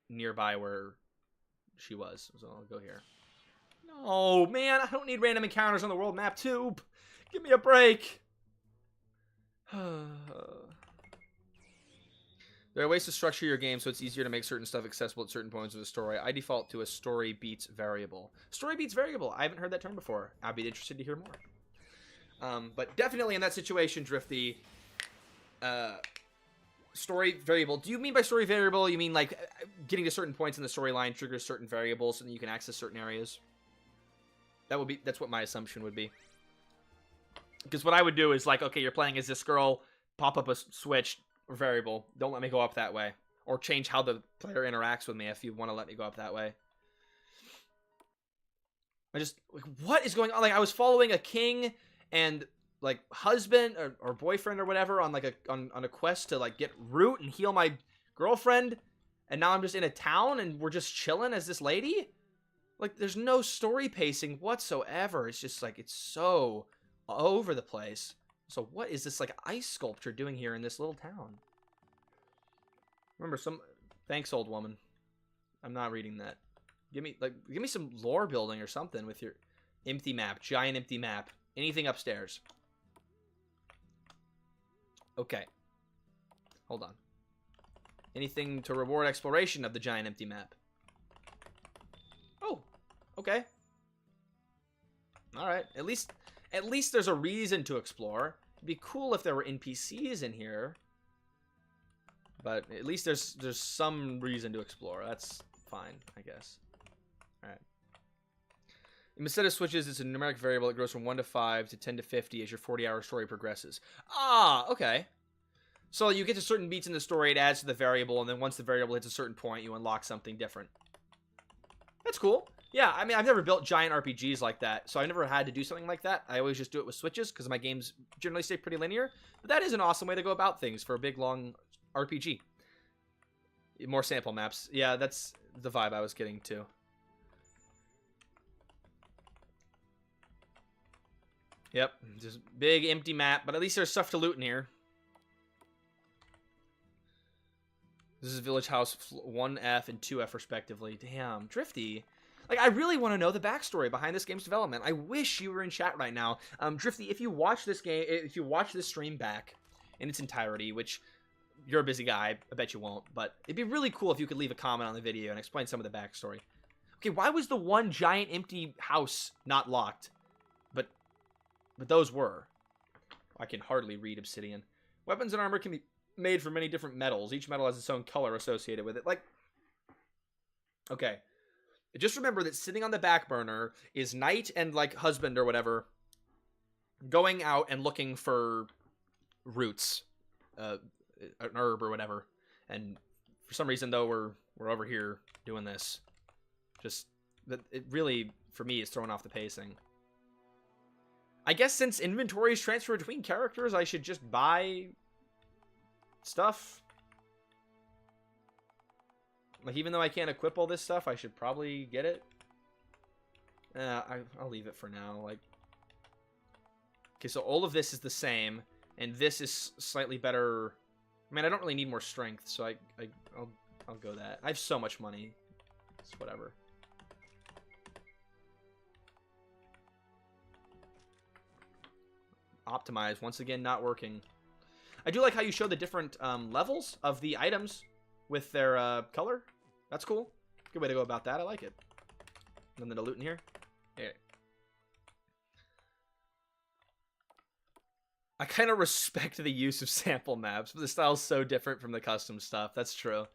nearby where she was. So I'll go here. No, man, I don't need random encounters on the world map too. Give me a break. There are ways to structure your game so it's easier to make certain stuff accessible at certain points of the story. I default to a story beats variable. Story beats variable. I haven't heard that term before. I'd be interested to hear more. But definitely in that situation, Drifty, story variable. Do you mean by story variable, you mean like getting to certain points in the storyline triggers certain variables and then you can access certain areas? That's what my assumption would be. Because what I would do is like, okay, you're playing as this girl, pop up a switch or variable. Don't let me go up that way. Or change how the player interacts with me if you want to let me go up that way. I just, like, what is going on? Like, I was following a king and, like, husband or boyfriend or whatever on, like, on a quest to, like, get root and heal my girlfriend. And now I'm just in a town and we're just chilling as this lady? Like, there's no story pacing whatsoever. It's just, like, it's so all over the place. So what is this, like, ice sculpture doing here in this little town? Remember, thanks, old woman. I'm not reading that. Give me some lore building or something with your empty map. Giant empty map. Anything upstairs. Okay. Hold on. Anything to reward exploration of the giant empty map? Oh, okay. Alright. At least there's a reason to explore. It'd be cool if there were NPCs in here. But at least there's some reason to explore. That's fine, I guess. Alright. Instead of switches, it's a numeric variable that grows from 1 to 5 to 10 to 50 as your 40-hour story progresses. Ah, okay. So you get to certain beats in the story, it adds to the variable, and then once the variable hits a certain point, you unlock something different. That's cool. Yeah, I mean, I've never built giant RPGs like that, so I never had to do something like that. I always just do it with switches, because my games generally stay pretty linear. But that is an awesome way to go about things for a big, long RPG. More sample maps. Yeah, that's the vibe I was getting to. Yep, just big empty map, but at least there's stuff to loot in here. This is Village House 1F and 2F respectively. Damn, Drifty. Like, I really want to know the backstory behind this game's development. I wish you were in chat right now. Drifty, if you watch this game, if you watch this stream back in its entirety, which you're a busy guy, I bet you won't, but it'd be really cool if you could leave a comment on the video and explain some of the backstory. Okay, why was the one giant empty house not locked? But those were. I can hardly read obsidian. Weapons and armor can be made from many different metals. Each metal has its own color associated with it. Like, okay. Just remember that sitting on the back burner is knight and, like, husband or whatever going out and looking for roots. An herb or whatever. And for some reason, though, we're over here doing this. Just, it really, for me, is throwing off the pacing. I guess since inventory is transferred between characters, I should just buy stuff. Like, even though I can't equip all this stuff, I should probably get it. I'll leave it for now. Like, okay, so all of this is the same, and this is slightly better. I mean, I don't really need more strength, so I'll go that. I have so much money. It's whatever. Optimize, once again, not working. I do like how you show the different levels of the items with their color. That's cool. Good way to go about that. I like it. Nothing to loot in here. Yeah. I kind of respect the use of sample maps, but the style's so different from the custom stuff. That's true.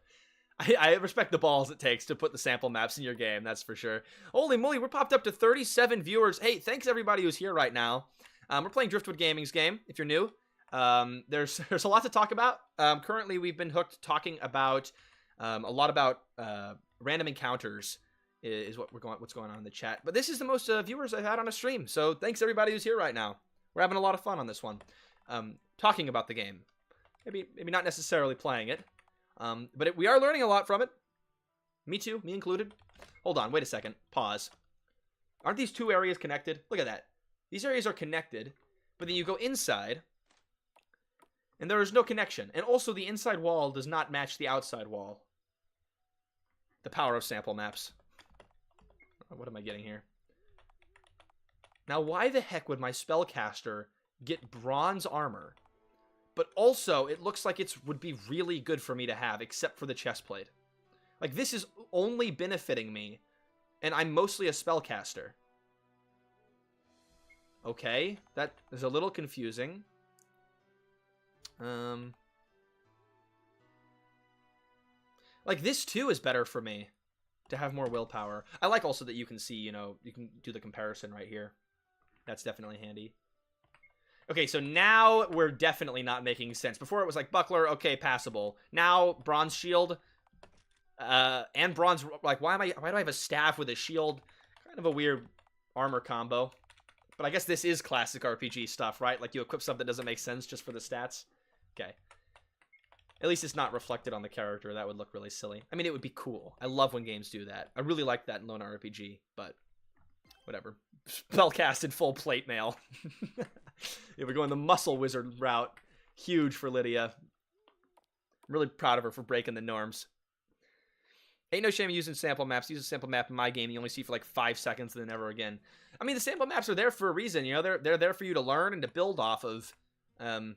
I respect the balls it takes to put the sample maps in your game. That's for sure. Holy moly, we're popped up to 37 viewers. Hey, thanks everybody who's here right now. We're playing Driftwood Gaming's game, if you're new. There's a lot to talk about. Currently, we've been hooked talking about a lot about random encounters is what's going on in the chat. But this is the most viewers I've had on a stream. So thanks everybody who's here right now. We're having a lot of fun on this one. Talking about the game. Maybe not necessarily playing it. But we are learning a lot from it. Me too, me included. Hold on, wait a second. Pause. Aren't these two areas connected? Look at that. These areas are connected, but then you go inside, And there is no connection. And also, the inside wall does not match the outside wall. The power of sample maps. What am I getting here? Now, why the heck would my spellcaster get bronze armor? But also, it looks like it would be really good for me to have, except for the chestplate. Like, this is only benefiting me, and I'm mostly a spellcaster. Okay, that is a little confusing. Like, this too is better for me, to have more willpower. I like also that you can see, you know, you can do the comparison right here. That's definitely handy. Okay, so now we're definitely not making sense. Before it was like buckler, okay, passable. Now bronze shield, and bronze. Like, why do I have a staff with a shield? Kind of a weird armor combo. But I guess this is classic RPG stuff, right? Like, you equip something that doesn't make sense just for the stats. Okay. At least it's not reflected on the character. That would look really silly. I mean, it would be cool. I love when games do that. I really like that in Lone RPG, but whatever. Spellcasted full plate mail. Yeah, we're going the muscle wizard route. Huge for Lydia. I'm really proud of her for breaking the norms. Ain't no shame in using sample maps. Use a sample map in my game you only see for like 5 seconds and then never again. I mean, the sample maps are there for a reason. You know, they're there for you to learn and to build off of. I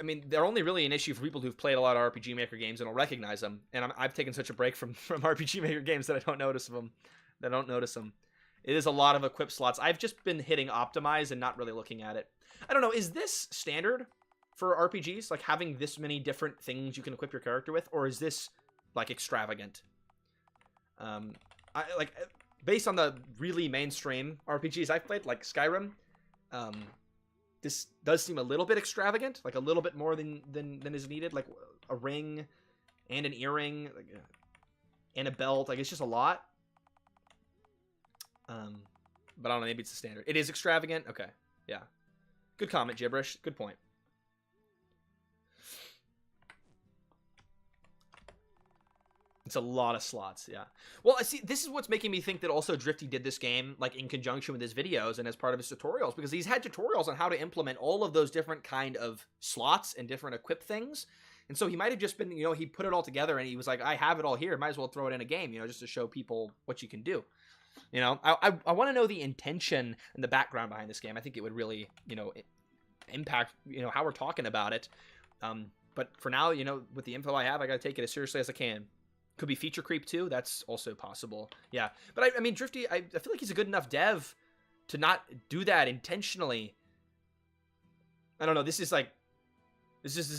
mean, they're only really an issue for people who've played a lot of RPG Maker games and will recognize them. And I've taken such a break from RPG Maker games that I don't notice them. It is a lot of equip slots. I've just been hitting optimize and not really looking at it. I don't know. Is this standard for RPGs? Like, having this many different things you can equip your character with? Or is this, like, extravagant? Based on the really mainstream RPGs I've played, like Skyrim, this does seem a little bit extravagant. Like, a little bit more than is needed. Like, a ring and an earring and a belt. Like, it's just a lot. But I don't know, maybe it's the standard. It is extravagant? Okay, yeah. Good comment, Gibberish. Good point. It's a lot of slots, yeah. Well, I see, this is what's making me think that also Drifty did this game, like, in conjunction with his videos and as part of his tutorials, because he's had tutorials on how to implement all of those different kind of slots and different equip things. And so he might have just been, you know, he put it all together and he was like, I have it all here, might as well throw it in a game, you know, just to show people what you can do. You know, I want to know the intention and the background behind this game. I think it would really, you know, impact, you know, how we're talking about it. But for now, you know, with the info I have, I got to take it as seriously as I can. Could be feature creep too. That's also possible. Yeah. But I mean, Drifty, I feel like he's a good enough dev to not do that intentionally. I don't know. This is a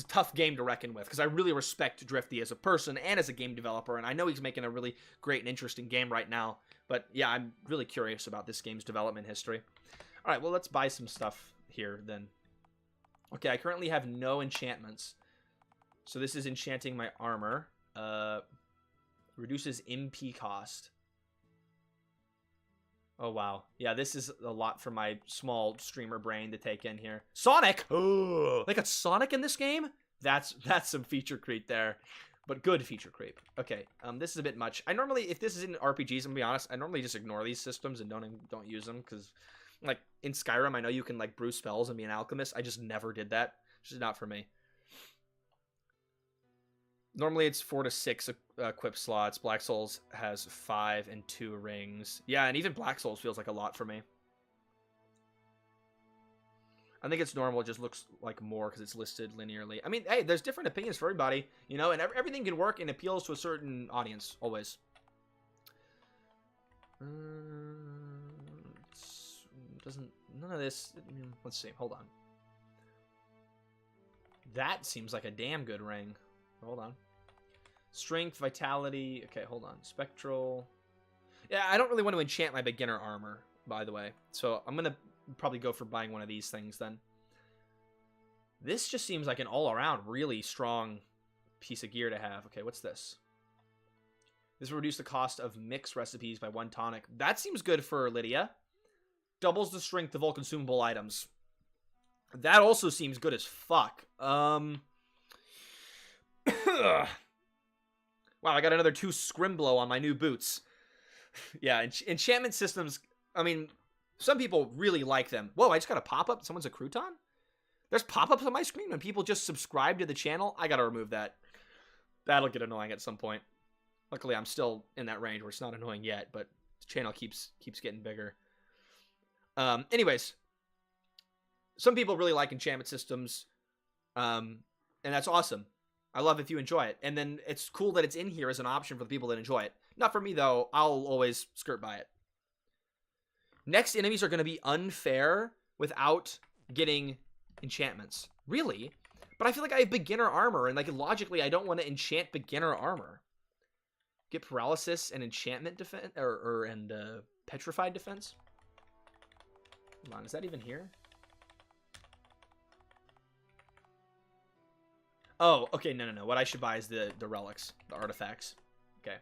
tough game to reckon with, because I really respect Drifty as a person and as a game developer, and I know he's making a really great and interesting game right now. But yeah, I'm really curious about this game's development history. All right, well, let's buy some stuff here then. Okay, I currently have no enchantments. So this is enchanting my armor. Reduces MP cost. Oh, wow. Yeah, this is a lot for my small streamer brain to take in here. Sonic! Oh, they got Sonic in this game? That's some feature creep there. But good feature creep. Okay, this is a bit much. I normally, if this is in RPGs, I'm gonna be honest, I normally just ignore these systems and don't use them, because, like, in Skyrim, I know you can, like, brew spells and be an alchemist. I just never did that. It's just not for me. Normally, it's 4 to 6 equip slots. Black Souls has 5 and 2 rings. Yeah, and even Black Souls feels like a lot for me. I think it's normal. It just looks like more because it's listed linearly. I mean, hey, there's different opinions for everybody, you know, and everything can work and appeals to a certain audience, always. None of this, let's see, hold on. That seems like a damn good ring. Hold on. Strength, vitality, okay, hold on. Spectral. Yeah, I don't really want to enchant my beginner armor, by the way. So I'm going to probably go for buying one of these things then. This just seems like an all-around really strong piece of gear to have. Okay, what's this? This will reduce the cost of mixed recipes by 1 tonic. That seems good for Lydia. Doubles the strength of all consumable items. That also seems good as fuck. Wow, I got another 2 Scrimblow on my new boots. Yeah, enchantment systems, I mean, some people really like them. Whoa, I just got a pop-up. Someone's a crouton? There's pop-ups on my screen when people just subscribe to the channel. I gotta remove that. That'll get annoying at some point. Luckily, I'm still in that range where it's not annoying yet, but the channel keeps getting bigger. Anyways, some people really like enchantment systems, and that's awesome. I love if you enjoy it. And then it's cool that it's in here as an option for the people that enjoy it. Not for me, though. I'll always skirt by it. Next enemies are going to be unfair without getting enchantments. Really? But I feel like I have beginner armor, and like logically, I don't want to enchant beginner armor. Get paralysis and enchantment defense, and petrified defense. Hold on, is that even here? Oh, okay, no. What I should buy is the relics, the artifacts. Okay.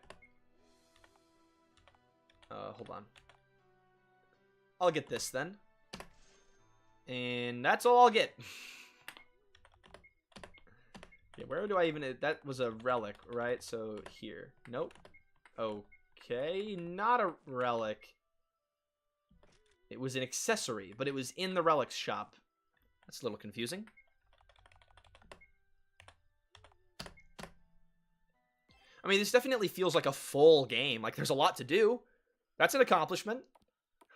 Hold on. I'll get this then. And that's all I'll get. Okay, where do I even... That was a relic, right? So, here. Nope. Okay, not a relic. It was an accessory, but it was in the relics shop. That's a little confusing. I mean, this definitely feels like a full game. Like, there's a lot to do. That's an accomplishment.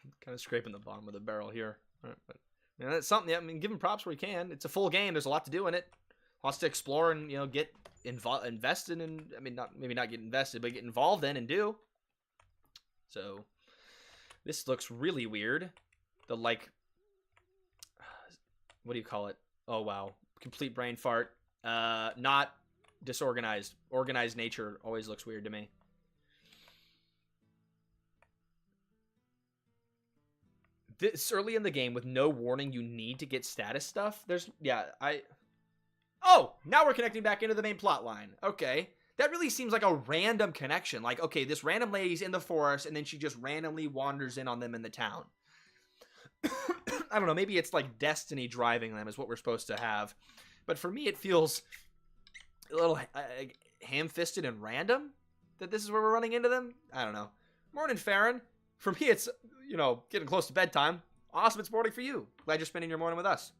I'm kind of scraping the bottom of the barrel here. Right, but, you know, that's something. I mean, give him props where he can. It's a full game. There's a lot to do in it. Lots to explore and, you know, get invested in. I mean, maybe not get invested, but get involved in and do. So, this looks really weird. The, like, what do you call it? Oh, wow. Complete brain fart. Not disorganized. Organized nature always looks weird to me. This early in the game with no warning you need to get status stuff. Oh, now we're connecting back into the main plot line. Okay. That really seems like a random connection. Like, okay, this random lady's in the forest, and then she just randomly wanders in on them in the town. I don't know, maybe it's like destiny driving them is what we're supposed to have. But for me, it feels a little ham-fisted and random that this is where we're running into them. I don't know. Morning, Farron. For me, it's, you know, getting close to bedtime. Awesome, it's morning for you. Glad you're spending your morning with us.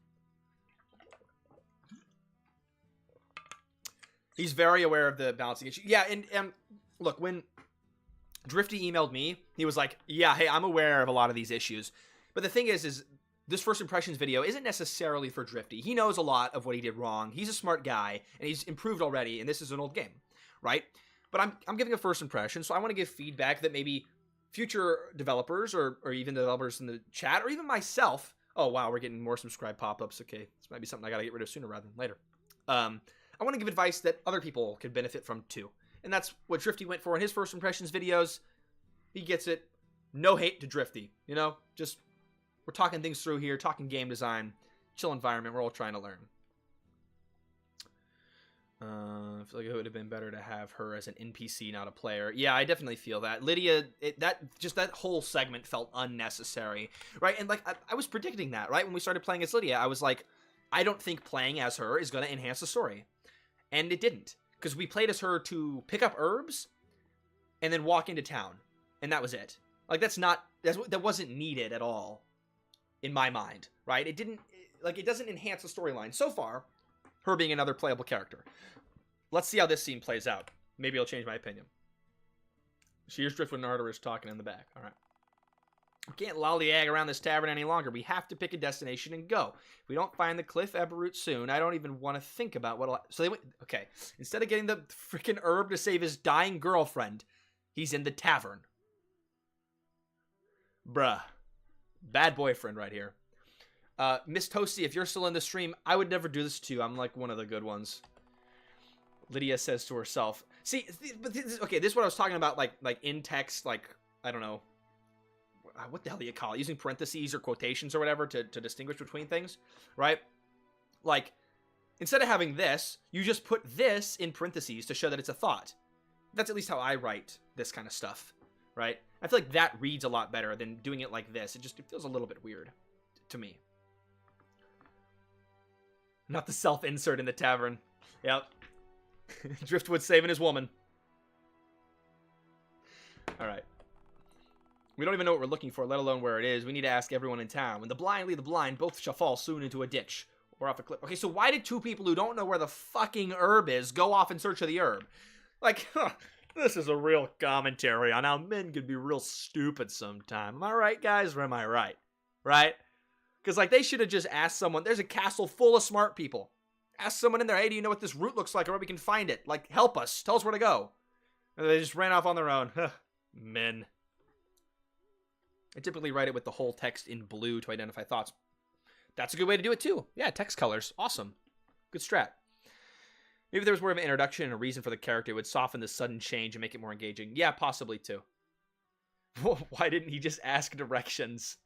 He's very aware of the balancing issue. Yeah, and look, when Drifty emailed me, he was like, yeah, hey, I'm aware of a lot of these issues. But the thing is this first impressions video isn't necessarily for Drifty. He knows a lot of what he did wrong. He's a smart guy, and he's improved already, and this is an old game, right? But I'm giving a first impression, so I want to give feedback that maybe future developers or even developers in the chat, or even myself. Oh, wow, we're getting more subscribe pop-ups. Okay, this might be something I got to get rid of sooner rather than later. I want to give advice that other people could benefit from too. And that's what Drifty went for in his first impressions videos. He gets it. No hate to Drifty. You know, just we're talking things through here, talking game design, chill environment. We're all trying to learn. I feel like it would have been better to have her as an NPC, not a player. Yeah, I definitely feel that. Lydia, that whole segment felt unnecessary, right? And like I was predicting that, right? When we started playing as Lydia, I was like, I don't think playing as her is going to enhance the story. And it didn't. Because we played as her to pick up herbs and then walk into town. And that was it. Like, that wasn't needed at all in my mind, right? It doesn't enhance the storyline. So far, her being another playable character. Let's see how this scene plays out. Maybe I'll change my opinion. Here's Driftwood and Arteris talking in the back. All right. We can't lollygag around this tavern any longer. We have to pick a destination and go. If we don't find the Cliff Eberroot soon, I don't even want to think about what So they went... Okay. Instead of getting the freaking herb to save his dying girlfriend, he's in the tavern. Bruh. Bad boyfriend right here. Miss Toasty, if you're still in the stream, I would never do this to you. I'm like one of the good ones. Lydia says to herself. See, but this is what I was talking about, like in text, like, I don't know. What the hell do you call it? Using parentheses or quotations or whatever to distinguish between things, right? Like, instead of having this, you just put this in parentheses to show that it's a thought. That's at least how I write this kind of stuff, right? I feel like that reads a lot better than doing it like this. It feels a little bit weird to me. Not the self-insert in the tavern. Yep. Driftwood saving his woman. All right. We don't even know what we're looking for, let alone where it is. We need to ask everyone in town. When the blind lead the blind, both shall fall soon into a ditch. Or off a cliff. Okay, so why did two people who don't know where the fucking herb is go off in search of the herb? Like, this is a real commentary on how men can be real stupid sometimes. Am I right, guys, or am I right? Right? Because, like, they should have just asked someone. There's a castle full of smart people. Ask someone in there, hey, do you know what this route looks like or where we can find it? Like, help us. Tell us where to go. And they just ran off on their own. Men. I typically write it with the whole text in blue to identify thoughts. That's a good way to do it, too. Yeah, text colors. Awesome. Good strat. Maybe if there was more of an introduction and a reason for the character, it would soften the sudden change and make it more engaging. Yeah, possibly, too. Why didn't he just ask directions?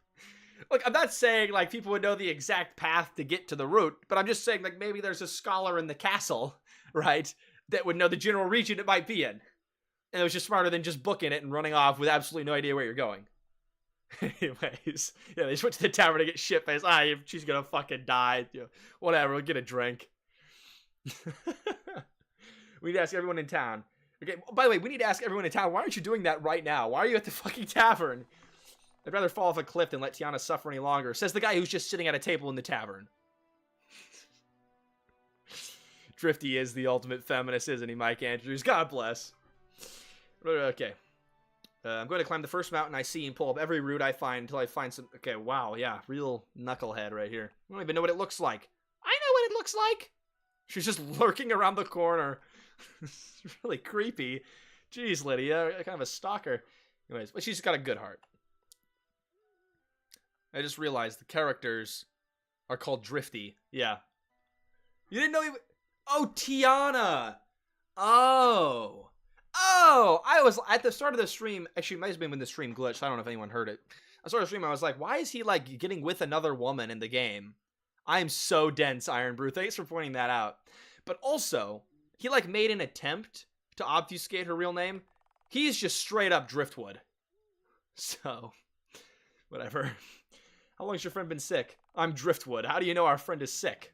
Look, I'm not saying, like, people would know the exact path to get to the route, but I'm just saying, like, maybe there's a scholar in the castle, right, that would know the general region it might be in. And it was just smarter than just booking it and running off with absolutely no idea where you're going. Anyways, yeah, they just went to the tavern to get shit-faced. She's gonna fucking die. You know, whatever, we'll get a drink. We need to ask everyone in town. Okay, by the way, we need to ask everyone in town, why aren't you doing that right now? Why are you at the fucking tavern? I'd rather fall off a cliff than let Tiana suffer any longer, says the guy who's just sitting at a table in the tavern. Drifty is the ultimate feminist, isn't he, Mike Andrews? God bless. Okay. I'm going to climb the first mountain I see and pull up every route I find until I find some... Okay, wow, yeah, real knucklehead right here. I don't even know what it looks like. I know what it looks like! She's just lurking around the corner. It's really creepy. Jeez, Lydia, kind of a stalker. Anyways, but she's got a good heart. I just realized the characters are called Drifty. Yeah. You didn't know he... Oh, Tiana! Oh! Oh! I was... At the start of the stream... Actually, it might have been when the stream glitched. I don't know if anyone heard it. At the start of the stream, I was like, why is he, like, getting with another woman in the game? I'm so dense, Iron Brew. Thanks for pointing that out. But also, he, like, made an attempt to obfuscate her real name. He's just straight up Driftwood. So... Whatever. How long has your friend been sick? I'm Driftwood. How do you know our friend is sick?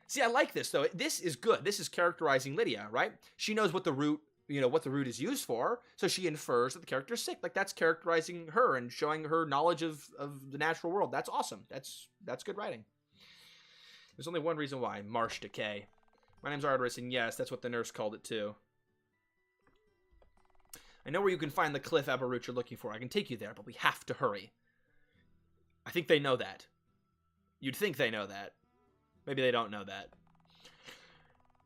See, I like this, though. This is good. This is characterizing Lydia, right? She knows what the root, what the root is used for, so she infers that the character is sick. Like, that's characterizing her and showing her knowledge of the natural world. That's awesome. That's good writing. There's only one reason why. Marsh decay. My name's Arteris, and yes, that's what the nurse called it, too. I know where you can find the cliff Abba route you're looking for. I can take you there, but we have to hurry. I think they know that. You'd think they know that. Maybe they don't know that.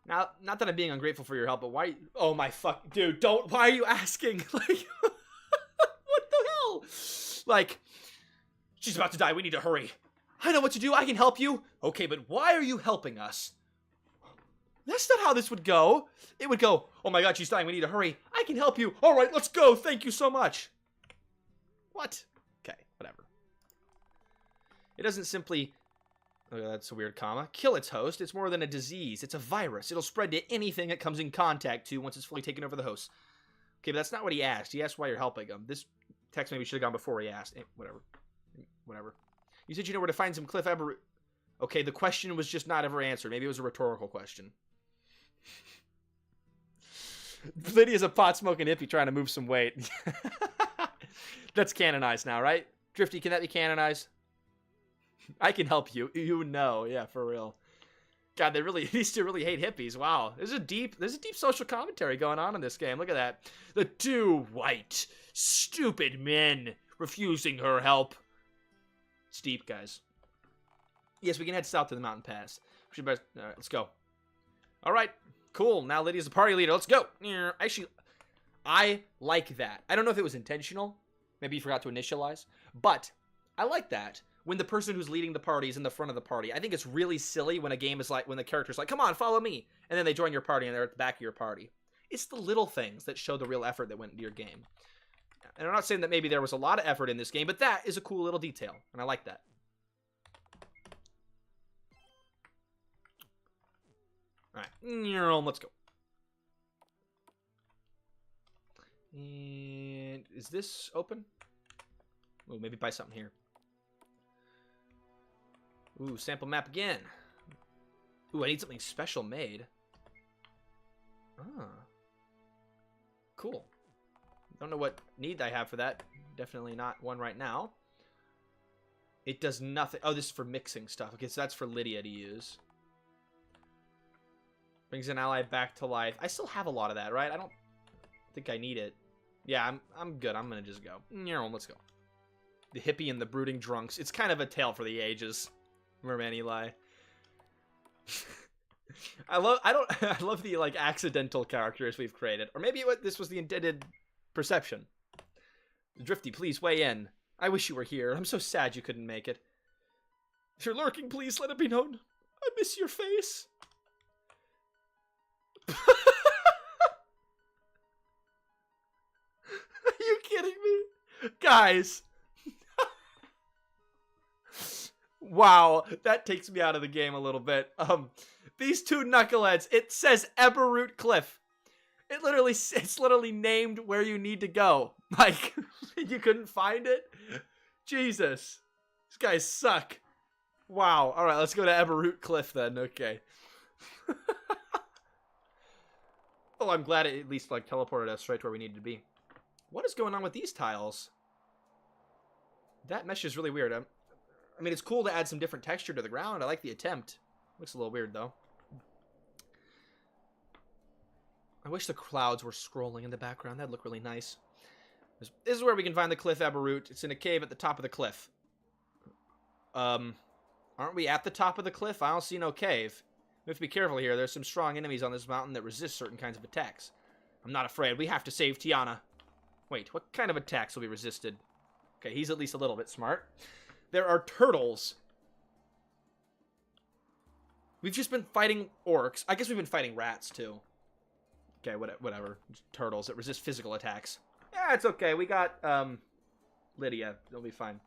Now, not that I'm being ungrateful for your help, but why... Oh my fuck... Dude, don't... Why are you asking? Like... What the hell? Like... She's about to die. We need to hurry. I know what to do. I can help you. Okay, but why are you helping us? That's not how this would go. It would go, oh my god, she's dying. We need to hurry. I can help you. All right, let's go. Thank you so much. What? Okay, whatever. It doesn't simply... Oh, that's a weird comma. Kill its host. It's more than a disease. It's a virus. It'll spread to anything it comes in contact to once it's fully taken over the host. Okay, but that's not what he asked. He asked why you're helping him. This text maybe should have gone before he asked. Whatever. Whatever. You said you know where to find some cliff ever... Okay, the question was just not ever answered. Maybe it was a rhetorical question. Lydia's a pot-smoking hippie trying to move some weight. That's canonized now, right? Drifty, can that be canonized? I can help you. You know, yeah, for real. God, these two really hate hippies. Wow, there's a deep social commentary going on in this game. Look at that. The two white, stupid men refusing her help. It's deep, guys. Yes, we can head south to the mountain pass. All right, let's go. All right, cool. Now Lydia's the party leader. Let's go. Actually, I like that. I don't know if it was intentional. Maybe you forgot to initialize. But I like that. When the person who's leading the party is in the front of the party. I think it's really silly when a game is like, when the character's like, come on, follow me. And then they join your party and they're at the back of your party. It's the little things that show the real effort that went into your game. And I'm not saying that maybe there was a lot of effort in this game, but that is a cool little detail. And I like that. Alright, let's go. And is this open? Oh, maybe buy something here. Ooh, sample map again. Ooh, I need something special made. Ah. Cool. Don't know what need I have for that. Definitely not one right now. It does nothing. Oh, this is for mixing stuff. Okay, so that's for Lydia to use. Brings an ally back to life. I still have a lot of that, right? I don't think I need it. Yeah, I'm good. I'm gonna just go. Let's go. The hippie and the brooding drunks. It's kind of a tale for the ages. Merman Eli. I love the like accidental characters we've created. Or maybe this was the intended perception. Drifty, please weigh in. I wish you were here. I'm so sad you couldn't make it. If you're lurking, please let it be known. I miss your face. Are you kidding me? Guys. Wow, that takes me out of the game a little bit. These two knuckleheads, it says Eberroot Cliff. It's literally named where you need to go. Like, you couldn't find it? Jesus. These guys suck. Wow. Alright, let's go to Eberroot Cliff then. Okay. Oh, I'm glad it at least, like, teleported us right to where we needed to be. What is going on with these tiles? That mesh is really weird. I mean, it's cool to add some different texture to the ground. I like the attempt. Looks a little weird, though. I wish the clouds were scrolling in the background. That'd look really nice. This is where we can find the cliff Eberroot. It's in a cave at the top of the cliff. Aren't we at the top of the cliff? I don't see no cave. We have to be careful here. There's some strong enemies on this mountain that resist certain kinds of attacks. I'm not afraid. We have to save Tiana. Wait, what kind of attacks will be resisted? Okay, he's at least a little bit smart. There are turtles. We've just been fighting orcs. I guess we've been fighting rats, too. Okay, whatever. Turtles that resist physical attacks. Yeah, it's okay. We got, Lydia. They'll be fine.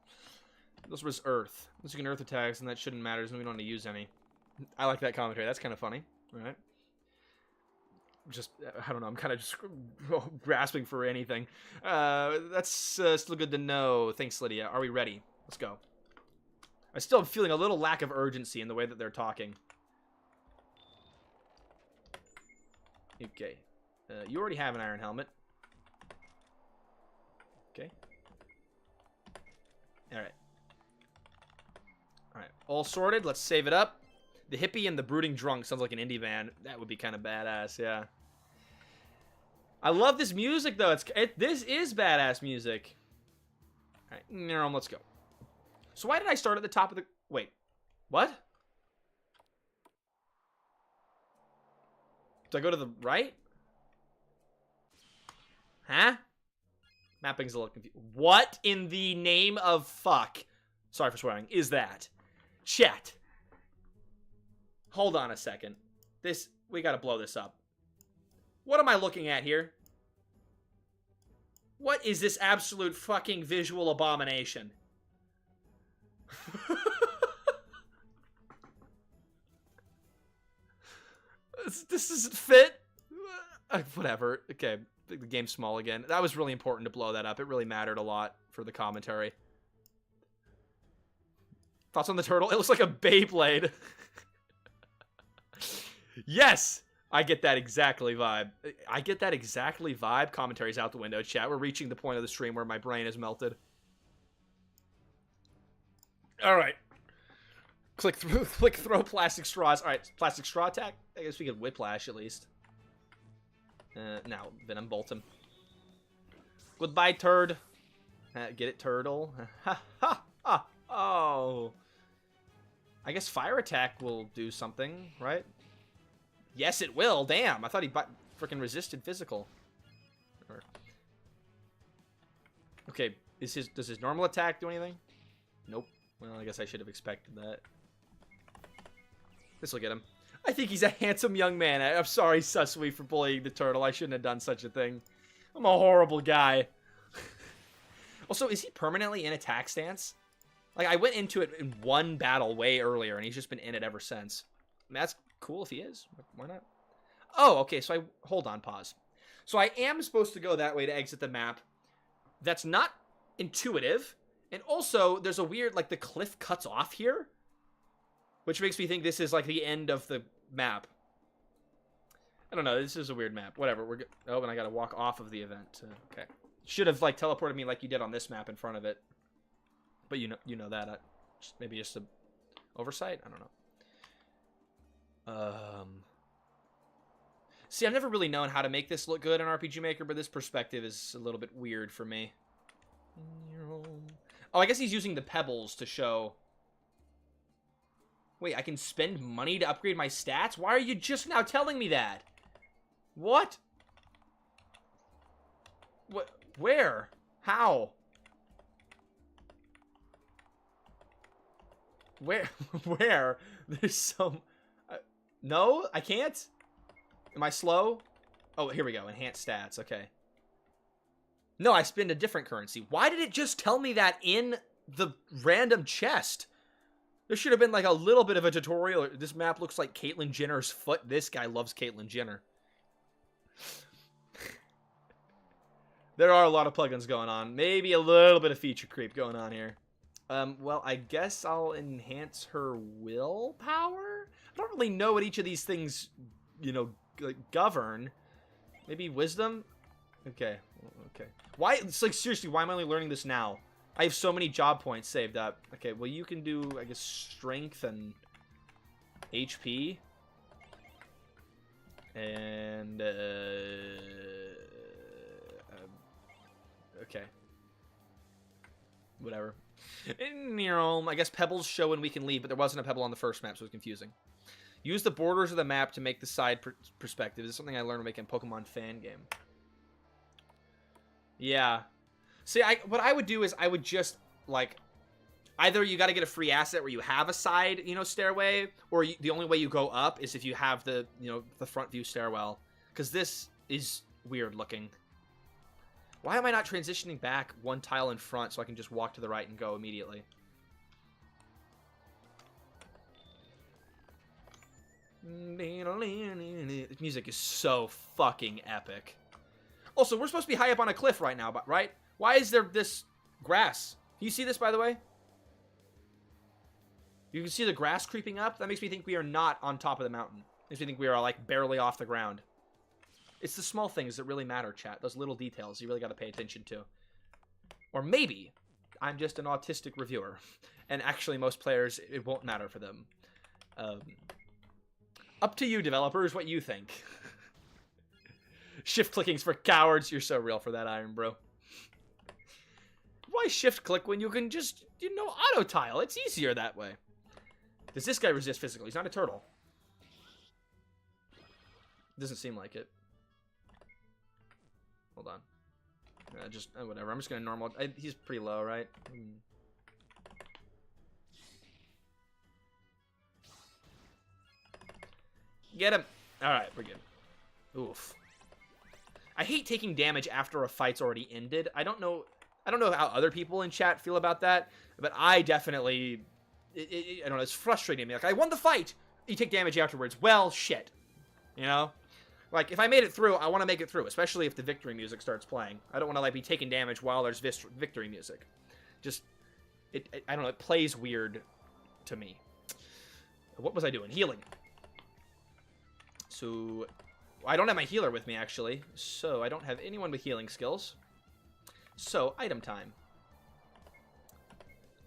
Those was Earth. Those are earth attacks, and that shouldn't matter, so we don't want to use any. I like that commentary. That's kind of funny. Alright. Just, I don't know. I'm kind of just grasping for anything. That's still good to know. Thanks, Lydia. Are we ready? Let's go. I still am feeling a little lack of urgency in the way that they're talking. Okay. You already have an iron helmet. Okay. Alright. Alright. All sorted. Let's save it up. The hippie and the brooding drunk sounds like an indie band. That would be kind of badass, yeah. I love this music, though. This is badass music. Alright, let's go. So why did I start at the top of the... Wait. What? Do I go to the right? Huh? Mapping's a little confused. What in the name of fuck? Sorry for swearing. Is that? Chat. Hold on a second. We gotta blow this up. What am I looking at here? What is this absolute fucking visual abomination? This doesn't fit. Whatever. Okay, the game's small again. That was really important to blow that up. It really mattered a lot for the commentary. Thoughts on the turtle? It looks like a Beyblade. Yes! I get that exactly vibe. I get that exactly vibe. Commentary's out the window, chat. We're reaching the point of the stream where my brain is melted. Alright. Click throw plastic straws. Alright, plastic straw attack? I guess we could whiplash at least. Now, Venom bolt him. Goodbye, turd. Get it, turtle? Ha ha ha! Oh. I guess fire attack will do something, right? Yes, it will. Damn, I thought he freaking resisted physical. Okay, does his normal attack do anything? Nope. Well, I guess I should have expected that. This will get him. I think he's a handsome young man. I'm sorry, Susui, for bullying the turtle. I shouldn't have done such a thing. I'm a horrible guy. Also, is he permanently in attack stance? Like, I went into it in one battle way earlier, and he's just been in it ever since. I mean, that's cool if he is. Why not? Oh, okay, so hold on, pause. So I am supposed to go that way to exit the map. That's not intuitive. And also, there's a weird, like, the cliff cuts off here. Which makes me think this is, like, the end of the map. I don't know, this is a weird map. Whatever, we're good. Oh, and I gotta walk off of the event. Okay. Should have, like, teleported me like you did on this map in front of it. But you know that. Maybe just a oversight? I don't know. See, I've never really known how to make this look good in RPG Maker, but this perspective is a little bit weird for me. Oh, I guess he's using the pebbles to show... Wait, I can spend money to upgrade my stats? Why are you just now telling me that? What? What? Where? How? Where? Where? There's some... no? I can't? Am I slow? Oh, here we go. Enhanced stats. Okay. No, I spend a different currency. Why did it just tell me that in the random chest? There should have been like a little bit of a tutorial. This map looks like Caitlyn Jenner's foot. This guy loves Caitlyn Jenner. There are a lot of plugins going on. Maybe a little bit of feature creep going on here. Well, I guess I'll enhance her willpower? I don't really know what each of these things, you know, govern. Maybe wisdom? Okay. Okay. Why? It's like, seriously, why am I only learning this now? I have so many job points saved up. Okay, well, you can do, I guess, strength and HP. And, okay. Whatever. I guess pebbles show when we can leave, but there wasn't a pebble on the first map, so it was confusing. Use the borders of the map to make the side perspective. This is something I learned to make in Pokemon Fan Game. Yeah. See, what I would do is I would just, like, either you got to get a free asset where you have a side, you know, stairway, or the only way you go up is if you have the, you know, the front view stairwell. Because this is weird looking. Why am I not transitioning back one tile in front so I can just walk to the right and go immediately? This music is so fucking epic. Also, we're supposed to be high up on a cliff right now, but right? Why is there this grass? Can you see this, by the way? You can see the grass creeping up. That makes me think we are not on top of the mountain. Makes me think we are, like, barely off the ground. It's the small things that really matter, chat. Those little details you really got to pay attention to. Or maybe I'm just an autistic reviewer, and actually most players, it won't matter for them. Up to you, developers, what you think. Shift clicking's for cowards. You're so real for that, Iron Bro. Why shift click when you can just, you know, auto tile? It's easier that way. Does this guy resist physically? He's not a turtle. Doesn't seem like it. Hold on. Whatever. I'm just gonna normal. He's pretty low, right? Get him. All right, we're good. Oof. I hate taking damage after a fight's already ended. I don't know how other people in chat feel about that, but I definitely, I don't know, it's frustrating me. Like, I won the fight. You take damage afterwards. Well, shit. You know? Like, if I made it through, I want to make it through, especially if the victory music starts playing. I don't want to, like, be taking damage while there's victory music. Just, I don't know, it plays weird to me. What was I doing? Healing. So, I don't have my healer with me, actually. So, I don't have anyone with healing skills. So, item time.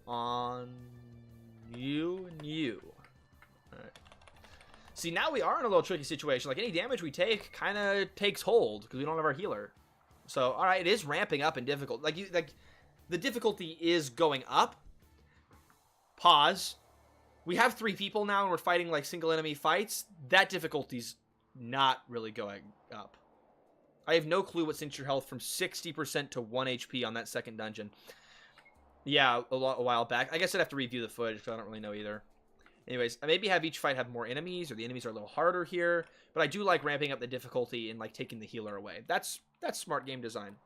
On you and you. Alright. See, now we are in a little tricky situation. Like, any damage we take kind of takes hold because we don't have our healer. So, alright, it is ramping up in difficult. Like, the difficulty is going up. Pause. We have 3 people now and we're fighting, like, single enemy fights. That difficulty's not really going up. I have no clue what sinks your health from 60% to 1 HP on that second dungeon. Yeah, a while back. I guess I'd have to review the footage because I don't really know either. Anyways, I maybe have each fight have more enemies, or the enemies are a little harder here. But I do like ramping up the difficulty and, like, taking the healer away. That's smart game design.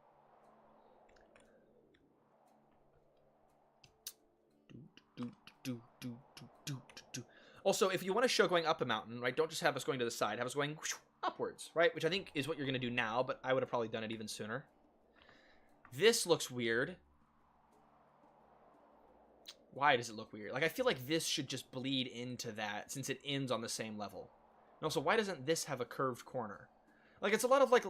Also, if you want to show going up a mountain, right, don't just have us going to the side. Have us going upwards, right? Which I think is what you're going to do now, but I would have probably done it even sooner. This looks weird. Why does it look weird? Like, I feel like this should just bleed into that since it ends on the same level. And also, why doesn't this have a curved corner? Like, it's a lot of, like,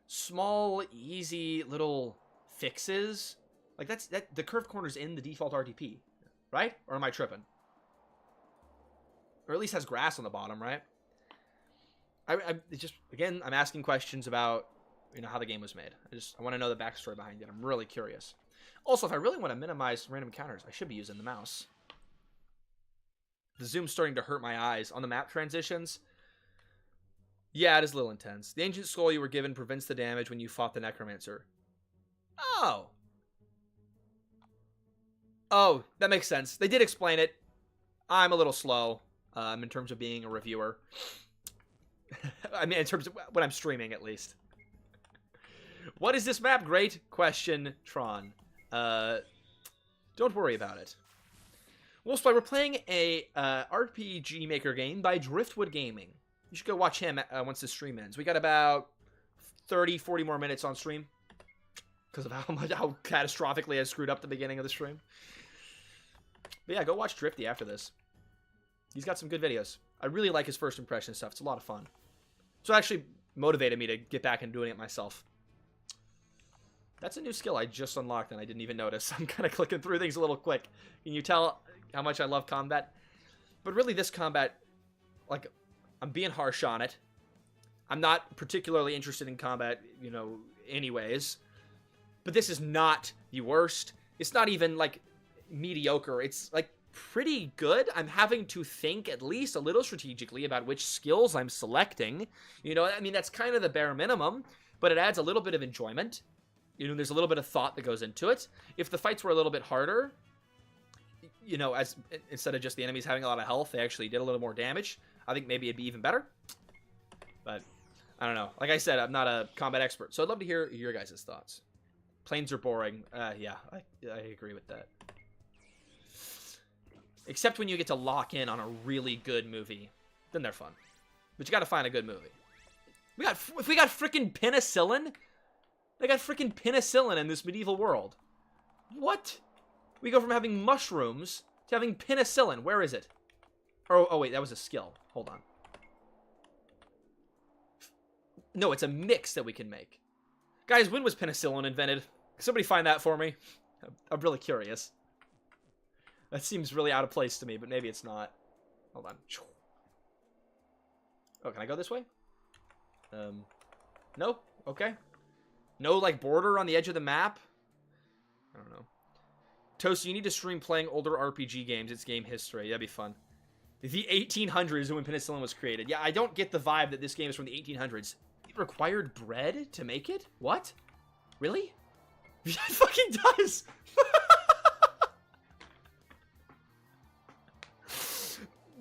small, easy little fixes. Like, the curved corner's in the default RTP. right? Or am I tripping? Or at least has grass on the bottom, right? Again, I'm asking questions about, how the game was made. I want to know the backstory behind it. I'm really curious. Also, if I really want to minimize random encounters, I should be using the mouse. The zoom's starting to hurt my eyes. On the map transitions, yeah, it is a little intense. The ancient skull you were given prevents the damage when you fought the necromancer. Oh, that makes sense. They did explain it. I'm a little slow in terms of being a reviewer. I mean, in terms of when I'm streaming, at least. What is this map? Great question, Tron. Don't worry about it. Wolfspy, we're playing a RPG Maker game by Driftwood Gaming. You should go watch him once the stream ends. We got about 30, 40 more minutes on stream because of how catastrophically I screwed up the beginning of the stream. But yeah, go watch Drifty after this. He's got some good videos. I really like his first impression stuff. It's a lot of fun. So it actually motivated me to get back and doing it myself. That's a new skill I just unlocked and I didn't even notice. I'm kind of clicking through things a little quick. Can you tell how much I love combat? But really this combat, like, I'm being harsh on it. I'm not particularly interested in combat, anyways. But this is not the worst. It's not even, like, mediocre. It's, like, pretty good. I'm having to think at least a little strategically about which skills I'm selecting. I mean, that's kind of the bare minimum, but it adds a little bit of enjoyment. There's a little bit of thought that goes into it. If the fights were a little bit harder, as instead of just the enemies having a lot of health, they actually did a little more damage, I think maybe it'd be even better. But I don't know. Like I said, I'm not a combat expert, so I'd love to hear your guys' thoughts. Planes are boring. Yeah, I agree with that. Except when you get to lock in on a really good movie, then they're fun. But you got to find a good movie. If we got freaking penicillin. They got freaking penicillin in this medieval world. What? We go from having mushrooms to having penicillin. Where is it? Oh wait, that was a skill. Hold on. No, it's a mix that we can make. Guys, when was penicillin invented? Can somebody find that for me? I'm really curious. That seems really out of place to me, but maybe it's not. Hold on. Oh, can I go this way? Nope. Okay. No, like, border on the edge of the map? I don't know. Toast, you need to stream playing older RPG games. It's game history. That'd be fun. The 1800s is when penicillin was created. Yeah, I don't get the vibe that this game is from the 1800s. It required bread to make it? What? Really? It fucking does!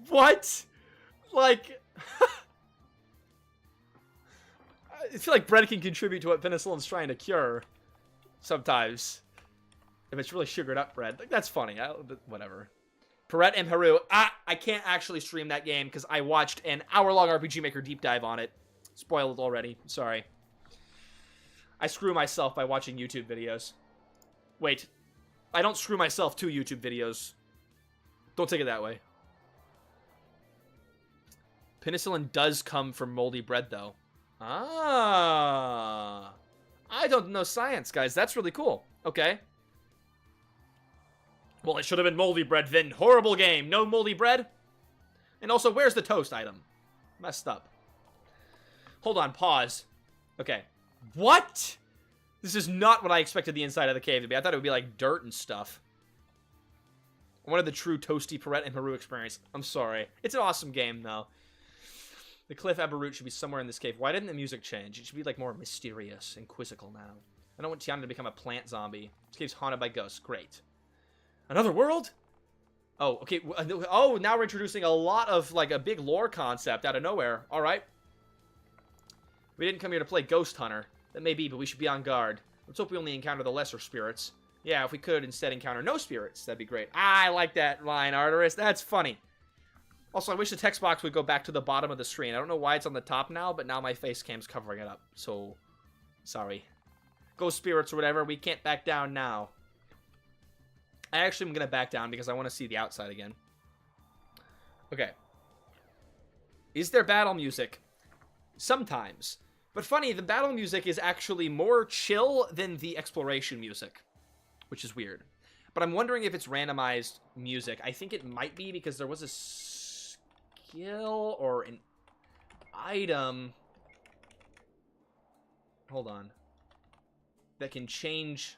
What? Like... I feel like bread can contribute to what penicillin's trying to cure. Sometimes. If it's really sugared up bread. Like, that's funny. Whatever. Perret and Peru. I can't actually stream that game because I watched an hour-long RPG Maker deep dive on it. Spoiled already. Sorry. I screw myself by watching YouTube videos. Wait. I don't screw myself to YouTube videos. Don't take it that way. Penicillin does come from moldy bread, though. Ah. I don't know science, guys. That's really cool. Okay. Well, it should have been moldy bread then. Horrible game. No moldy bread. And also, where's the toast item? Messed up. Hold on. Pause. Okay. What? This is not what I expected the inside of the cave to be. I thought it would be like dirt and stuff. I wanted the true toasty Perret and Peru experience. I'm sorry. It's an awesome game, though. The Cliff Aberroot should be somewhere in this cave. Why didn't the music change? It should be, like, more mysterious and quizzical now. I don't want Tiana to become a plant zombie. This cave's haunted by ghosts. Great. Another world? Oh, okay. Oh, now we're introducing a lot of, like, a big lore concept out of nowhere. All right. We didn't come here to play Ghost Hunter. That may be, but we should be on guard. Let's hope we only encounter the lesser spirits. Yeah, if we could instead encounter no spirits, that'd be great. I like that line, Arteris. That's funny. Also, I wish the text box would go back to the bottom of the screen. I don't know why it's on the top now, but now my face cam's covering it up. So, sorry. Ghost spirits or whatever, we can't back down now. I actually am going to back down because I want to see the outside again. Okay. Is there battle music? Sometimes. But funny, the battle music is actually more chill than the exploration music, which is weird. But I'm wondering if it's randomized music. I think it might be because there was a skill or an item. Hold on. That can change.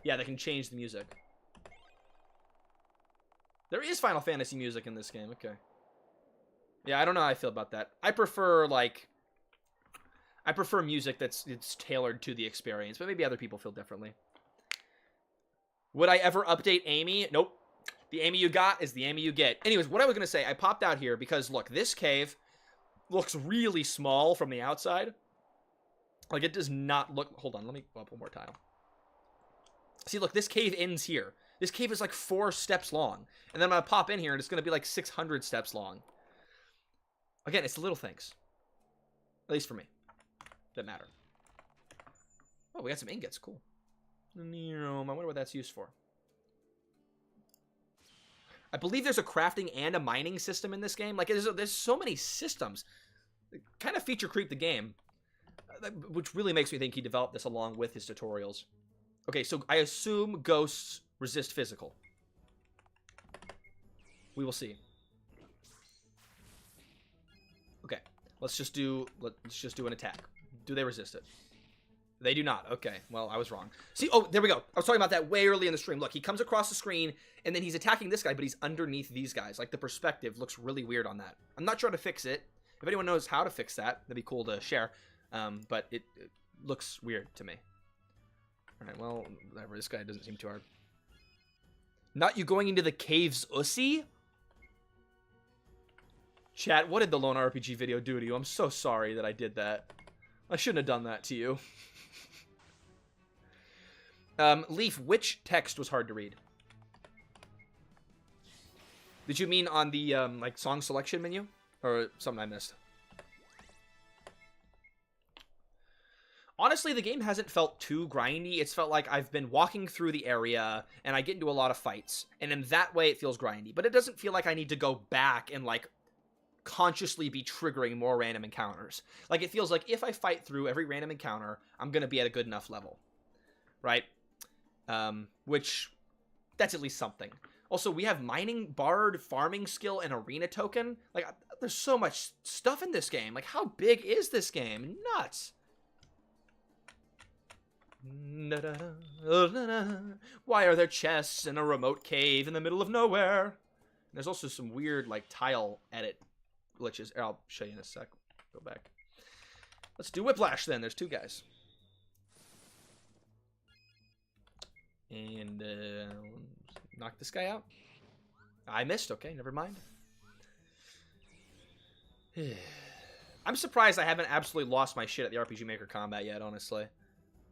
Yeah, that can change the music. There is Final Fantasy music in this game. Okay. Yeah, I don't know how I feel about that. I prefer, like... I prefer music it's tailored to the experience, but maybe other people feel differently. Would I ever update Amy? Nope. The Amy you got is the Amy you get. Anyways, what I was going to say, I popped out here because, look, this cave looks really small from the outside. Like, it does not look... Hold on, let me go up one more tile. See, look, this cave ends here. This cave is like 4 steps long. And then I'm going to pop in here, and it's going to be like 600 steps long. Again, it's the little things. At least for me. That matter. Oh, we got some ingots. Cool. I wonder what that's used for. I believe there's a crafting and a mining system in this game. Like, there's so many systems. It kind of feature creep the game. Which really makes me think he developed this along with his tutorials. Okay, so I assume ghosts resist physical. We will see. Okay, let's just do an attack. Do they resist it? They do not. Okay, well, I was wrong. See, oh, there we go. I was talking about that way early in the stream. Look, he comes across the screen, and then he's attacking this guy, but he's underneath these guys. Like, the perspective looks really weird on that. I'm not sure how to fix it. If anyone knows how to fix that, that'd be cool to share. But it looks weird to me. Alright, well, whatever. This guy doesn't seem too hard. Not you going into the caves, Ussy? Chat, what did the Lone RPG video do to you? I'm so sorry that I did that. I shouldn't have done that to you. Leaf, which text was hard to read? Did you mean on the, like, song selection menu? Or something I missed? Honestly, the game hasn't felt too grindy. It's felt like I've been walking through the area, and I get into a lot of fights. And in that way, it feels grindy. But it doesn't feel like I need to go back and, like, consciously be triggering more random encounters. Like, it feels like if I fight through every random encounter, I'm going to be at a good enough level. Right? Which, that's at least something. Also, we have mining, bard, farming skill, and arena token. Like, there's so much stuff in this game. Like, how big is this game? Nuts. Why are there chests in a remote cave in the middle of nowhere? There's also some weird, like, tile edit glitches. I'll show you in a sec. Go back. Let's do Whiplash, then. There's 2 guys. And, knock this guy out. I missed. Okay, never mind. I'm surprised I haven't absolutely lost my shit at the RPG Maker combat yet, honestly.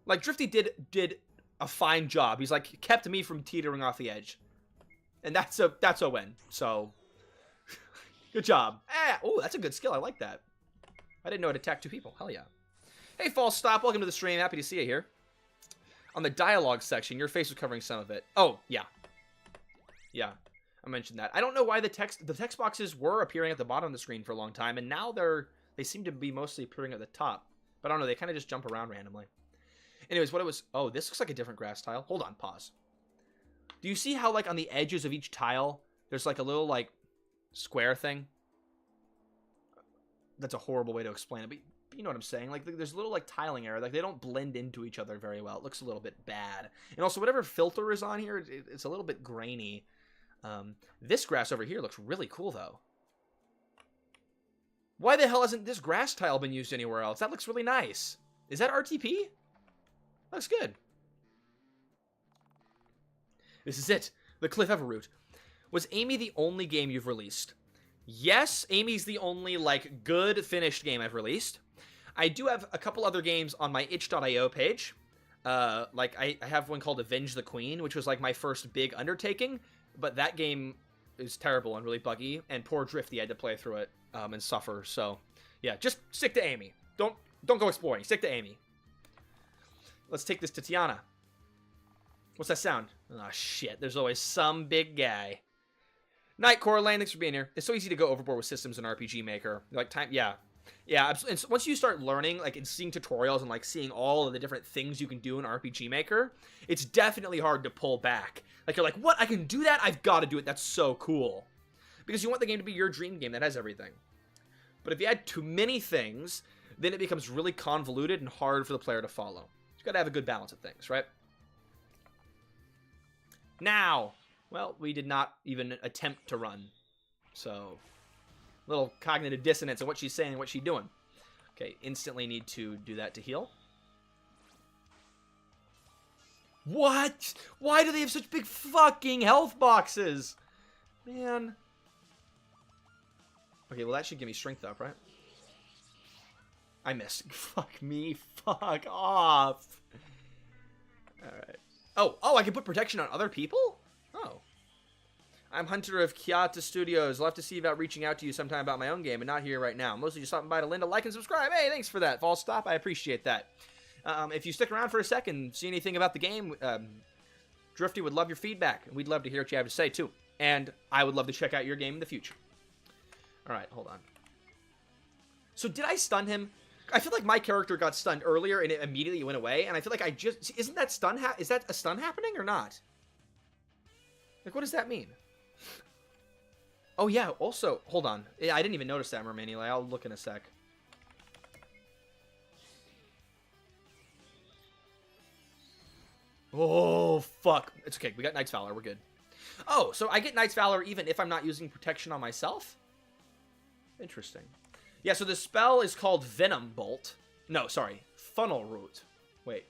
Like, Drifty did a fine job. He's, like, kept me from teetering off the edge. And that's a win. So, good job. Oh, that's a good skill. I like that. I didn't know it attacked 2 people. Hell yeah. Hey, False Stop. Welcome to the stream. Happy to see you here. On the dialogue section, your face was covering some of it. Oh, yeah. Yeah, I mentioned that. I don't know why the text boxes were appearing at the bottom of the screen for a long time, and now they seem to be mostly appearing at the top. But I don't know, they kind of just jump around randomly. Anyways, what it was... Oh, this looks like a different grass tile. Hold on, pause. Do you see how, like, on the edges of each tile, there's, like, a little, like, square thing? That's a horrible way to explain it, but you know what I'm saying. Like, there's a little, like, tiling error. Like, they don't blend into each other very well. It looks a little bit bad. And also, whatever filter is on here, it's a little bit grainy. This grass over here looks really cool, though. Why the hell hasn't this grass tile been used anywhere else? That looks really nice. Is that RTP? Looks good. This is it. The Cliff Everroot. Was Amy the only game you've released? Yes, Amy's the only, like, good finished game I've released. I do have a couple other games on my itch.io page. Like, I have one called Avenge the Queen, which was, like, my first big undertaking. But that game is terrible and really buggy. And poor Drifty had to play through it and suffer. So, yeah, just stick to Amy. Don't go exploring. Stick to Amy. Let's take this to Tiana. What's that sound? Oh, shit. There's always some big guy. Night, Coraline. Thanks for being here. It's so easy to go overboard with systems in RPG Maker. Like, time... Yeah. Yeah, and once you start learning, like, and seeing tutorials and, like, seeing all of the different things you can do in RPG Maker, it's definitely hard to pull back. Like, you're like, what? I can do that? I've got to do it. That's so cool. Because you want the game to be your dream game that has everything. But if you add too many things, then it becomes really convoluted and hard for the player to follow. You've got to have a good balance of things, right? Now, well, we did not even attempt to run. So, little cognitive dissonance in what she's saying and what she's doing. Okay, instantly need to do that to heal. What? Why do they have such big fucking health boxes? Man. Okay, well that should give me strength up, right? I missed. Fuck me. Fuck off. Alright. Oh, I can put protection on other people? Oh. I'm Hunter of Kyoto Studios. I'll have to see about reaching out to you sometime about my own game, and not here right now. Mostly just stopping by to lend a like and subscribe. Hey, thanks for that. False stop. I appreciate that. If you stick around for a second, see anything about the game, Drifty would love your feedback. We'd love to hear what you have to say, too. And I would love to check out your game in the future. Alright, hold on. So did I stun him? I feel like my character got stunned earlier and it immediately went away, and I feel like I just... Isn't that stun is that a stun happening or not? Like, what does that mean? Oh, yeah, also... Hold on. Yeah, I didn't even notice that, Mermanili. I'll look in a sec. Oh, fuck. It's okay. We got Knight's Valor. We're good. Oh, so I get Knight's Valor even if I'm not using protection on myself? Interesting. Yeah, so the spell is called Venom Bolt. No, sorry. Funnel Root. Wait.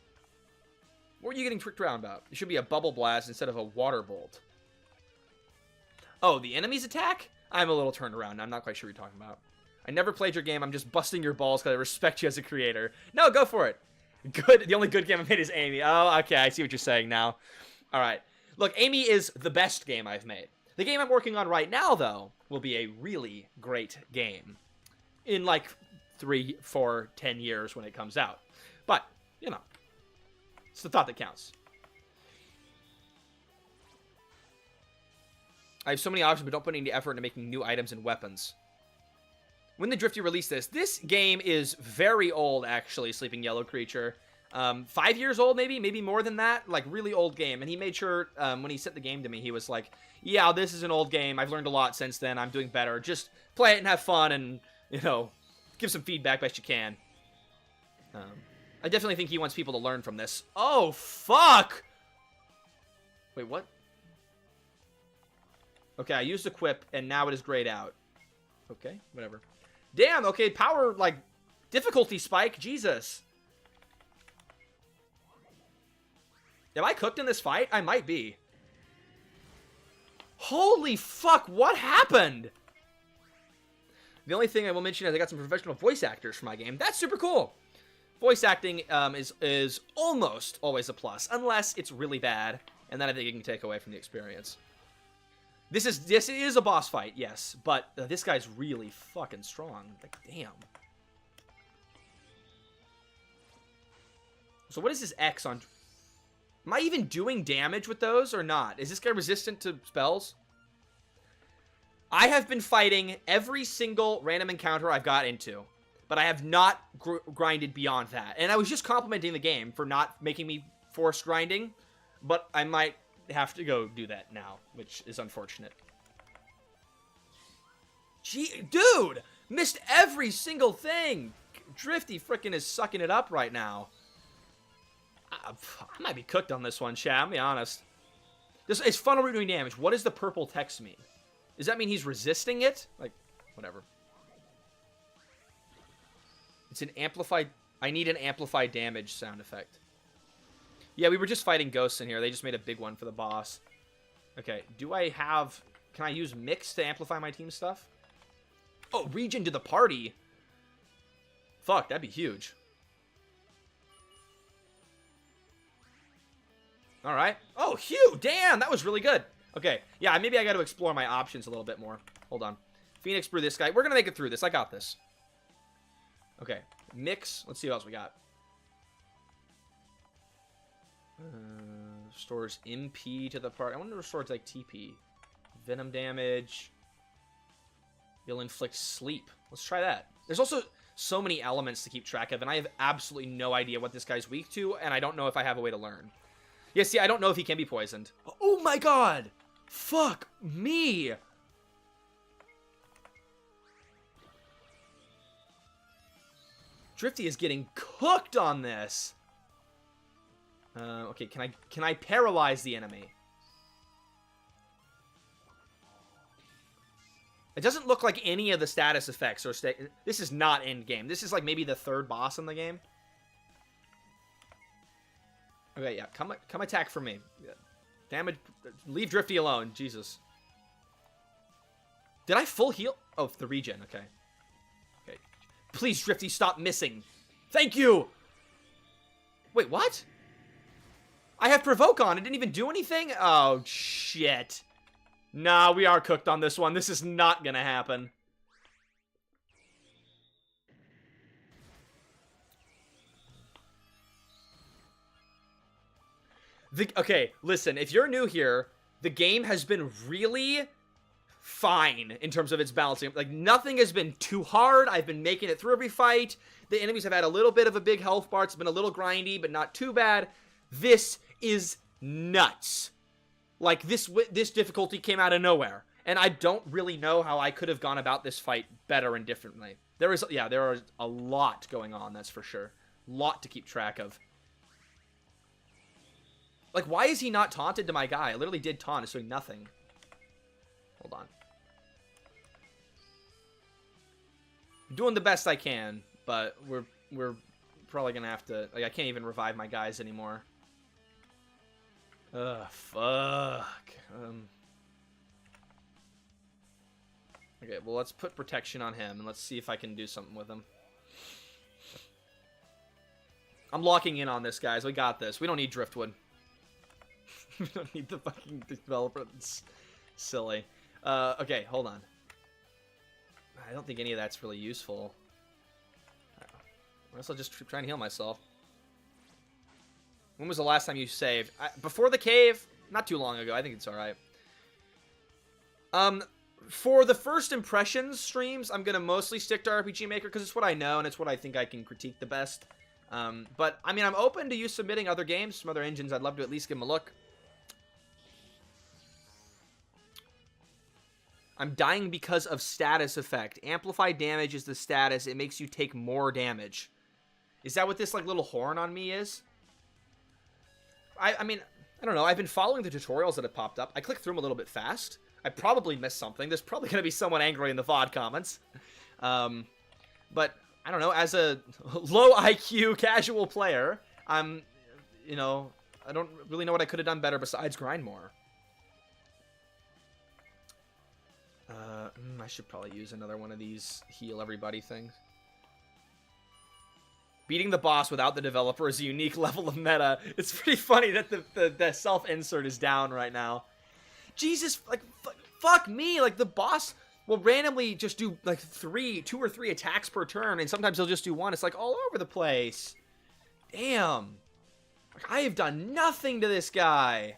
What were you getting tricked around about? It should be a Bubble Blast instead of a Water Bolt. Oh, the enemy's attack? I'm a little turned around. I'm not quite sure what you're talking about. I never played your game. I'm just busting your balls because I respect you as a creator. No, go for it. Good. The only good game I've made is Amy. Oh, okay. I see what you're saying now. All right. Look, Amy is the best game I've made. The game I'm working on right now, though, will be a really great game. In like 3, 4, 10 years when it comes out. But, you know, it's the thought that counts. I have so many options, but don't put any effort into making new items and weapons. When did Drifty release this? This game is very old, actually, Sleeping Yellow Creature. 5 years old, maybe more than that. Like, really old game. And he made sure, when he sent the game to me, he was like, yeah, this is an old game. I've learned a lot since then. I'm doing better. Just play it and have fun and... You know, give some feedback best you can. I definitely think he wants people to learn from this. Oh, fuck! Wait, what? Okay, I used Equip, and now it is grayed out. Okay, whatever. Damn, okay, power, like, difficulty spike. Jesus. Am I cooked in this fight? I might be. Holy fuck, what happened? The only thing I will mention is I got some professional voice actors for my game. That's super cool. Voice acting is almost always a plus, unless it's really bad, and then I think it can take away from the experience. This is a boss fight, yes, but this guy's really fucking strong. Like, damn. So what is this X on? Am I even doing damage with those or not? Is this guy resistant to spells? I have been fighting every single random encounter I've got into, but I have not grinded beyond that. And I was just complimenting the game for not making me force grinding, but I might have to go do that now, which is unfortunate. Gee, dude! Missed every single thing! Drifty frickin' is sucking it up right now. I might be cooked on this one, chat, I'll be honest. This is funnel root doing damage. What does the purple text mean? Does that mean he's resisting it? Like, whatever. It's an amplified... I need an amplified damage sound effect. Yeah, we were just fighting ghosts in here. They just made a big one for the boss. Okay, do I have... Can I use Mix to amplify my team stuff? Oh, region to the party? Fuck, that'd be huge. Alright. Oh, Hugh! Damn, that was really good. Okay, yeah, maybe I got to explore my options a little bit more. Hold on. Phoenix Brew this guy. We're going to make it through this. I got this. Okay, Mix. Let's see what else we got. Restores MP to the part. I wonder if it restores like TP. Venom damage. You'll inflict sleep. Let's try that. There's also so many elements to keep track of, and I have absolutely no idea what this guy's weak to, and I don't know if I have a way to learn. Yeah, see, I don't know if he can be poisoned. Oh my god! Fuck me! Drifty is getting cooked on this. Okay, can I paralyze the enemy? It doesn't look like any of the status effects are this is not end game. This is like maybe the third boss in the game. Okay, yeah, come attack for me. Damage, leave Drifty alone. Jesus. Did I full heal? Oh, the regen. Okay. Okay. Please, Drifty, stop missing. Thank you. Wait, what? I have provoke on. It didn't even do anything? Oh, shit. Nah, we are cooked on this one. This is not gonna happen. Okay, listen, if you're new here, the game has been really fine in terms of its balancing. Like, nothing has been too hard. I've been making it through every fight. The enemies have had a little bit of a big health bar. It's been a little grindy, but not too bad. This is nuts. Like, this difficulty came out of nowhere. And I don't really know how I could have gone about this fight better and differently. There is a lot going on, that's for sure. Lot to keep track of. Like, why is he not taunted to my guy? I literally did taunt. It's doing nothing. Hold on. I'm doing the best I can, but we're probably gonna have to... Like, I can't even revive my guys anymore. Ugh, fuck. Okay, well, let's put protection on him, and let's see if I can do something with him. I'm locking in on this, guys. We got this. We don't need Driftwood. We don't need the fucking developer. It's silly. Okay, hold on. I don't think any of that's really useful. I guess I'll just try and heal myself. When was the last time you saved? Before the cave? Not too long ago. I think it's alright. For the first impressions streams, I'm going to mostly stick to RPG Maker because it's what I know and it's what I think I can critique the best. But, I mean, I'm open to you submitting other games, some other engines. I'd love to at least give them a look. I'm dying because of status effect. Amplified damage is the status. It makes you take more damage. Is that what this, like, little horn on me is? I mean, I don't know. I've been following the tutorials that have popped up. I clicked through them a little bit fast. I probably missed something. There's probably going to be someone angry in the VOD comments. But, I don't know. As a low IQ casual player, you know, I don't really know what I could have done better besides grind more. I should probably use another one of these heal everybody things. Beating the boss without the developer is a unique level of meta. It's pretty funny that the self-insert is down right now. Jesus, like, fuck me. Like, the boss will randomly just do, like, 2 or 3 attacks per turn, and sometimes he'll just do 1. It's, like, all over the place. Damn. Like, I have done nothing to this guy.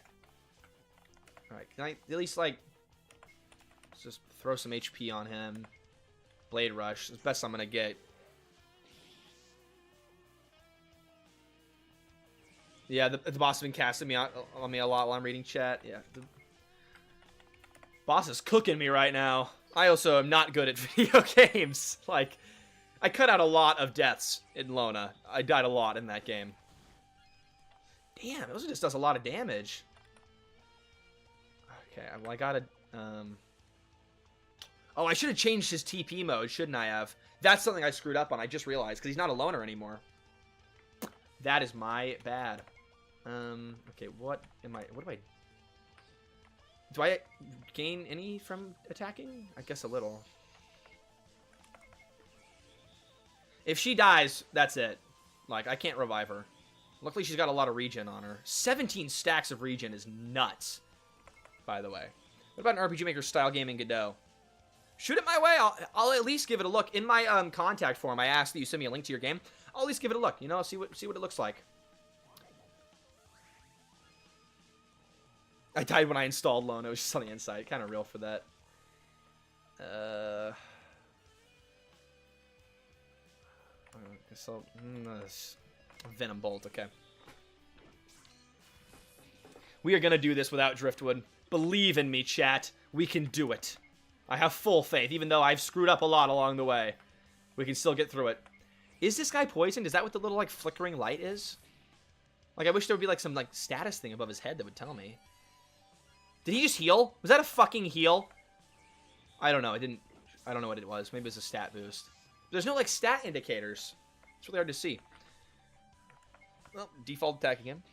Alright, can I at least, like... Let's just throw some HP on him. Blade Rush. It's the best I'm gonna get. Yeah, the boss has been casting me on me a lot while I'm reading chat. Yeah, the boss is cooking me right now. I also am not good at video games. Like, I cut out a lot of deaths in Lona. I died a lot in that game. Damn, it also just does a lot of damage. Okay, well, I gotta... Oh, I should have changed his TP mode, shouldn't I have? That's something I screwed up on. I just realized, because he's not a loner anymore. That is my bad. Okay, what do I gain any from attacking? I guess a little. If she dies, that's it. Like, I can't revive her. Luckily, she's got a lot of regen on her. 17 stacks of regen is nuts, by the way. What about an RPG Maker style game in Godot? Shoot it my way. I'll at least give it a look. In my contact form, I asked that you send me a link to your game. I'll at least give it a look. You know, see what it looks like. I died when I installed Lona. It was just on the inside. Kind of real for that. So, Venom Bolt, okay. We are gonna do this without Driftwood. Believe in me, chat. We can do it. I have full faith, even though I've screwed up a lot along the way. We can still get through it. Is this guy poisoned? Is that what the little, like, flickering light is? Like, I wish there would be, like, some, like, status thing above his head that would tell me. Did he just heal? Was that a fucking heal? I don't know. I don't know what it was. Maybe it was a stat boost. There's no, like, stat indicators. It's really hard to see. Well, default attack again.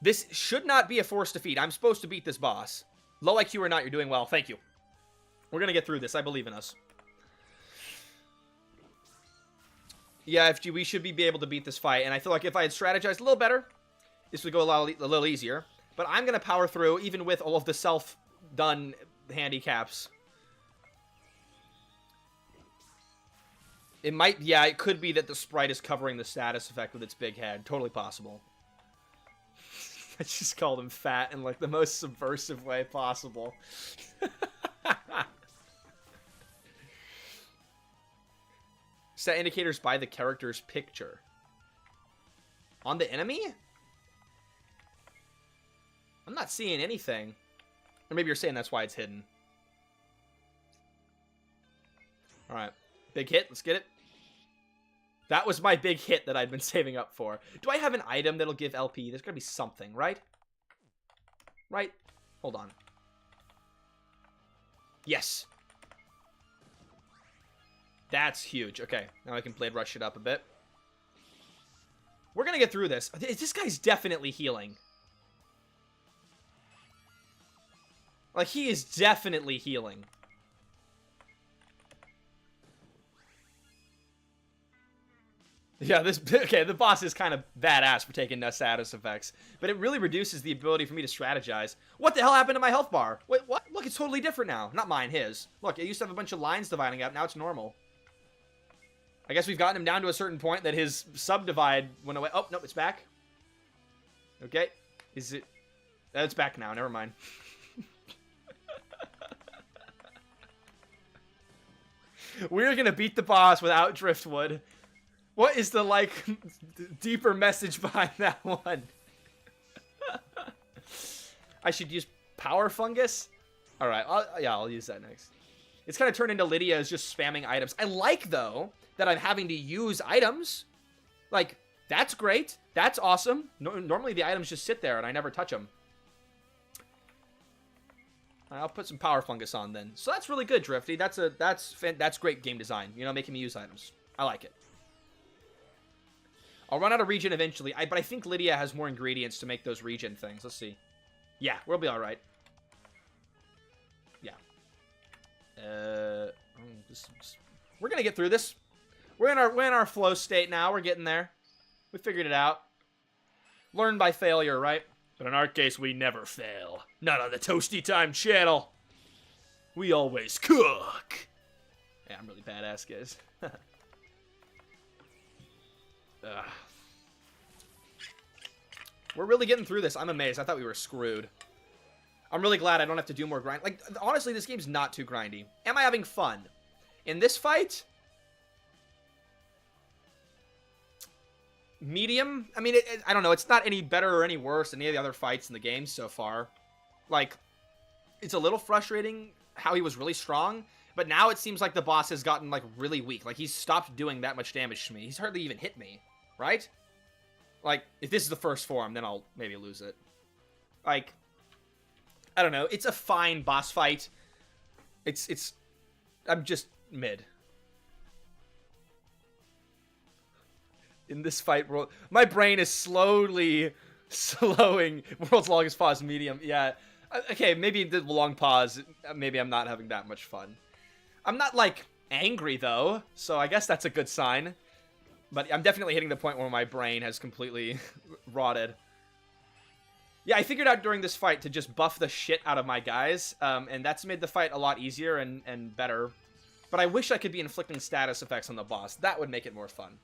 This should not be a forced defeat. I'm supposed to beat this boss. Low IQ or not, you're doing well. Thank you. We're gonna get through this. I believe in us. Yeah, FG, we should be able to beat this fight. And I feel like if I had strategized a little better, this would go a little easier. But I'm gonna power through, even with all of the self-done handicaps. It might, yeah, it could be that the sprite is covering the status effect with its big head. Totally possible. I just called him fat in, like, the most subversive way possible. Set indicators by the character's picture. On the enemy? I'm not seeing anything. Or maybe you're saying that's why it's hidden. Alright. Big hit. Let's get it. That was my big hit that I'd been saving up for. Do I have an item that'll give LP? There's gotta be something, right? Right? Hold on. Yes. That's huge. Okay, now I can Blade Rush it up a bit. We're gonna get through this. This guy's definitely healing. Like, he is definitely healing. Yeah, okay, the boss is kind of badass for taking status effects, but it really reduces the ability for me to strategize. What the hell happened to my health bar? Wait, what? Look, it's totally different now. Not mine, his. Look, it used to have a bunch of lines dividing up, now it's normal. I guess we've gotten him down to a certain point that his subdivide went away. Oh, no, it's back. Okay. Is it? It's back now, never mind. We're gonna beat the boss without Driftwood. What is the, like, deeper message behind that one? I should use Power Fungus? Alright, I'll use that next. It's kind of turned into Lydia as just spamming items. I like, though, that I'm having to use items. Like, that's great. That's awesome. Normally the items just sit there and I never touch them. I'll put some Power Fungus on then. So that's really good, Drifty. That's great game design. You know, making me use items. I like it. I'll run out of regen eventually, but I think Lydia has more ingredients to make those regen things. Let's see. Yeah, we'll be all right. Yeah. We're gonna get through this. We're in our flow state now. We're getting there. We figured it out. Learn by failure, right? But in our case, we never fail. Not on the Toasty Time channel. We always cook. Yeah, I'm really badass, guys. We're really getting through this. I'm amazed. I thought we were screwed. I'm really glad I don't have to do more grind. Like, honestly, this game's not too grindy. Am I having fun? In this fight? Medium? I mean, I don't know. It's not any better or any worse than any of the other fights in the game so far. Like, it's a little frustrating how he was really strong, but now it seems like the boss has gotten, like, really weak. Like, he's stopped doing that much damage to me. He's hardly even hit me, right? Like, if this is the first form, then I'll maybe lose it. Like, I don't know. It's a fine boss fight. I'm just mid. In this fight, my brain is slowly slowing. World's longest pause, medium. Yeah. Okay, maybe the long pause. Maybe I'm not having that much fun. I'm not, like, angry, though, so I guess that's a good sign. But I'm definitely hitting the point where my brain has completely rotted. Yeah, I figured out during this fight to just buff the shit out of my guys, and that's made the fight a lot easier and better. But I wish I could be inflicting status effects on the boss. That would make it more fun.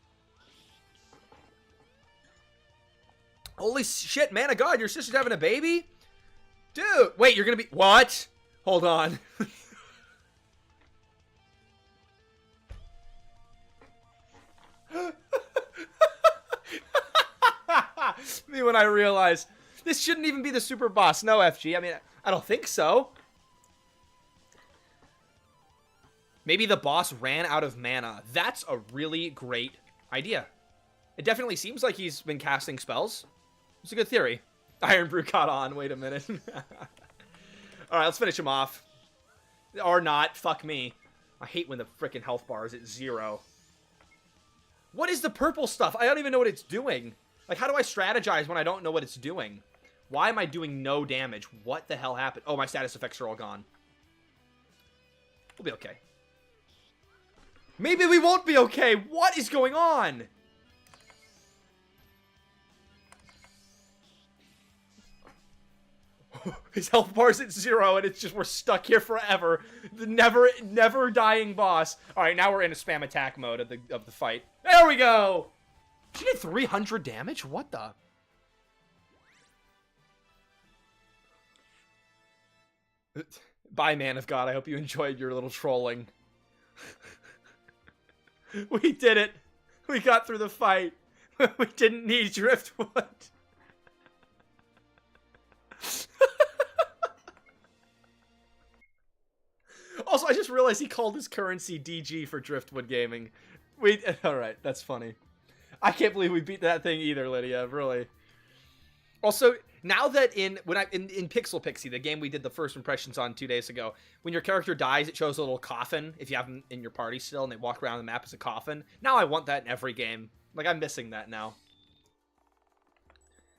Holy shit, man of God, your sister's having a baby? Dude, wait, you're gonna be... What? Hold on. Me when I realize this shouldn't even be the super boss. No, FG. I mean, I don't think so. Maybe the boss ran out of mana. That's a really great idea. It definitely seems like he's been casting spells. It's a good theory. Iron Brew caught on. Wait a minute. Alright, let's finish him off. Or not. Fuck me. I hate when the frickin' health bar is at 0. What is the purple stuff? I don't even know what it's doing. Like, how do I strategize when I don't know what it's doing? Why am I doing no damage? What the hell happened? Oh, my status effects are all gone. We'll be okay. Maybe we won't be okay. What is going on? His health bar's at 0, and it's just, we're stuck here forever. The never dying boss. All right, now we're in a spam attack mode of the fight. There we go. She did 300 damage. What the? Bye, man of God. I hope you enjoyed your little trolling. We did it. We got through the fight. We didn't need Driftwood. Also, I just realized he called his currency DG for Driftwood Gaming. Alright, that's funny. I can't believe we beat that thing either, Lydia, really. Also, now that in Pixel Pixie, the game we did the first impressions on 2 days ago, when your character dies, it shows a little coffin, if you have them in your party still, and they walk around the map as a coffin. Now I want that in every game. Like, I'm missing that now.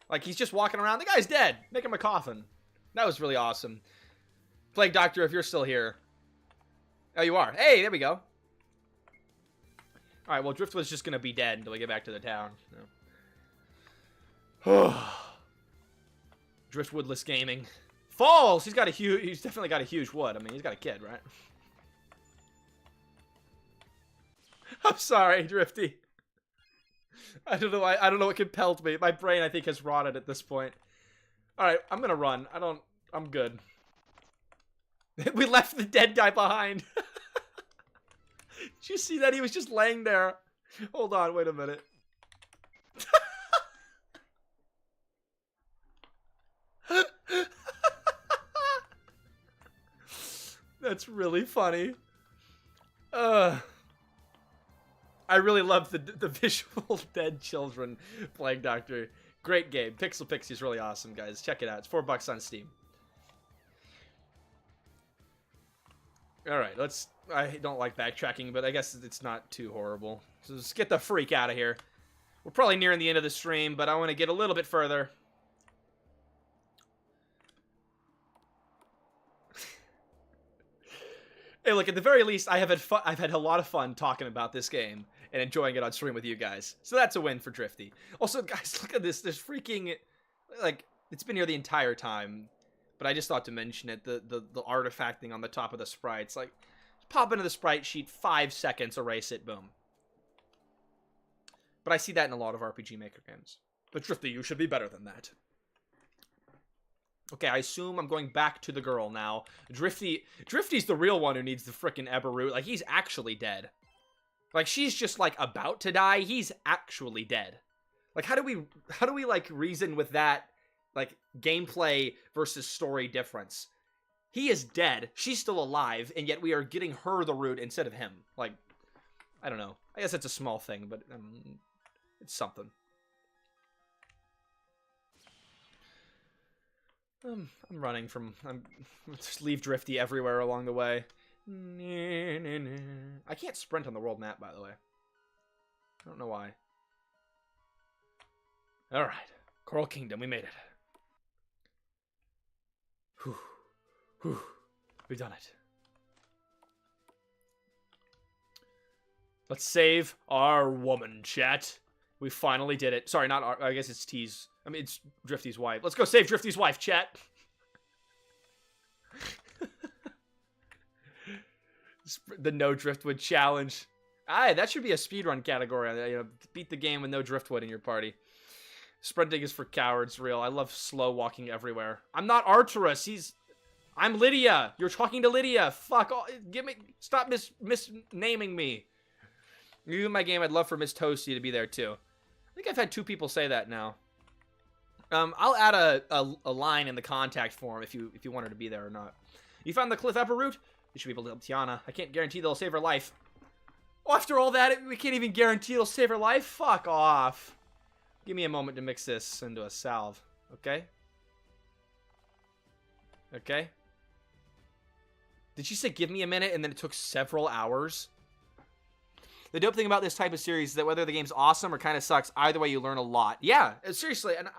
Like, he's just walking around, the guy's dead! Make him a coffin. That was really awesome. Plague Doctor, if you're still here. Oh, you are. Hey, there we go. Alright, well, Driftwood's just gonna be dead until we get back to the town. No. Driftwoodless gaming. Falls! He's definitely got a huge wood. I mean, he's got a kid, right? I'm sorry, Drifty. I don't know what compelled me. My brain, I think, has rotted at this point. Alright, I'm gonna run. I'm good. We left the dead guy behind. Did you see that? He was just laying there. Hold on, wait a minute. That's really funny. I really love the visual dead children playing Doctor. Great game. Pixel Pixie is really awesome, guys. Check it out. It's $4 on Steam. Alright, I don't like backtracking, but I guess it's not too horrible. So let's get the freak out of here. We're probably nearing the end of the stream, but I want to get a little bit further. Hey, look, at the very least, I've had a lot of fun talking about this game and enjoying it on stream with you guys. So that's a win for Drifty. Also, guys, look at this. There's freaking, like, it's been here the entire time. But I just thought to mention it, the artifact thing on the top of the sprites. Like, pop into the sprite sheet, 5 seconds, erase it, boom. But I see that in a lot of RPG Maker games. But Drifty, you should be better than that. Okay, I assume I'm going back to the girl now. Drifty's the real one who needs the frickin' Eberroot. Like, he's actually dead. Like, she's just, like, about to die. He's actually dead. Like, how do we, like, reason with that? Like, gameplay versus story difference. He is dead. She's still alive, and yet we are getting her the root instead of him. Like, I don't know. I guess it's a small thing, but it's something. I'm running from... just leave Drifty everywhere along the way. I can't sprint on the world map, by the way. I don't know why. Alright. Coral Kingdom, we made it. Whew. Whew. We've done it. Let's save our woman, chat. We finally did it. Sorry, not our... I guess it's T's... I mean, it's Drifty's wife. Let's go save Drifty's wife, chat. The no Driftwood challenge. Aye, that should be a speedrun category. You know, beat the game with no Driftwood in your party. Sprinting is for cowards, real. I love slow walking everywhere. I'm not Arturus. I'm Lydia. You're talking to Lydia. Fuck off. Stop misnaming me. You in my game, I'd love for Miss Toasty to be there too. I think I've had 2 people say that now. I'll add a line in the contact form if you want her to be there or not. You found the cliff upper route? You should be able to help Tiana. I can't guarantee they'll save her life. After all that, we can't even guarantee it'll save her life? Fuck off. Give me a moment to mix this into a salve. Okay? Okay? Did she say give me a minute and then it took several hours? The dope thing about this type of series is that whether the game's awesome or kind of sucks, either way you learn a lot. Yeah, seriously, and I'll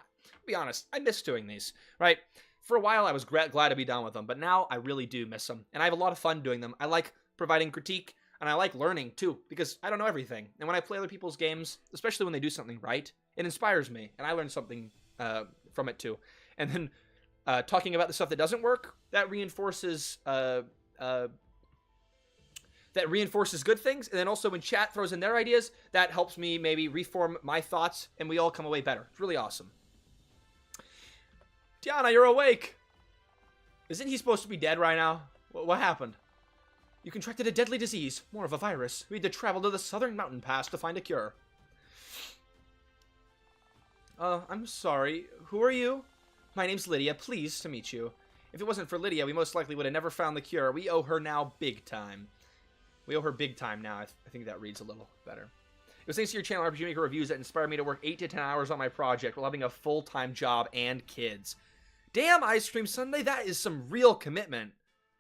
be honest, I miss doing these, right? For a while I was glad to be done with them, but now I really do miss them. And I have a lot of fun doing them. I like providing critique, and I like learning too, because I don't know everything. And when I play other people's games, especially when they do something right, it inspires me, and I learn something from it too. And then talking about the stuff that doesn't work, that reinforces good things. And then also when chat throws in their ideas, that helps me maybe reform my thoughts, and we all come away better. It's really awesome. Tiana, you're awake. Isn't he supposed to be dead right now? What happened? You contracted a deadly disease, more of a virus. We had to travel to the southern mountain pass to find a cure. I'm sorry. Who are you? My name's Lydia. Pleased to meet you. If it wasn't for Lydia, we most likely would have never found the cure. We owe her now big time. We owe her big time now. I think that reads a little better. It was thanks to your channel RPG Maker reviews that inspired me to work 8 to 10 hours on my project while having a full-time job and kids. Damn, Ice Cream Sunday, that is some real commitment.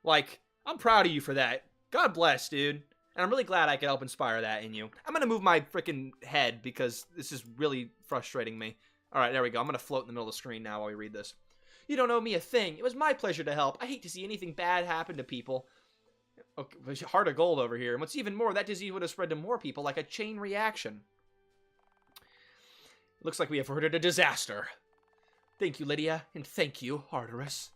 Like, I'm proud of you for that. God bless, dude. And I'm really glad I could help inspire that in you. I'm going to move my freaking head because this is really frustrating me. All right, there we go. I'm going to float in the middle of the screen now while we read this. You don't owe me a thing. It was my pleasure to help. I hate to see anything bad happen to people. Okay, heart of gold over here. And what's even more, that disease would have spread to more people like a chain reaction. Looks like we have averted a disaster. Thank you, Lydia, and thank you, Arteris.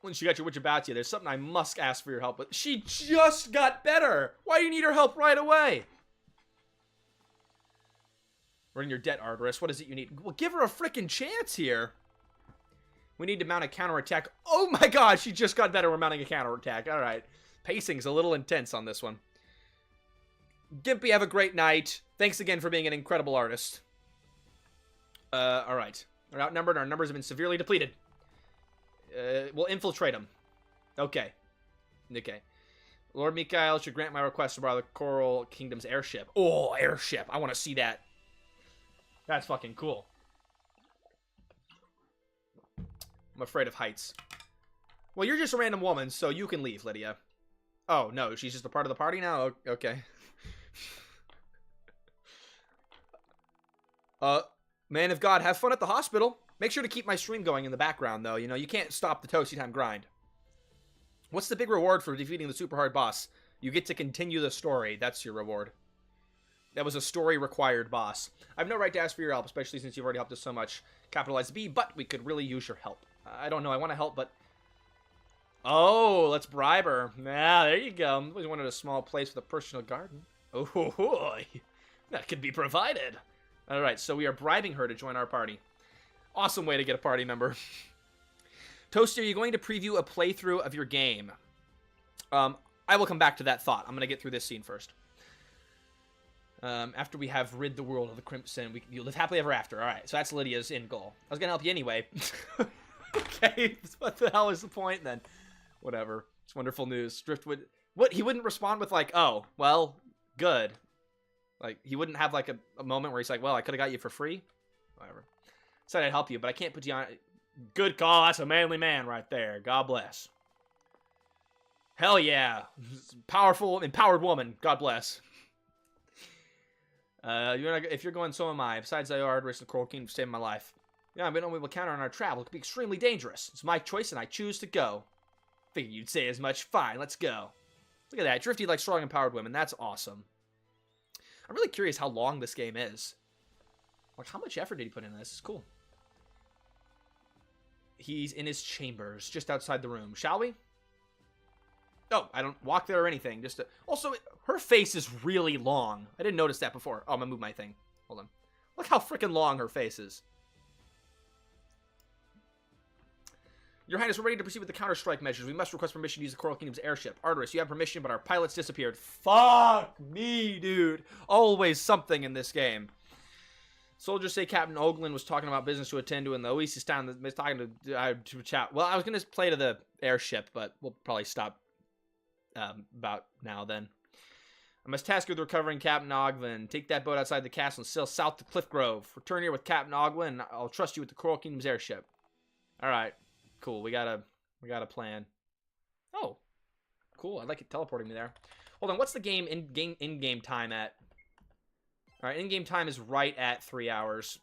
Once you got your witch about you, there's something I must ask for your help with. She just got better! Why do you need her help right away? We're in your debt, Arteris. What is it you need? Well, give her a frickin' chance here. We need to mount a counterattack. Oh my god, she just got better. We're mounting a counterattack. Alright. Pacing's a little intense on this one. Gimpy, have a great night. Thanks again for being an incredible artist. Alright. We're outnumbered. Our numbers have been severely depleted. We'll infiltrate them. Okay. Okay. Lord Mikhail should grant my request to borrow the Coral Kingdom's airship. Oh, airship. I want to see that. That's fucking cool. I'm afraid of heights. Well, you're just a random woman, so you can leave, Lydia. Oh, no. She's just a part of the party now? Okay. Man of God, have fun at the hospital. Make sure to keep my stream going in the background, though. You know, you can't stop the Toasty Time grind. What's the big reward for defeating the super hard boss? You get to continue the story. That's your reward. That was a story-required boss. I have no right to ask for your help, especially since you've already helped us so much. Capitalize B, but we could really use your help. I don't know. I want to help, but... Oh, let's bribe her. Yeah, there you go. Always wanted a small place with a personal garden. Oh, that could be provided. All right, so we are bribing her to join our party. Awesome way to get a party member. Toasty, are you going to preview a playthrough of your game? I will come back to that thought. I'm going to get through this scene first. After we have rid the world of the Crimson, you live happily ever after. All right, so that's Lydia's end goal. I was going to help you anyway. Okay, what the hell is the point then? Whatever. It's wonderful news. Driftwood. What? He wouldn't respond with like, oh, well, good. Like, he wouldn't have like a moment where he's like, well, I could have got you for free. Whatever. Said I'd help you, but I can't put you on. Good call. That's a manly man right there. God bless. Hell yeah. Powerful, empowered woman. God bless. If you're going, so am I. Besides, I are risk the Coral Kingdom to save my life. Yeah, I've been on a counter on our travel. It could be extremely dangerous. It's my choice, and I choose to go. Figured you'd say as much. Fine, let's go. Look at that. Drifty like strong, empowered women. That's awesome. I'm really curious how long this game is. Like, how much effort did he put into this? It's cool. He's in his chambers, just outside the room. Shall we? Oh, I don't walk there or anything. Just to... Also, her face is really long. I didn't notice that before. Oh, I'm gonna move my thing. Hold on. Look how freaking long her face is. Your Highness, we're ready to proceed with the counter-strike measures. We must request permission to use the Coral Kingdom's airship. Arteris, you have permission, but our pilots disappeared. Fuck me, dude. Always something in this game. Soldiers say Captain Oglin was talking about business to attend to in the Oasis town. Was talking to chat. Well, I was going to play to the airship, but we'll probably stop about now then. I must task you with recovering Captain Oglin. Take that boat outside the castle and sail south to Cliff Grove. Return here with Captain Oglin, and I'll trust you with the Coral Kingdom's airship. All right, cool. We got a plan. Oh, cool. I like it teleporting me there. Hold on. What's the game in-game time at? All right, in-game time is right at 3 hours.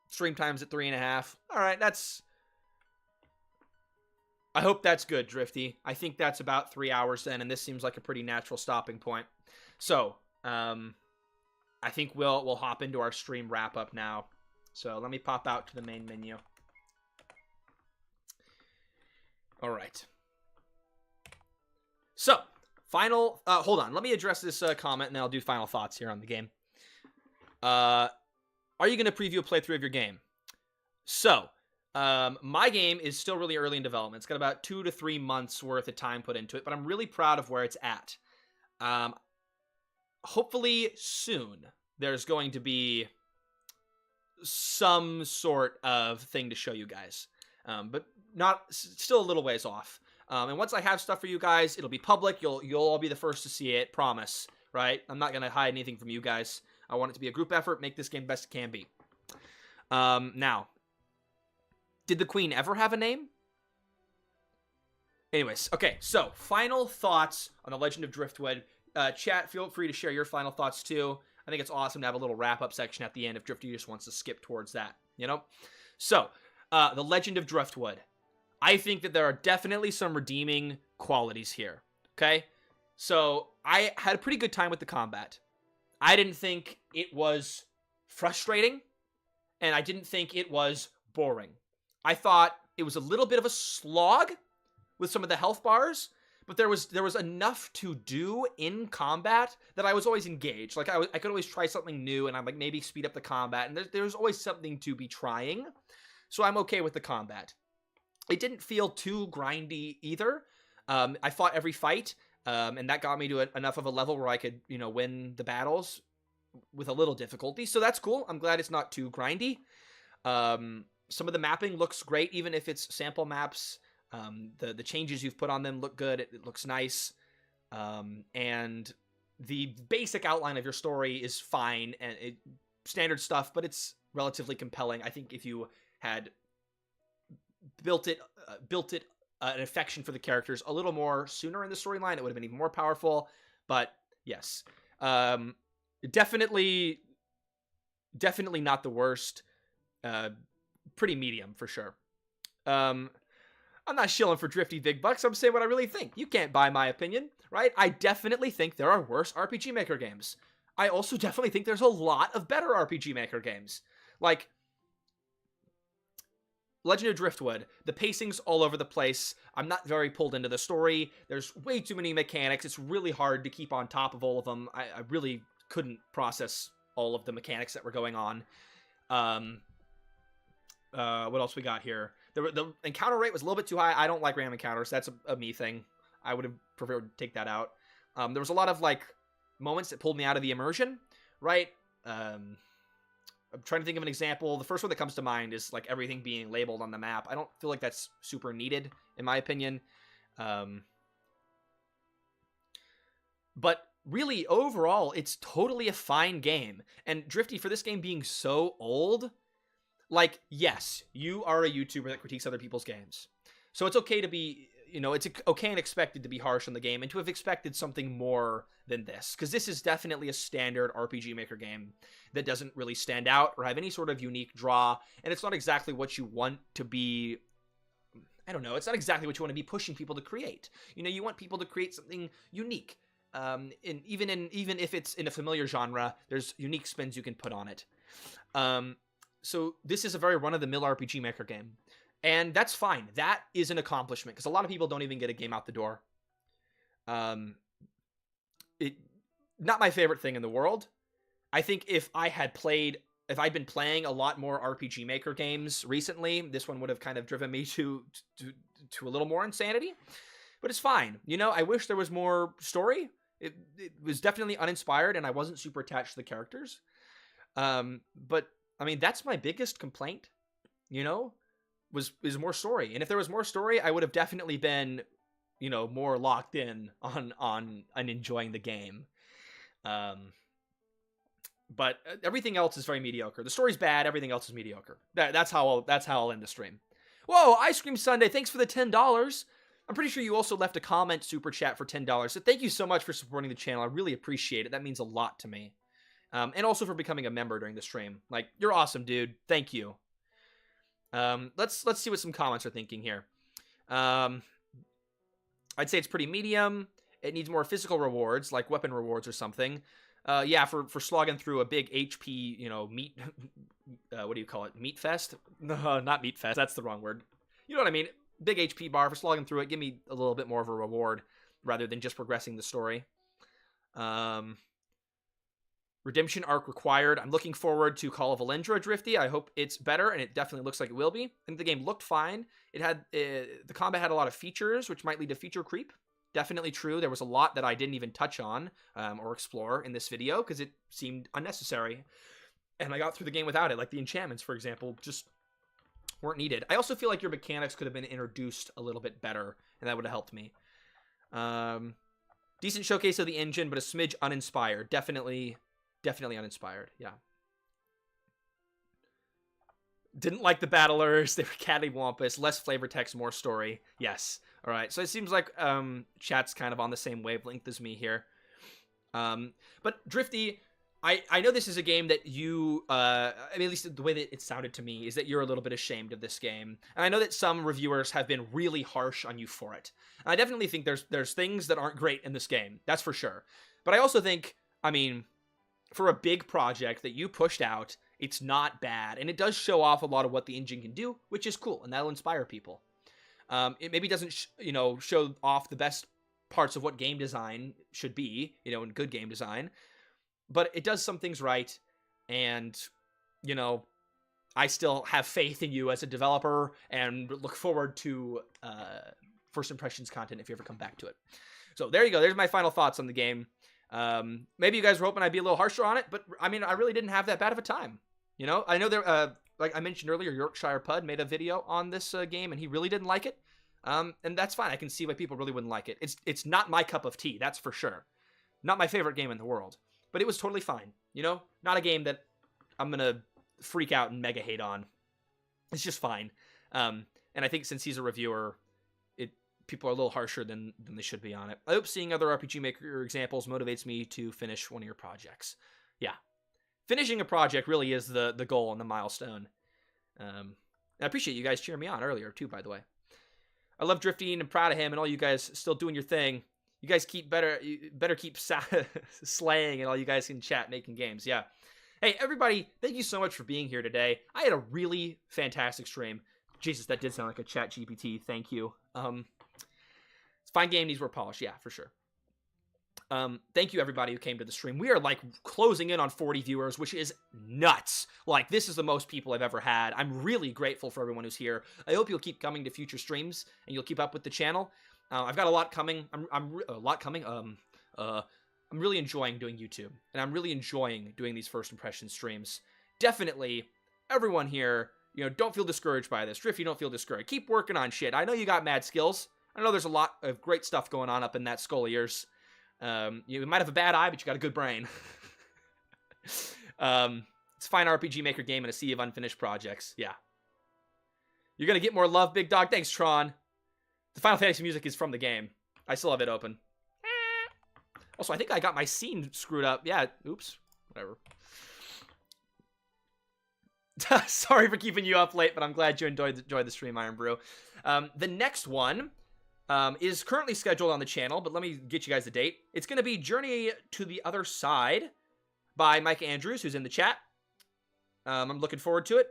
Stream time's at 3.5. All right, that's... I hope that's good, Drifty. I think that's about 3 hours then, and this seems like a pretty natural stopping point. So, I think we'll hop into our stream wrap-up now. So, let me pop out to the main menu. All right. So... Final, hold on. Let me address this comment, and then I'll do final thoughts here on the game. Are you going to preview a playthrough of your game? So, my game is still really early in development. It's got about 2 to 3 months worth of time put into it, but I'm really proud of where it's at. Hopefully soon, there's going to be some sort of thing to show you guys. But still a little ways off. And once I have stuff for you guys, it'll be public. You'll all be the first to see it. Promise, right? I'm not going to hide anything from you guys. I want it to be a group effort. Make this game best it can be. Now, did the Queen ever have a name? Anyways, okay. So, final thoughts on The Legend of Driftwood. Chat, feel free to share your final thoughts too. I think it's awesome to have a little wrap-up section at the end if Drifty just wants to skip towards that, you know? So, The Legend of Driftwood. I think that there are definitely some redeeming qualities here, okay? So, I had a pretty good time with the combat. I didn't think it was frustrating, and I didn't think it was boring. I thought it was a little bit of a slog with some of the health bars, but there was enough to do in combat that I was always engaged. Like, I could always try something new, and I'm like, maybe speed up the combat, and there's always something to be trying, so I'm okay with the combat. It didn't feel too grindy either. I fought every fight, and that got me to enough of a level where I could, win the battles with a little difficulty. So that's cool. I'm glad it's not too grindy. Some of the mapping looks great, even if it's sample maps. The changes you've put on them look good. It looks nice. And the basic outline of your story is fine and standard stuff, but it's relatively compelling. I think if you had built it an affection for the characters a little more sooner in the storyline, it would have been even more powerful. But yes, definitely not the worst. Pretty medium for sure. I'm not shilling for Drifty Big Bucks. I'm saying what I really think. You can't buy my opinion, right? I definitely think there are worse RPG Maker games. I also definitely think there's a lot of better RPG Maker games. Like Legend of Driftwood, the pacing's all over the place. I'm not very pulled into the story. There's way too many mechanics. It's really hard to keep on top of all of them. I really couldn't process all of the mechanics that were going on. What else we got here? The encounter rate was a little bit too high. I don't like random encounters. That's a me thing. I would have preferred to take that out. There was a lot of moments that pulled me out of the immersion, right? I'm trying to think of an example. The first one that comes to mind is everything being labeled on the map. I don't feel like that's super needed, in my opinion. But really, overall, it's totally a fine game. And Drifty, for this game being so old, yes, you are a YouTuber that critiques other people's games. So it's okay to be, it's okay and expected to be harsh on the game and to have expected something more than this. Because this is definitely a standard RPG Maker game that doesn't really stand out or have any sort of unique draw. And it's not exactly what you want to be. I don't know. It's not exactly what you want to be pushing people to create. You want people to create something unique. And even if it's in a familiar genre, there's unique spins you can put on it. So this is a very run-of-the-mill RPG Maker game. And that's fine. That is an accomplishment, because a lot of people don't even get a game out the door. Not my favorite thing in the world. I think if I'd been playing a lot more RPG Maker games recently, this one would have kind of driven me to a little more insanity. But it's fine. I wish there was more story. It was definitely uninspired, and I wasn't super attached to the characters. But I mean, that's my biggest complaint, you know, is more story. And if there was more story, I would have definitely been, you know, more locked in on enjoying the game. But everything else is very mediocre. The story's bad. Everything else is mediocre. That's how I'll end the stream. Whoa, Ice Cream Sunday, thanks for the $10. I'm pretty sure you also left a comment super chat for $10. So thank you so much for supporting the channel. I really appreciate it. That means a lot to me. And also for becoming a member during the stream. Like, you're awesome, dude. Thank you. Let's see what some comments are thinking here. I'd say it's pretty medium. It needs more physical rewards, like weapon rewards or something. Yeah, for slogging through a big HP, you know, meat, what do you call it? Meat fest? No, not meat fest. That's the wrong word. You know what I mean? Big HP bar for slogging through it. Give me a little bit more of a reward rather than just progressing the story. Redemption arc required. I'm looking forward to Call of Alindra Drifty. I hope it's better, and it definitely looks like it will be. I think the game looked fine. It had the combat had a lot of features, which might lead to feature creep. Definitely true. There was a lot that I didn't even touch on or explore in this video because it seemed unnecessary. And I got through the game without it. Like the enchantments, for example, just weren't needed. I also feel like your mechanics could have been introduced a little bit better, and that would have helped me. Decent showcase of the engine, but a smidge uninspired. Definitely uninspired. Yeah. Didn't like the battlers. They were cattywampus. Less flavor text, more story. Yes. All right. So it seems like chat's kind of on the same wavelength as me here. But Drifty, I know this is a game that you, I mean, at least the way that it sounded to me is that you're a little bit ashamed of this game. And I know that some reviewers have been really harsh on you for it. And I definitely think there's things that aren't great in this game. That's for sure. But I also think, I mean, for a big project that you pushed out, it's not bad. And it does show off a lot of what the engine can do, which is cool. And that'll inspire people. It maybe doesn't, show off the best parts of what game design should be, in good game design. But it does some things right. And, I still have faith in you as a developer and look forward to first impressions content if you ever come back to it. So there you go. There's my final thoughts on the game. Maybe you guys were hoping I'd be a little harsher on it, but I mean, I really didn't have that bad of a time. I know there, like I mentioned earlier, Yorkshire Pud made a video on this game, and he really didn't like it. And that's fine. I can see why people really wouldn't like it. It's not my cup of tea, that's for sure. Not my favorite game in the world, but it was totally fine. Not a game that I'm gonna freak out and mega hate on. It's just fine. And I think since he's a reviewer, people are a little harsher than they should be on it. I hope seeing other RPG Maker examples motivates me to finish one of your projects. Yeah. Finishing a project really is the goal and the milestone. I appreciate you guys cheering me on earlier, too, by the way. I love Drifting and proud of him and all you guys still doing your thing. You guys you better keep slaying and all you guys can chat making games. Yeah. Hey, everybody, thank you so much for being here today. I had a really fantastic stream. Jesus, that did sound like a chat GPT. Thank you. It's fine game, needs more polish. Yeah, for sure. Thank you, everybody who came to the stream. We are, like, closing in on 40 viewers, which is nuts. Like, this is the most people I've ever had. I'm really grateful for everyone who's here. I hope you'll keep coming to future streams, and you'll keep up with the channel. I've got a lot coming. I'm really enjoying doing YouTube, and I'm really enjoying doing these first impression streams. Definitely, everyone here, don't feel discouraged by this. Drift, you don't feel discouraged. Keep working on shit. I know you got mad skills. I know there's a lot of great stuff going on up in that skull of yours. You might have a bad eye, but you got a good brain. It's a fine RPG Maker game and a sea of unfinished projects. Yeah. You're going to get more love, big dog. Thanks, Tron. The Final Fantasy music is from the game. I still have it open. Also, I think I got my scene screwed up. Yeah, oops. Whatever. Sorry for keeping you up late, but I'm glad you enjoyed the stream, Iron Brew. The next one is currently scheduled on the channel, but let me get you guys the date. It's going to be Journey to the Other Side by Mike Andrews, who's in the chat. I'm looking forward to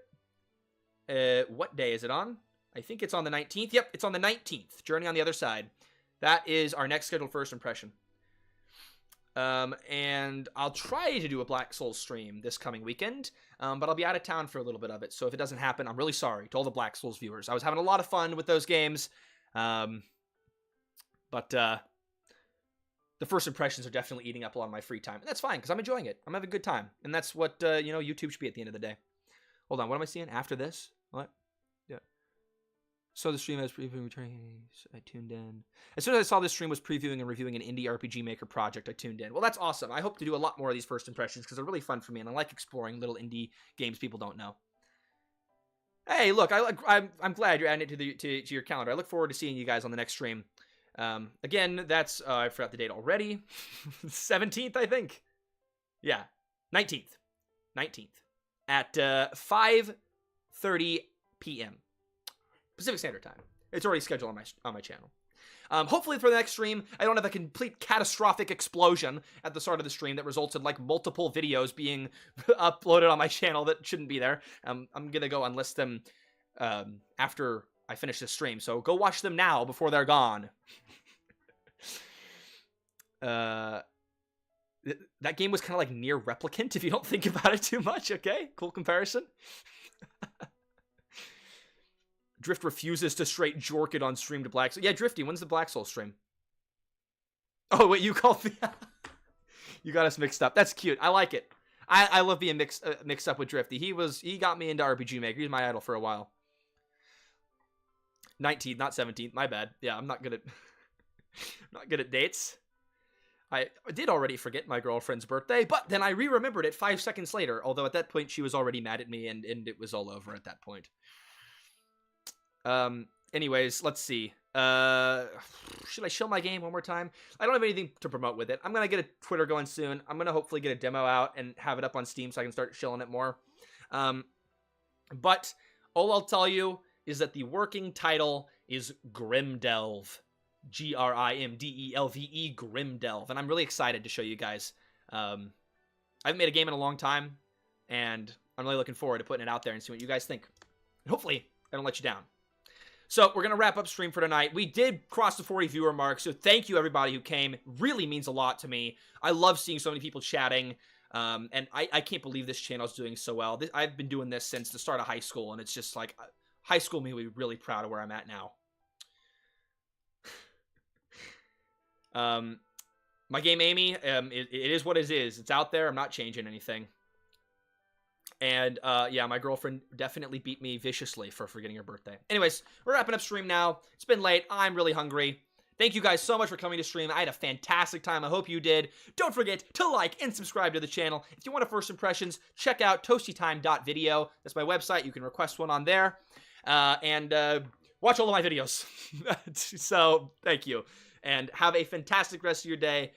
it. What day is it on? I think it's on the 19th. Yep, it's on the 19th. Journey on the Other Side. That is our next scheduled first impression. And I'll try to do a Black Souls stream this coming weekend, but I'll be out of town for a little bit of it. So if it doesn't happen, I'm really sorry to all the Black Souls viewers. I was having a lot of fun with those games. But the first impressions are definitely eating up a lot of my free time. And that's fine, because I'm enjoying it. I'm having a good time. And that's what, YouTube should be at the end of the day. Hold on, what am I seeing after this? What? Yeah. So the stream I was previewing, I tuned in. As soon as I saw this stream was previewing and reviewing an indie RPG Maker project, I tuned in. Well, that's awesome. I hope to do a lot more of these first impressions, because they're really fun for me, and I like exploring little indie games people don't know. Hey, look, I'm glad you're adding it to your calendar. I look forward to seeing you guys on the next stream. Again, that's, I forgot the date already. 17th, I think. Yeah, 19th. 19th. At 5:30 p.m. Pacific Standard Time. It's already scheduled on my channel. Hopefully for the next stream, I don't have a complete catastrophic explosion at the start of the stream that results in, like, multiple videos being uploaded on my channel that shouldn't be there. I'm gonna go unlist them after I finish this stream, so go watch them now before they're gone. That game was kind of like Nier Replicant, if you don't think about it too much, okay? Cool comparison. Drift refuses to straight jork it on stream to Black Soul. Yeah, Drifty, when's the Black Soul stream? Oh, wait, you called me? You got us mixed up. That's cute. I like it. I love being mixed up with Drifty. He got me into RPG Maker. He's my idol for a while. 19th, not 17th. My bad. Yeah, I'm not good at not good at dates. I did already forget my girlfriend's birthday, but then I re-remembered it 5 seconds later, although at that point she was already mad at me and it was all over at that point. Anyways, let's see. Should I show my game one more time? I don't have anything to promote with it. I'm gonna get a Twitter going soon. I'm gonna hopefully get a demo out and have it up on Steam so I can start shilling it more. But all I'll tell you is that the working title is Grimdelve. Grimdelve, Grimdelve. And I'm really excited to show you guys. I haven't made a game in a long time, and I'm really looking forward to putting it out there and see what you guys think. And hopefully, I don't let you down. So, we're going to wrap up stream for tonight. We did cross the 40 viewer mark, so thank you everybody who came. It really means a lot to me. I love seeing so many people chatting, and I can't believe this channel is doing so well. I've been doing this since the start of high school, and it's just like, high school me would be really proud of where I'm at now. My game, Amy, it is what it is. It's out there. I'm not changing anything. And, yeah, my girlfriend definitely beat me viciously for forgetting her birthday. Anyways, we're wrapping up stream now. It's been late. I'm really hungry. Thank you guys so much for coming to stream. I had a fantastic time. I hope you did. Don't forget to like and subscribe to the channel. If you want a first impressions, check out toastytime.video. That's my website. You can request one on there. And watch all of my videos. So, thank you. And have a fantastic rest of your day.